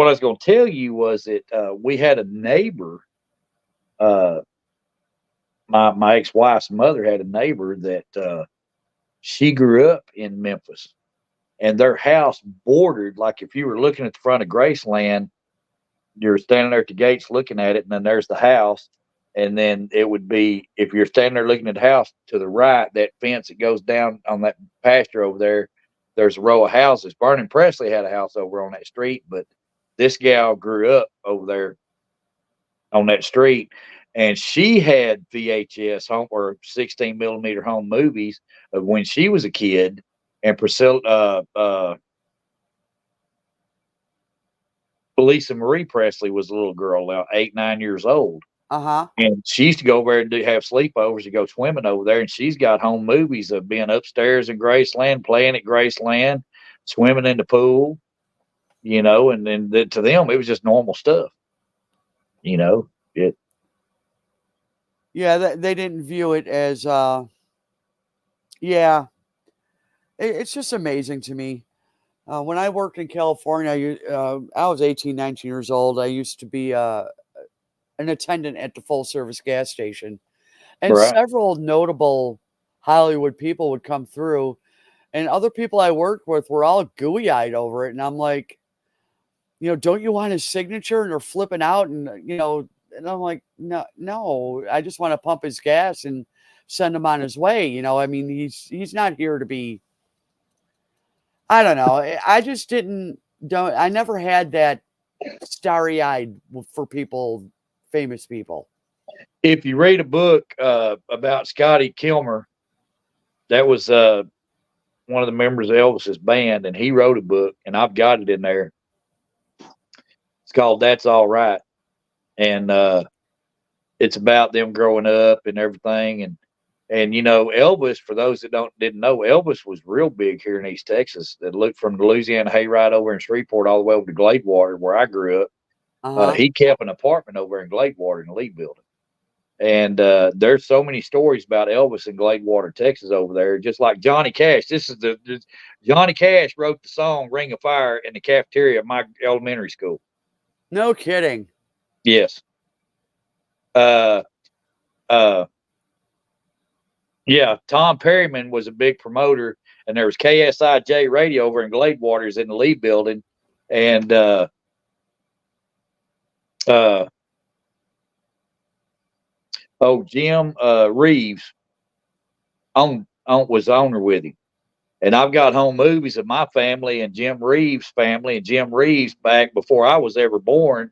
I was going to tell you was that we had a neighbor. My ex-wife's mother had a neighbor that she grew up in Memphis, and their house bordered, like if you were looking at the front of Graceland, you're standing there at the gates looking at it, and then there's the house. And then it would be, if you're standing there looking at the house to the right, that fence that goes down on that pasture over there, there's a row of houses. Vernon Presley had a house over on that street, but this gal grew up over there on that street, and she had VHS home or 16 millimeter home movies of when she was a kid. And Priscilla, Lisa Marie Presley was a little girl, now 8, 9 years old. Uh-huh. And she used to go over there and have sleepovers to go swimming over there. And she's got home movies of being upstairs in Graceland, playing at Graceland, swimming in the pool, and then to them, it was just normal stuff, it. Yeah, they didn't view it as yeah. It's just amazing to me. When I worked in California, I was 18, 19 years old. I used to be an attendant at the full service gas station. And Right. several notable Hollywood people would come through, and other people I worked with were all gooey eyed over it. And I'm like, don't you want his signature? And they're flipping out. And I'm like, no, no, I just want to pump his gas and send him on his way. I mean, he's not here to be, I don't know. I just I never had that starry eyed for people, famous people. If you read a book about Scotty Kilmer, that was one of the members of Elvis's band, and he wrote a book, and I've got it in there. It's called "That's All Right," and it's about them growing up and everything. And Elvis, for those that didn't know, Elvis was real big here in East Texas. That looked from the Louisiana Hayride over in Shreveport all the way over to Gladewater, where I grew up. Uh-huh. He kept an apartment over in Gladewater in the Lee Building. And there's so many stories about Elvis in Gladewater, Texas, over there. Just like Johnny Cash. Johnny Cash wrote the song "Ring of Fire" in the cafeteria of my elementary school. No kidding. Yes. Yeah, Tom Perryman was a big promoter, and there was KSIJ radio over in Gladewaters in the Lee Building, and Jim Reeves was owner with him. And I've got home movies of my family and Jim Reeves' family. And Jim Reeves, back before I was ever born,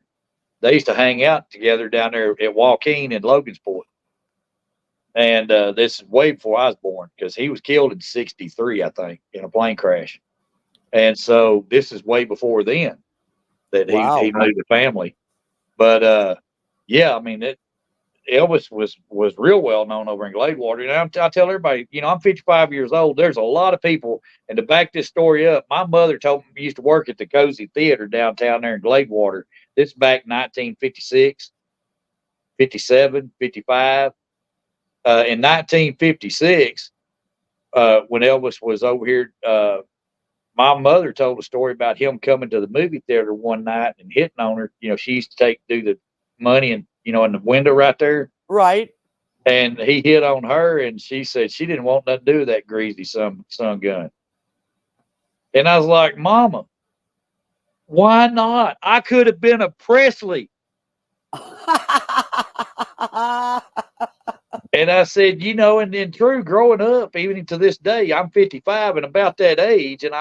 they used to hang out together down there at Joaquin and Logansport. And this is way before I was born, because he was killed in '63, I think, in a plane crash. And so this is way before then that he Wow. knew the family. But yeah, I mean, Elvis was real well known over in Gladewater. And I tell everybody, I'm 55 years old. There's a lot of people, and to back this story up, my mother told me, used to work at the Cozy Theater downtown there in Gladewater. This back 1956, 57, 55. In 1956, when Elvis was over here, my mother told a story about him coming to the movie theater one night and hitting on her. She used to do the money and, in the window right there. Right. And he hit on her, and she said she didn't want nothing to do with that greasy son gun. And I was like, Mama, why not? I could have been a Presley. And I said, and then true, growing up, even to this day, I'm 55 and about that age, and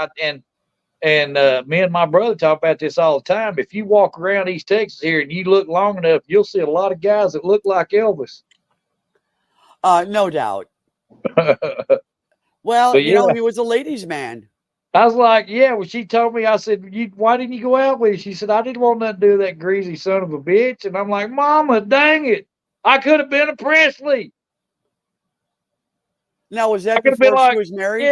me and my brother talk about this all the time. If you walk around East Texas here and you look long enough, you'll see a lot of guys that look like Elvis. No doubt. Well, But yeah, he was a ladies' man. I was like, yeah. Well, she told me, I said, why didn't you go out with her? She said, I didn't want nothing to do with that greasy son of a bitch. And I'm like, Mama, dang it. I could have been a Presley. Now, was I that could have been before she like, was married?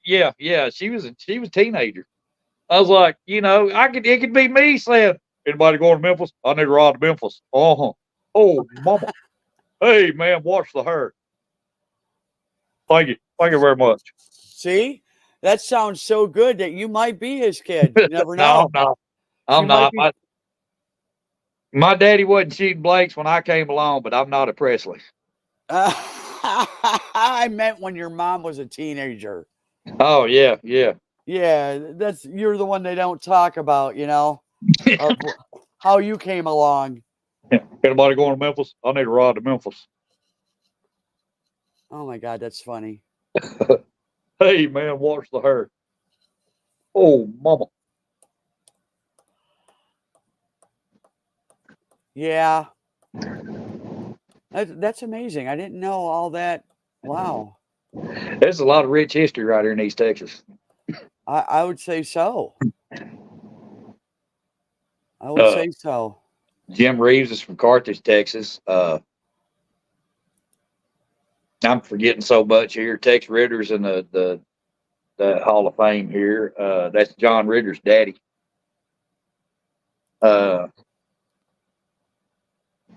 yeah. Yeah. She was a teenager. I was like, it could be me saying, anybody going to Memphis? I need to ride to Memphis. Uh-huh. Oh, Mama. Hey, man, watch the hair. Thank you. Thank you very much. See? That sounds so good that you might be his kid. You never No, know. I'm not. My daddy wasn't shooting blanks when I came along, but I'm not a Presley. I meant when your mom was a teenager. Oh, yeah, yeah. Yeah, you're the one they don't talk about, of how you came along. Anybody going to Memphis? I need to ride to Memphis. Oh my God, that's funny. Hey, man, watch the hair. Oh, Mama. Yeah. That's amazing. I didn't know all that. Wow. There's a lot of rich history right here in East Texas. I would say so. I would Uh, say so. Jim Reeves is from Carthage, Texas. I'm forgetting so much here. Tex Ritter's in the Hall of Fame here. That's John Ritter's daddy. Uh,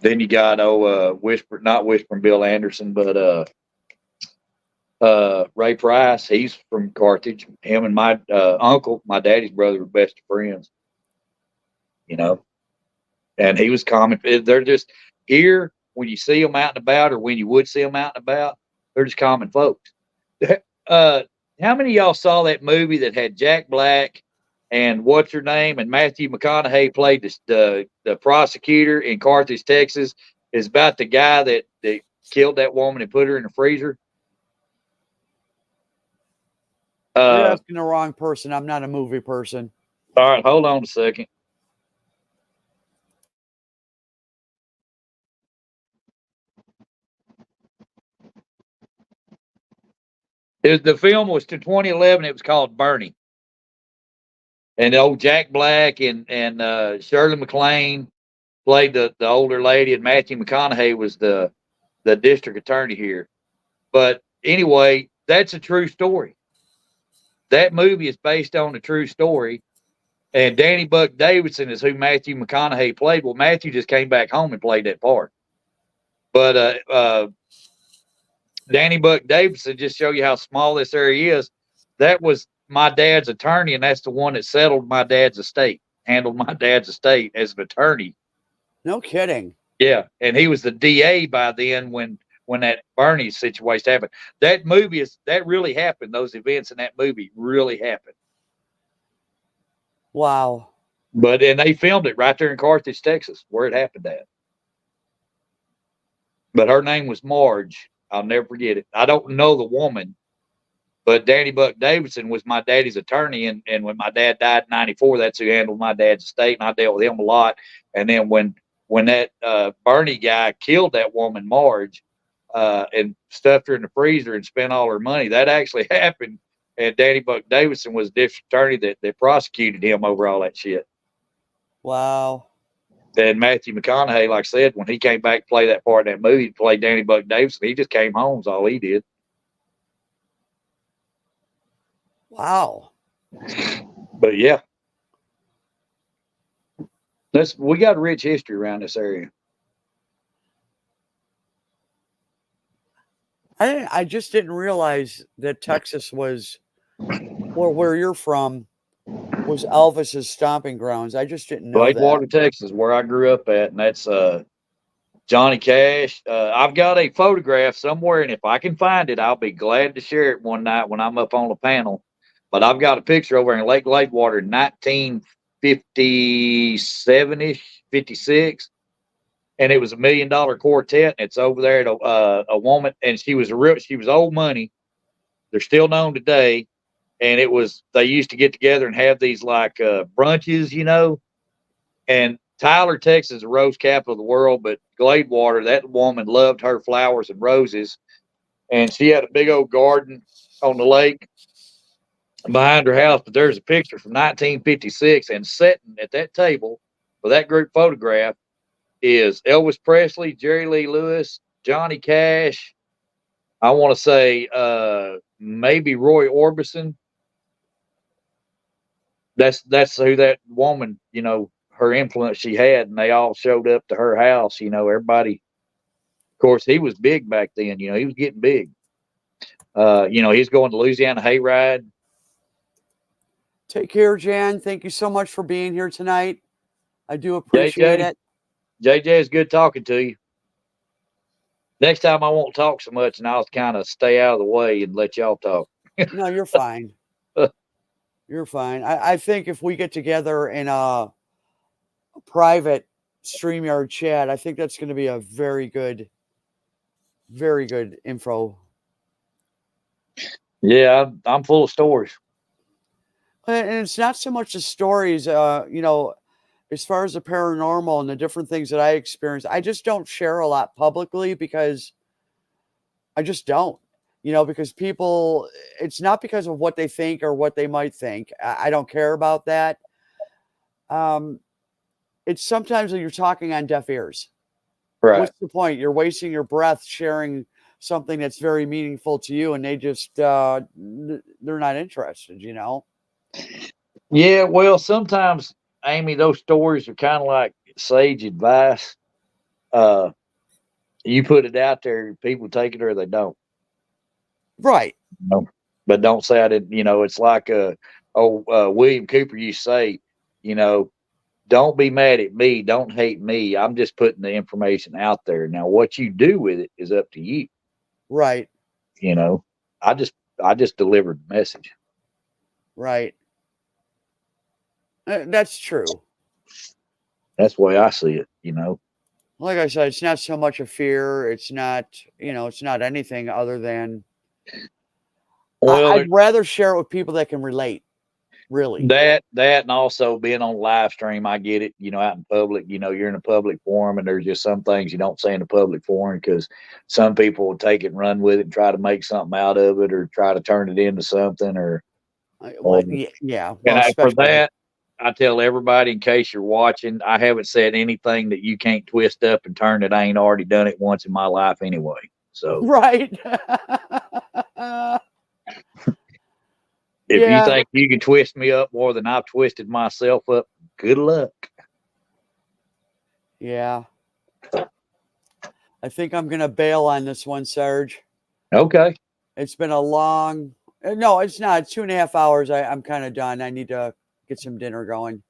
then you got not Whispering Bill Anderson, but Ray Price. He's from Carthage. Him and my uncle, my daddy's brother, were best friends. You know, and he was common. They're just here when you see them out and about, or when you would see them out and about. They're just common folks. Uh, how many of y'all saw that movie that had Jack Black and what's her name and Matthew McConaughey played the prosecutor in Carthage, Texas? Is about the guy that killed that woman and put her in the freezer. You're Uh, asking the wrong person. I'm not a movie person. all right, hold on a second. The film was to 2011. It was called Bernie, and old Jack Black and Shirley MacLaine played the older lady, and Matthew McConaughey was the district attorney here. But anyway, that's a true story. That movie is based on a true story. And Danny Buck Davidson is who Matthew McConaughey played. Well, Matthew just came back home and played that part. But Danny Buck Davidson, just show you how small this area is. That was my dad's attorney, and that's the one that settled my dad's estate, handled my dad's estate as an attorney. No kidding. Yeah, and he was the DA by then when that Bernie situation happened. That really happened. Those events in that movie really happened. Wow. And they filmed it right there in Carthage, Texas, where it happened at. But her name was Marge. I'll never forget it. I don't know the woman, but Danny Buck Davidson was my daddy's attorney. And when my dad died in '94, that's who handled my dad's estate. And I dealt with him a lot. And then when that Bernie guy killed that woman, Marge, and stuffed her in the freezer and spent all her money, that actually happened. And Danny Buck Davidson was the district attorney that prosecuted him over all that shit. Wow. And Matthew McConaughey, like I said, when he came back to play that part in that movie, to play Danny Buck Davidson, he just came home, is all he did. Wow. But yeah, we got a rich history around this area. I just didn't realize that Texas was, or where you're from, was Elvis's stomping grounds. I just didn't know that. Blakewater, Texas, where I grew up at, and that's Johnny Cash. I've got a photograph somewhere, and if I can find it, I'll be glad to share it one night when I'm up on the panel. But I've got a picture over in Lake Lakewater, 1957 ish, 56, and it was $1 million quartet. And it's over there at a woman, and she was old money. They're still known today, and they used to get together and have these like brunches, and Tyler, Texas, is the rose capital of the world, but Gladewater, that woman loved her flowers and roses. And she had a big old garden on the lake behind her house. But there's a picture from 1956, and sitting at that table with that group photograph is Elvis Presley, Jerry Lee Lewis, Johnny Cash. I want to say maybe Roy Orbison. That's who that woman, her influence she had, and they all showed up to her house. Everybody. Of course, he was big back then. He was getting big. He's going to Louisiana hayride. Take care, Jan. Thank you so much for being here tonight. I do appreciate it. JJ, it's good talking to you. Next time I won't talk so much, and I'll kind of stay out of the way and let y'all talk. No, you're fine. You're fine. I think if we get together in a private StreamYard chat, I think that's going to be a very good info. Yeah, I'm full of stories. And it's not so much the stories, as far as the paranormal and the different things that I experience, I just don't share a lot publicly because I just don't. Because people, it's not because of what they think or what they might think. I don't care about that. Um, it's sometimes that you're talking on deaf ears. Right. What's the point? You're wasting your breath sharing something that's very meaningful to you, and they just they're not interested. Yeah. Well, sometimes, Amy, those stories are kind of like sage advice. Uh, you put it out there, people take it or they don't. Right. No, but don't say I didn't. It's like William Cooper used to say, you know, don't be mad at me, don't hate me. I'm just putting the information out there. Now, what you do with it is up to you. Right. You know, I just I just delivered the message. Right. That's true. That's the way I see it. Like I said, it's not so much a fear. It's not anything other than Well, I'd rather share it with people that can relate. Really. that and also being on live stream, I get it. Out in public, you're in a public forum, and there's just some things you don't say in a public forum because some people will take it and run with it and try to make something out of it or try to turn it into something or Yeah. and Well, for especially. that, I tell everybody, in case you're watching, I haven't said anything that you can't twist up and turn it. I ain't already done it once in my life anyway. So Right. if you Yeah. think you can twist me up more than I've twisted myself up, good luck. Yeah. I think I'm gonna bail on this one, Serge. Okay. It's been a long. No, it's not. It's 2.5 hours. I'm kind of done. I need to get some dinner going.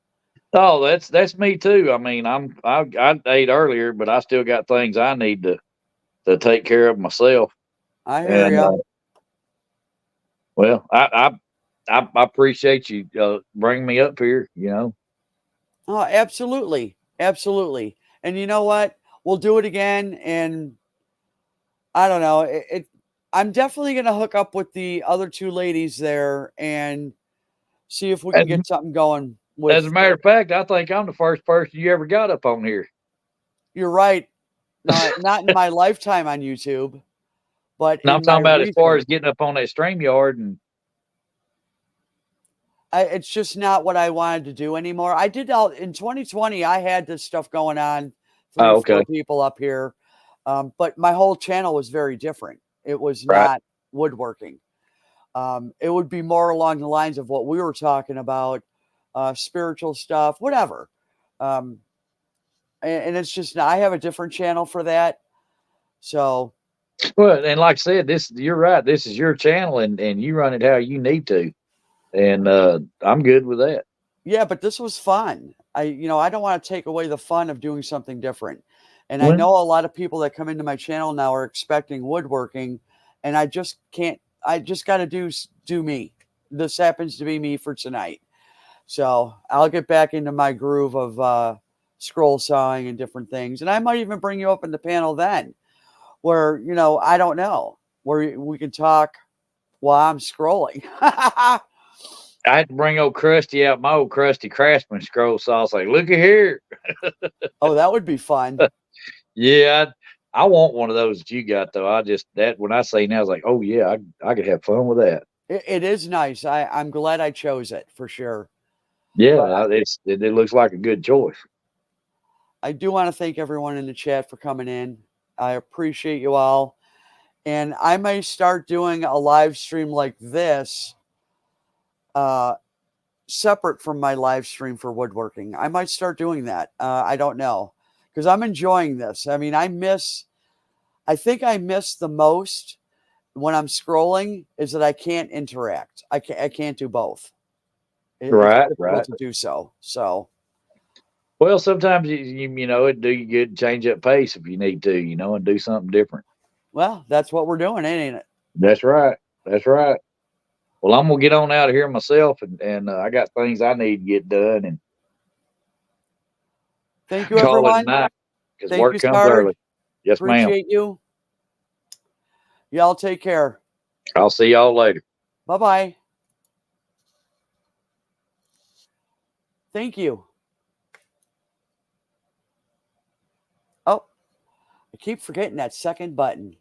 Oh, that's me too. I mean, I ate earlier, but I still got things I need to take care of myself. I hear And you. well, I appreciate you bringing me up here. Oh, absolutely, absolutely. And you know what? We'll do it again. And I don't know. I'm definitely gonna hook up with the other two ladies there and see if we as, can get something going. as a With matter of fact, I think I'm the first person you ever got up on here. you're right. Not in my lifetime on YouTube, but And I'm in my talking about as far recent. as getting up on that StreamYard and It's just not what I wanted to do anymore. I did all in 2020. I had this stuff going on, three, oh, four okay. people up here, but my whole channel was very different. It was Right. not woodworking. It would be more along the lines of what we were talking about, spiritual stuff, whatever. Um, and it's just I have a different channel for that. So Well, and like I said, you're right. This is your channel and you run it how you need to. And I'm good with that. yeah, but this was fun. I don't want to take away the fun of doing something different. And I Well, know a lot of people that come into my channel now are expecting woodworking, and I just can't. I just got to do me. This happens to be me for tonight. So I'll get back into my groove of scroll sawing and different things, and I might even bring you up in the panel then, where I don't know, where we can talk while I'm scrolling. I had to bring old Krusty out, my old Krusty Craftsman scroll saw. I was like, look at here. Oh, that would be fun. Yeah, I want one of those that you got though. That when I say now, I was like, oh yeah, I could have fun with that. It is nice. I'm glad I chose it for sure. Yeah, But it looks like a good choice. I do want to thank everyone in the chat for coming in. I appreciate you all. And I may start doing a live stream like this, uh, separate from my live stream for woodworking. I might start doing that. I don't know because I'm enjoying this. I mean, I think I miss the most when I'm scrolling is that I can't interact. I can't do both. It's Right, difficult right. to do so. So, Well, sometimes it do you good to change up pace if you need to, and do something different. well, that's what we're doing, ain't it? That's right. That's right. Well, I'm gonna get on out of here myself, and I got things I need to get done and Thank you, call it a everyone. night because Thank work you, comes Sarge. early. Yes, ma'am. Appreciate you. Y'all take care. I'll see y'all later. Bye bye. Thank you. I keep forgetting that second button.